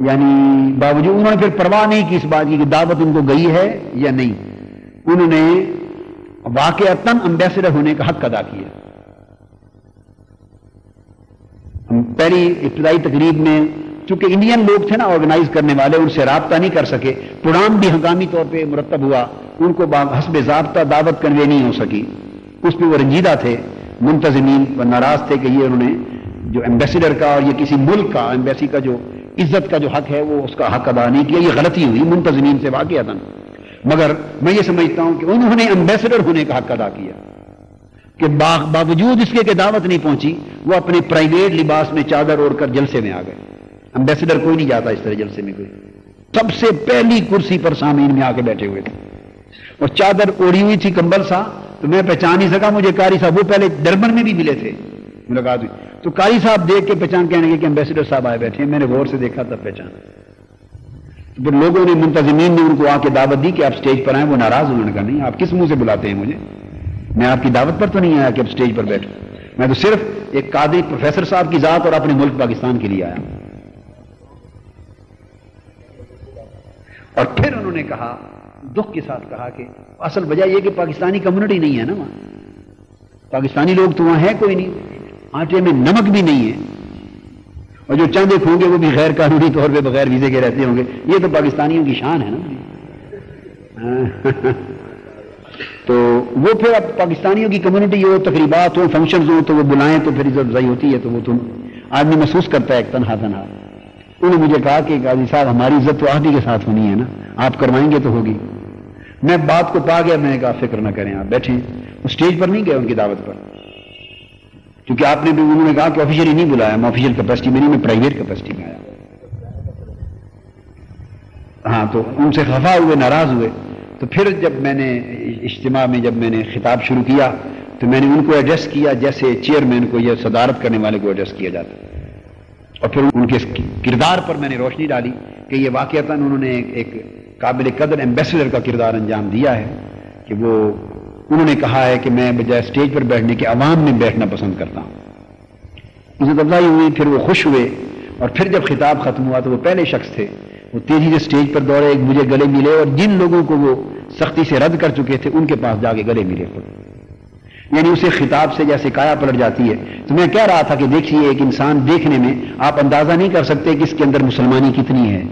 یعنی باوجود انہوں نے پھر پرواہ نہیں کی اس بات کی کہ دعوت ان کو گئی ہے یا نہیں، انہوں نے واقعتاً ایمبیسڈر ہونے کا حق ادا کیا۔ ہم پہلی ابتدائی تقریب میں چونکہ انڈین لوگ تھے نا آرگنائز کرنے والے، ان سے رابطہ نہیں کر سکے، پروگرام بھی ہنگامی طور پہ مرتب ہوا، ان کو حسب ضابطہ دعوت کنوے نہیں ہو سکی، اس پہ وہ رنجیدہ تھے، منتظمین و ناراض تھے کہ یہ انہوں نے جو ایمبیسڈر کا اور یہ کسی ملک کا ایمبیسی کا جو عزت کا جو حق ہے وہ اس کا حق ادا نہیں کیا، یہ غلطی ہوئی منتظمین سے واقعتاً، مگر میں یہ سمجھتا ہوں کہ انہوں نے ایمبیسڈر ہونے کا حق ادا کیا کہ باوجود اس کے کہ دعوت نہیں پہنچی، وہ اپنے پرائیویٹ لباس میں چادر اوڑھ کر جلسے میں آ گئے۔ ایمبیسڈر کوئی نہیں جاتا اس طرح جلسے میں، کوئی سب سے پہلی کرسی پر سامعین میں آ کے بیٹھے ہوئے تھے، اور چادر اوڑھی ہوئی تھی، کمبل سا، تو میں پہچان نہیں سکا، مجھے قاری صاحب وہ پہلے ڈربن میں بھی ملے تھے، ملاقات ہوئی تو قاری صاحب دیکھ کے پہچان کہنے لگے کہ ایمبیسڈر صاحب آئے بیٹھے ہیں، میں نے غور سے دیکھا تب پہچان۔ پھر لوگوں نے، منتظمین نے ان کو آ کے دعوت دی کہ آپ سٹیج پر آئیں، وہ ناراض، انہوں نے کہا نہیں، آپ کس منہ سے بلاتے ہیں مجھے، میں آپ کی دعوت پر تو نہیں آیا کہ اب اسٹیج پر بیٹھوں، میں تو صرف ایک قادری پروفیسر صاحب کی ذات اور اپنے ملک پاکستان کے لیے آیا. اور پھر انہوں نے کہا، دکھ کے ساتھ کہا کہ اصل وجہ یہ کہ پاکستانی کمیونٹی نہیں ہے نا وہاں، پاکستانی لوگ تو وہاں ہیں کوئی نہیں، آٹے میں نمک بھی نہیں ہے، اور جو چند ایک ہوں گے وہ بھی غیر قانونی طور پہ بغیر ویزے کے رہتے ہوں گے. یہ تو پاکستانیوں کی شان ہے نا. تو وہ پھر اب پاکستانیوں کی کمیونٹی ہو، تقریبات ہوں، فنکشنز ہوں تو وہ بلائیں تو پھر عزت افزائی ہوتی ہے، تو وہ تو آدمی محسوس کرتا ہے ایک تنہا تنہا. انہوں نے مجھے کہا کہ قاضی صاحب ہماری عزت تو آپ ہی کے ساتھ ہونی ہے نا، آپ کروائیں گے تو ہوگی. میں بات کو پا گیا، میں نے کہا فکر نہ کریں، آپ بیٹھیں. اسٹیج پر نہیں گئے ان کی دعوت پر، کیونکہ آپ نے بھی، انہوں نے کہا کہ آفیشلی نہیں بلایا، میں آفیشیل کیپیسٹی میں نہیں، میں پرائیویٹ کیپیسٹی میں آیا. ہاں تو ان سے خفا ہوئے، ناراض ہوئے. تو پھر جب میں نے اجتماع میں جب میں نے خطاب شروع کیا تو میں نے ان کو ایڈریس کیا جیسے چیئرمین کو یا صدارت کرنے والے کو ایڈریس کیا جاتا، اور پھر ان کے کردار پر میں نے روشنی ڈالی کہ یہ واقعتاً انہوں نے ایک قابل قدر ایمبیسڈر کا کردار انجام دیا ہے، کہ وہ انہوں نے کہا ہے کہ میں بجائے اسٹیج پر بیٹھنے کے عوام میں بیٹھنا پسند کرتا ہوں. عزت افزائی ہوئی، پھر وہ خوش ہوئے، اور پھر جب خطاب ختم ہوا تو وہ پہلے شخص تھے، وہ تیزی سے اسٹیج پر دوڑے، ایک مجھے گلے ملے، اور جن لوگوں کو وہ سختی سے رد کر چکے تھے ان کے پاس جا کے گلے ملے خود. یعنی اسے خطاب سے جیسے کایا پلٹ جاتی ہے. تو میں کہہ رہا تھا کہ دیکھیے ایک انسان دیکھنے میں آپ اندازہ نہیں کر سکتے کہ اس کے اندر مسلمانی کتنی ہے،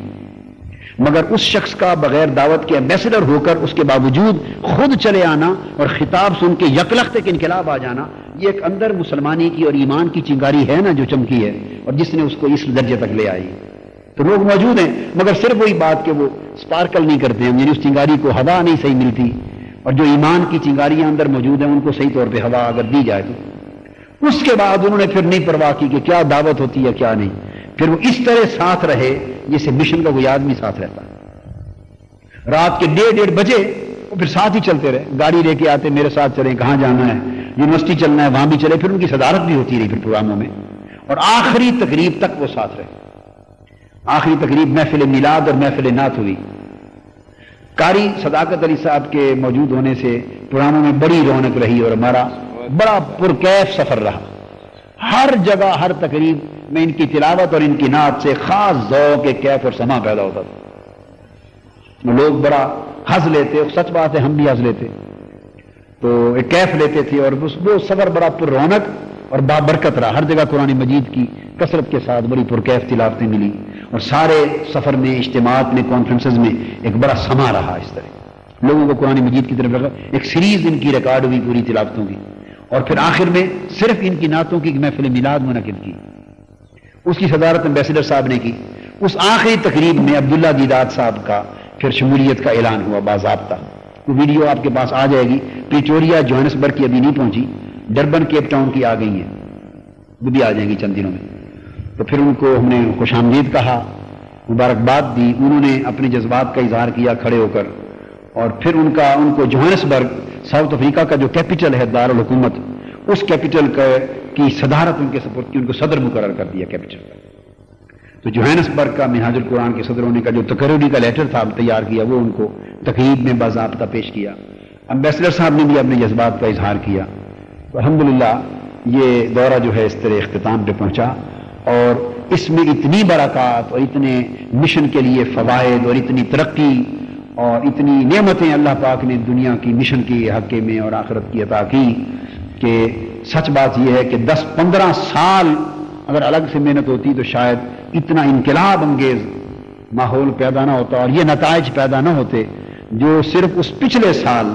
مگر اس شخص کا بغیر دعوت کے ایمبیسڈر ہو کر اس کے باوجود خود چلے آنا اور خطاب سن کے یکلخت ایک انقلاب آ جانا، یہ ایک اندر مسلمانی کی اور ایمان کی چنگاری ہے نا جو چمکی ہے، اور جس نے اس کو اس درجے تک لے آئی. تو لوگ موجود ہیں مگر صرف وہی بات کہ وہ سپارکل نہیں کرتے ہیں، یعنی اس چنگاری کو ہوا نہیں صحیح ملتی، اور جو ایمان کی چنگاریاں اندر موجود ہیں ان کو صحیح طور پہ ہوا اگر دی جائے تو اس کے بعد انہوں نے پھر نہیں پرواہ کی کہ کیا دعوت ہوتی ہے کیا نہیں. پھر وہ اس طرح ساتھ رہے جیسے مشن کا کوئی آدمی ساتھ رہتا ہے. رات کے 1:30 بجے وہ پھر ساتھ ہی چلتے رہے، گاڑی لے کے آتے، میرے ساتھ چلیں، کہاں جانا ہے، یونیورسٹی چلنا ہے، وہاں بھی چلے. پھر ان کی صدارت بھی ہوتی رہی پھر پروگراموں میں، اور آخری تقریب تک وہ ساتھ رہے. آخری تقریب محفل میلاد اور محفل نعت ہوئی. قاری صداقت علی صاحب کے موجود ہونے سے پروگراموں میں بڑی رونق رہی، اور ہمارا بڑا پرکیف سفر رہا. ہر جگہ ہر تقریب میں ان کی تلاوت اور ان کی نعت سے خاص ذوق کیف اور سما پیدا ہوتا تھا. لوگ بڑا ہنس لیتے، سچ بات ہے ہم بھی ہنس لیتے، تو ایک کیف لیتے تھے، اور وہ سفر بڑا پر رونق اور بابرکت رہا. ہر جگہ قرآن مجید کی کثرت کے ساتھ بڑی پرکیف تلاوتیں ملی، اور سارے سفر میں، اجتماعات میں، کانفرنسز میں ایک بڑا سما رہا. اس طرح لوگوں کو قرآن مجید کی طرف رکھا. ایک سیریز ان کی ریکارڈ ہوئی پوری تلاوتوں کی، اور پھر آخر میں صرف ان کی نعتوں کی محفل میلاد منعقد کی. اس کی صدارت ایمبیسڈر صاحب نے کی. اس آخری تقریب میں عبداللہ دیداد صاحب کا پھر شمولیت کا اعلان ہوا باضابطہ. وہ ویڈیو آپ کے پاس آ جائے گی. پریٹوریا جوہانسبرگ کی ابھی نہیں پہنچی، ڈربن کیپ ٹاؤن کی آ گئی ہیں، وہ بھی آ جائیں گی چند دنوں میں. تو پھر ان کو ہم نے خوش آمدید کہا، مبارکباد دی. انہوں نے اپنے جذبات کا اظہار کیا کھڑے ہو کر، اور پھر ان کو جوہانسبرگ ساؤتھ افریقہ کا جو کیپٹل ہے دارالحکومت، اس کیپٹل کی صدارت ان کے سپورٹ کی، ان کو صدر مقرر کر دیا کیپٹل کا. تو جوہانسبرگ کا منہاج القرآن کے صدر ہونے کا جو تقرری کا لیٹر تھا تیار کیا، وہ ان کو تقریب میں باضابطہ پیش کیا. امبیسڈر صاحب نے بھی اپنے جذبات کا اظہار کیا. تو الحمدللہ یہ دورہ جو ہے اس طرح اختتام پہ پہنچا، اور اس میں اتنی برکات اور اتنے مشن کے لیے فوائد اور اتنی ترقی اور اتنی نعمتیں اللہ پاک نے دنیا کی مشن کی حق میں اور آخرت کی عطا کی کہ سچ بات یہ ہے کہ 10-15 سال اگر الگ سے محنت ہوتی تو شاید اتنا انقلاب انگیز ماحول پیدا نہ ہوتا، اور یہ نتائج پیدا نہ ہوتے جو صرف اس پچھلے سال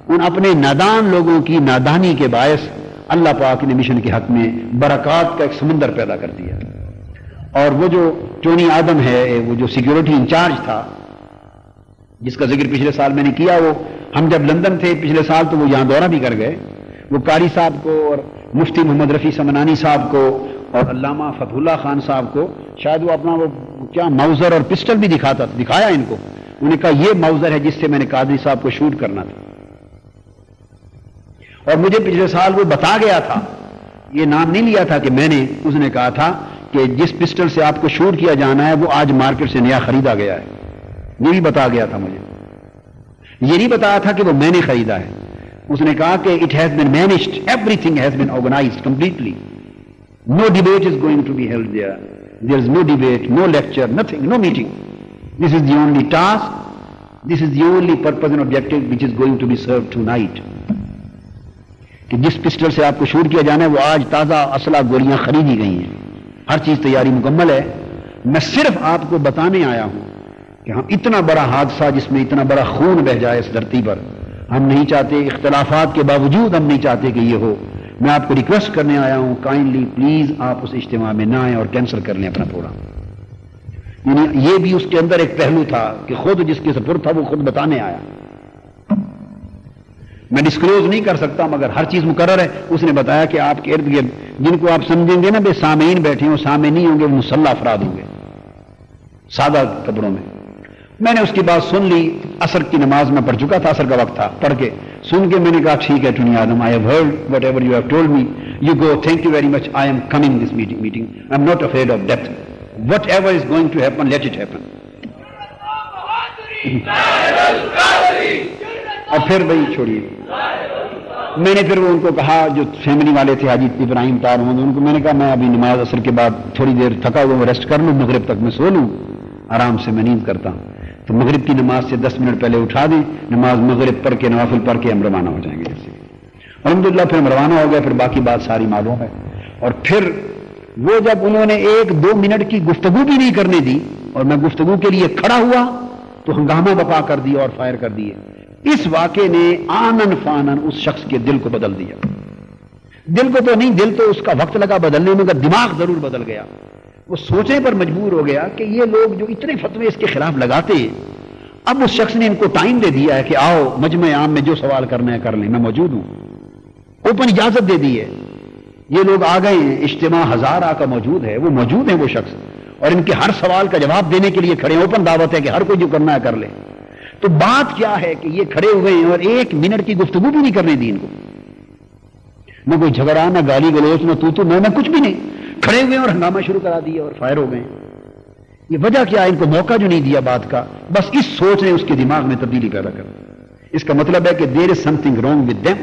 ان اپنے نادان لوگوں کی نادانی کے باعث اللہ پاک نے مشن کے حق میں برکات کا ایک سمندر پیدا کر دیا. اور وہ جو ٹونی آدم ہے، وہ جو سیکیورٹی انچارج تھا جس کا ذکر پچھلے سال میں نے کیا، وہ ہم جب لندن تھے پچھلے سال تو وہ یہاں دورہ بھی کر گئے. وہ قاری صاحب کو اور مفتی محمد رفیع سمنانی صاحب کو اور علامہ فتح اللہ خان صاحب کو شاید وہ اپنا وہ کیا موزر اور پسٹل بھی دکھایا ان کو. انہوں نے کہا یہ موزر ہے جس سے میں نے قادری صاحب کو شوٹ کرنا تھا. اور مجھے پچھلے سال وہ بتا گیا تھا، یہ نام نہیں لیا تھا کہ میں نے، اس نے کہا تھا کہ جس پسٹل سے آپ کو شوٹ کیا جانا ہے وہ آج مارکیٹ سے نیا خریدا گیا ہے. یہ بھی بتا گیا تھا مجھے، یہ نہیں بتایا تھا کہ وہ میں نے خریدا ہے. اس نے کہا کہ it has been managed, everything has been organised completely, no debate is going to be held there, there is no debate, no lecture, nothing, no meeting. This is the only task, this is the only purpose and objective which is going to be serve tonight. کہ جس pistol سے آپ کو shoot کیا جانا ہے وہ آج تازہ اسلحہ گولیاں خریدی گئی ہیں, ہر چیز تیاری مکمل ہے. میں صرف آپ کو بتانے آیا ہوں کہ ہم اتنا بڑا حادثہ جس میں اتنا بڑا خون بہ جائے اس دھرتی پر ہم نہیں چاہتے, اختلافات کے باوجود ہم نہیں چاہتے کہ یہ ہو. میں آپ کو ریکویسٹ کرنے آیا ہوں, کائنڈلی پلیز آپ اس اجتماع میں نہ آئیں اور کینسل کر لیں اپنا پروگرام. یعنی یہ بھی اس کے اندر ایک پہلو تھا کہ خود جس کے سپرد تھا وہ خود بتانے آیا. میں ڈسکلوز نہیں کر سکتا مگر ہر چیز مقرر ہے. اس نے بتایا کہ آپ کے ارد گرد جن کو آپ سمجھیں گے نا بے سامعین بیٹھے ہوں, سامع نہیں ہوں گے, مسلح افراد ہوں گے سادہ کپڑوں میں. میں نے اس کی بات سن لی, عصر کی نماز میں پڑھ چکا تھا, عصر کا وقت تھا, پڑھ کے سن کے میں نے کہا ٹھیک ہے Tony Adam, I have heard whatever you have told me, you go, thank you very much, I am coming this meeting, I am not afraid of death, whatever is going to happen let it happen. اور پھر بھائی چھوڑیے, میں نے پھر وہ ان کو کہا جو فیملی والے تھے حاجی ابراہیم تار ہوں, ان کو میں نے کہا میں ابھی نماز عصر کے بعد تھوڑی دیر تھکا ہوا ریسٹ کر لوں, مغرب تک میں سو لوں, آرام سے میں نیند کرتا ہوں. تو مغرب کی نماز سے 10 منٹ پہلے اٹھا دیں, نماز مغرب پڑھ کے نوافل پڑھ کے ہم روانہ ہو جائیں گے. الحمدللہ پھر ہم روانہ ہو گئے. پھر باقی بات ساری معلوم ہے. اور پھر وہ جب انہوں نے 1-2 منٹ کی گفتگو بھی نہیں کرنے دی اور میں گفتگو کے لیے کھڑا ہوا تو ہنگامہ بپا کر دیا اور فائر کر دیے. اس واقعے نے آنن فانن اس شخص کے دل کو بدل دیا. دل کو تو نہیں, دل تو اس کا وقت لگا بدلنے میں, مگر دماغ ضرور بدل گیا. وہ سوچنے پر مجبور ہو گیا کہ یہ لوگ جو اتنے فتوے اس کے خلاف لگاتے ہیں, اب اس شخص نے ان کو ٹائم دے دیا ہے کہ آؤ مجمع عام میں جو سوال کرنا ہے کر لیں, میں موجود ہوں. اوپن اجازت دے دی ہے. یہ لوگ آ گئے ہیں, اجتماع 1000 کا موجود ہے, وہ موجود ہیں وہ شخص, اور ان کے ہر سوال کا جواب دینے کے لیے کھڑے ہیں. اوپن دعوت ہے کہ ہر کوئی جو کرنا ہے کر لے. تو بات کیا ہے کہ یہ کھڑے ہوئے ہیں اور 1 منٹ کی گفتگو بھی نہیں کرنے دی ان کو, نہ کوئی جھگڑا, نہ گالی گلوچ, نہ تو نہ کچھ بھی نہیں. کھڑے ہوئے اور ہنگامہ شروع کرا دیا اور فائر ہو گئے. یہ وجہ کیا ہے؟ ان کو موقع جو نہیں دیا بات کا. بس اس سوچ نے اس کے دماغ میں تبدیلی پیدا کر دی. اس کا مطلب ہے کہ there is something wrong with them,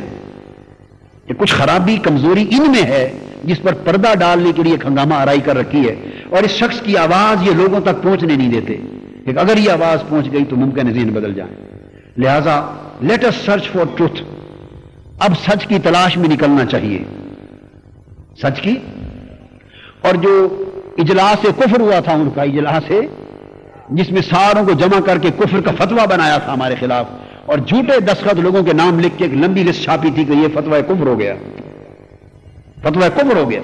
کہ کچھ خرابی کمزوری ان میں ہے جس پر پردہ ڈالنے کے لیے ایک ہنگامہ آرائی کر رکھی ہے. اور اس شخص کی آواز یہ لوگوں تک پہنچنے نہیں دیتے, کہ اگر یہ آواز پہنچ گئی تو ممکن ہے ذہن بدل جائیں. لہذا let us search for truth, اب سچ کی تلاش میں نکلنا چاہیے, سچ کی. اور جو اجلاس کفر ہوا تھا ان کا اجلاس ہے جس میں ساروں کو جمع کر کے کفر کا فتویٰ بنایا تھا ہمارے خلاف, اور جھوٹے دستخط لوگوں کے نام لکھ کے ایک لمبی لسٹ چھاپی تھی کہ یہ فتویٰ کفر ہو گیا, فتویٰ کفر ہو گیا.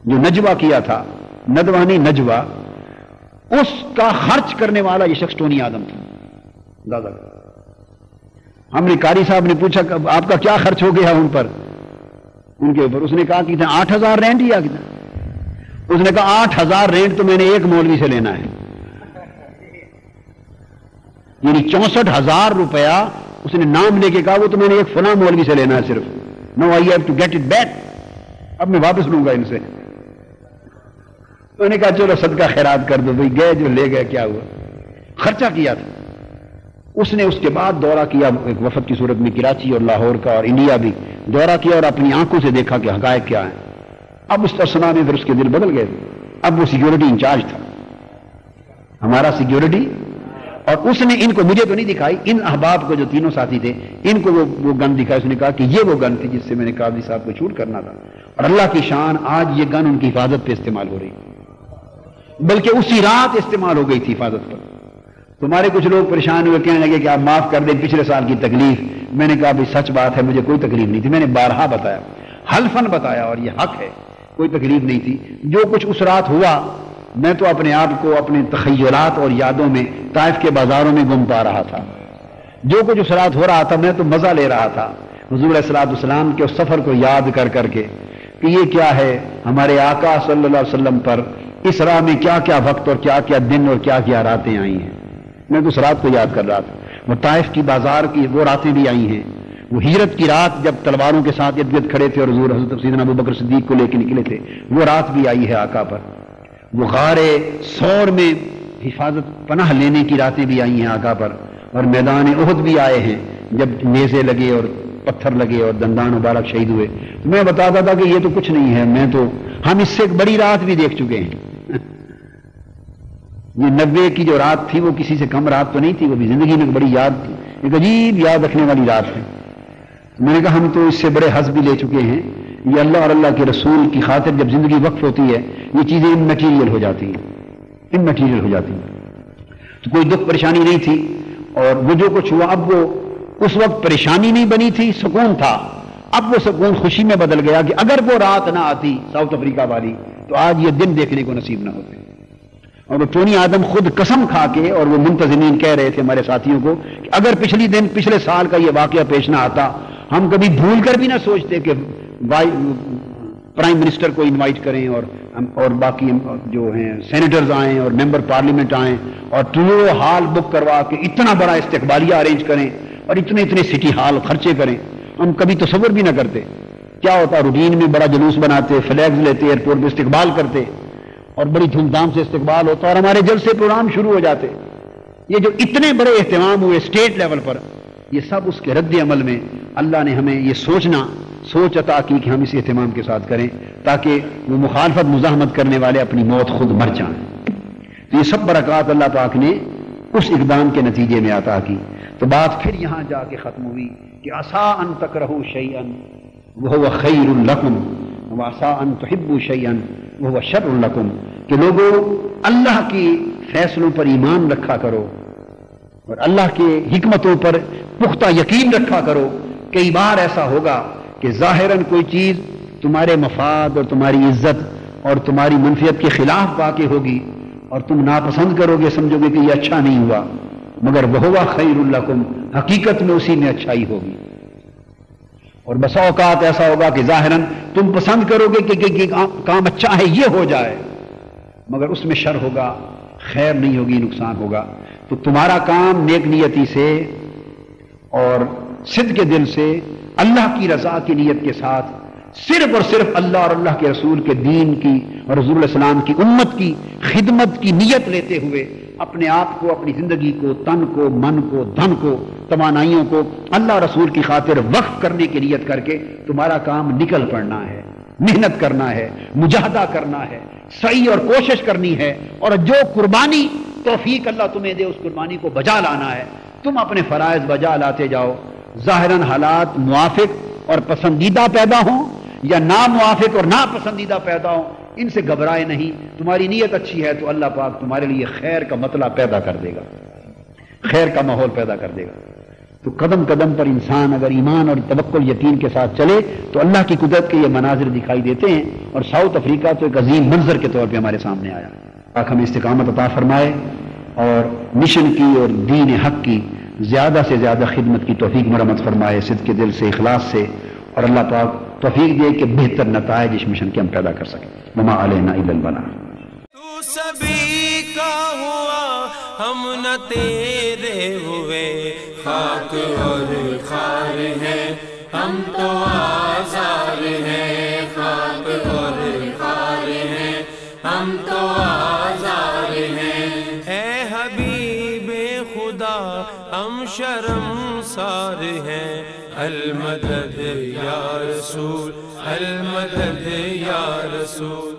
جو نجوہ کیا تھا, ندوانی نجوہ, اس کا خرچ کرنے والا یہ شخص ٹونی آدم تھا. دادا ہم نے قاری صاحب نے پوچھا کہ آپ کا کیا خرچ ہو گیا ان پر, ان کے اوپر؟ اس نے کہا کہ 8000 رینٹ یا کتنا. اس نے کہا 8000 رینٹ تو میں نے ایک مولوی سے لینا ہے, یعنی 64,000 روپیہ اس نے نام لے کے کہا وہ تو میں نے ایک فلاں مولوی سے لینا ہے صرف. No I have to get it back, اب میں واپس لوں گا ان سے. تو نے کہا چلو صدقہ خیرات کر دو بھائی, گئے جو لے گئے, کیا ہوا, خرچہ کیا تھا. اس نے اس کے بعد دورہ کیا ایک وفد کی صورت میں, کراچی اور لاہور کا اور انڈیا بھی دورہ کیا, اور اپنی آنکھوں سے دیکھا کہ حقائق کیا ہیں. اب اس اسنا میں پھر اس کے دل بدل گئے. اب وہ سیکیورٹی انچارج تھا ہمارا سیکیورٹی, اور اس نے ان کو, مجھے تو نہیں دکھائی, ان احباب کو جو تینوں ساتھی تھے ان کو وہ گن دکھائی. اس نے کہا کہ یہ وہ گن تھی جس سے میں نے قاضی صاحب کو شوٹ کرنا تھا, اور اللہ کی شان آج یہ گن ان کی حفاظت پہ استعمال ہو رہی, بلکہ اسی رات استعمال ہو گئی تھی حفاظت پر. تمہارے کچھ لوگ پریشان ہوئے, کہنے لگے کہ آپ معاف کر دیں پچھلے سال کی تکلیف. میں نے کہا بھائی سچ بات ہے, مجھے کوئی تکلیف نہیں تھی. میں نے بارہا بتایا, حلفاً بتایا, اور یہ حق ہے, کوئی تکلیف نہیں تھی. جو کچھ اس رات ہوا میں تو اپنے آپ کو اپنے تخیلات اور یادوں میں طائف کے بازاروں میں گم پا رہا تھا. جو کچھ اس رات ہو رہا تھا میں تو مزہ لے رہا تھا حضور علیہ الصلوۃ والسلام کے اس سفر کو یاد کر کر کے, کہ یہ کیا ہے ہمارے آقا صلی اللہ علیہ وسلم پر اس راہ میں کیا کیا وقت اور کیا کیا دن اور کیا کیا راتیں آئی ہیں. میں تو اس رات کو یاد کر رہا تھا. وہ طائف کی بازار کی وہ راتیں بھی آئی ہیں, وہ ہیرت کی رات جب تلواروں کے ساتھ ارد گرد کھڑے تھے اور حضور حضرت سیدنا ابوبکر صدیق کو لے کے نکلے تھے, وہ رات بھی آئی ہے آقا پر. وہ غار ثور میں حفاظت پناہ لینے کی راتیں بھی آئی ہیں آقا پر, اور میدان احد بھی آئے ہیں جب نیزے لگے اور پتھر لگے اور دندان مبارک شہید ہوئے. تو میں بتاتا تھا کہ یہ تو کچھ نہیں ہے، ہم اس سے ایک بڑی رات بھی دیکھ چکے ہیں. یہ 90 کی جو رات تھی وہ کسی سے کم رات تو نہیں تھی، وہ بھی زندگی میں ایک بڑی یاد تھی، ایک عجیب یاد رکھنے والی رات ہے. میں نے کہا ہم تو اس سے بڑے حظ بھی لے چکے ہیں. یہ اللہ اور اللہ کے رسول کی خاطر جب زندگی وقف ہوتی ہے یہ چیزیں اممیٹیریل ہو جاتی ہیں، اممیٹیریل ہو جاتی ہیں. تو کوئی دکھ پریشانی نہیں تھی، اور وہ جو کچھ ہوا اب وہ اس وقت پریشانی نہیں بنی تھی، سکون تھا. اب وہ سکون خوشی میں بدل گیا کہ اگر وہ رات نہ آتی ساؤتھ افریقہ والی تو آج یہ دن دیکھنے کو نصیب نہ ہوتے. اور وہ ٹونی آدم خود قسم کھا کے اور وہ منتظمین کہہ رہے تھے ہمارے ساتھیوں کو کہ اگر پچھلے سال کا یہ واقعہ پیش نہ آتا ہم کبھی بھول کر بھی نہ سوچتے کہ پرائم منسٹر کو انوائٹ کریں اور باقی جو ہیں سینیٹرز آئیں اور ممبر پارلیمنٹ آئیں اور ٹورو ہال بک کروا کے اتنا بڑا استقبالیہ ارینج کریں اور اتنے سٹی ہال خرچے کریں. ہم کبھی تصور بھی نہ کرتے. کیا ہوتا، روٹین میں بڑا جلوس بناتے، فلیگز لیتے، ایئرپورٹ پہ استقبال کرتے اور بڑی دھوم دھام سے استقبال ہوتا اور ہمارے جلسے پروگرام شروع ہو جاتے. یہ جو اتنے بڑے اہتمام ہوئے اسٹیٹ لیول پر، یہ سب اس کے رد عمل میں اللہ نے ہمیں یہ سوچ عطا کی کہ ہم اس اہتمام کے ساتھ کریں تاکہ وہ مخالفت مزاحمت کرنے والے اپنی موت خود مر جائیں. تو یہ سب برکات اللہ پاک نے اس اقدام کے نتیجے میں عطا کی. تو بات پھر یہاں جا کے ختم ہوئی کہ عسیٰ ان تکرہوا شیئا وہو خیر لکم وعسیٰ ان تحبوا شیئا وہو شر لکم، کہ لوگوں اللہ کی فیصلوں پر ایمان رکھا کرو اور اللہ کے حکمتوں پر پختہ یقین رکھا کرو. کئی بار ایسا ہوگا کہ ظاہراً کوئی چیز تمہارے مفاد اور تمہاری عزت اور تمہاری منفیت کے خلاف واقع ہوگی اور تم ناپسند کرو گے، سمجھو گے کہ یہ اچھا نہیں ہوا، مگر وہو خیر لکم، حقیقت میں اسی میں اچھائی ہوگی. اور بسا اوقات ایسا ہوگا کہ ظاہراً تم پسند کرو گے کہ کام اچھا ہے یہ ہو جائے، مگر اس میں شر ہوگا، خیر نہیں ہوگی، نقصان ہوگا. تو تمہارا کام نیک نیتی سے اور صدق کے دل سے اللہ کی رضا کی نیت کے ساتھ صرف اور صرف اللہ اور اللہ کے رسول کے دین کی اور رسول اللہ علیہ وسلم کی امت کی خدمت کی نیت لیتے ہوئے اپنے آپ کو، اپنی زندگی کو، تن کو، من کو، دھن کو، توانائیوں کو اللہ رسول کی خاطر وقف کرنے کی نیت کر کے تمہارا کام نکل پڑنا ہے، محنت کرنا ہے، مجاہدہ کرنا ہے، سعی اور کوشش کرنی ہے، اور جو قربانی توفیق اللہ تمہیں دے اس قربانی کو بجا لانا ہے. تم اپنے فرائض بجا لاتے جاؤ، ظاہراً حالات موافق اور پسندیدہ پیدا ہوں یا ناموافق اور ناپسندیدہ پیدا ہوں، ان سے گھبرائے نہیں. تمہاری نیت اچھی ہے تو اللہ پاک تمہارے لیے خیر کا مطلع پیدا کر دے گا، خیر کا ماحول پیدا کر دے گا. تو قدم قدم پر انسان اگر ایمان اور توکل یقین کے ساتھ چلے تو اللہ کی قدرت کے یہ مناظر دکھائی دیتے ہیں. اور ساؤتھ افریقہ تو ایک عظیم منظر کے طور پہ ہمارے سامنے آیا. پاک ہمیں استقامت عطا فرمائے اور مشن کی اور دین حق کی زیادہ سے زیادہ خدمت کی توفیق مرمت فرمائے، صدق کے دل سے، اخلاص سے، اور اللہ پاک توفیق دے کہ بہتر نتائج اس مشن کے ہم پیدا کر سکیں. وما علینا الا البلاغ.
تو سبھی کا ہوا ہم نہ تیرے ہوئے، خاک اور خار ہیں ہم تو آزار ہیں، خاک اور خار ہیں ہم تو آزار ہیں. اے حبیب خدا ہم شرمسار ہیں، المدد یا رسول، المدد یا رسول.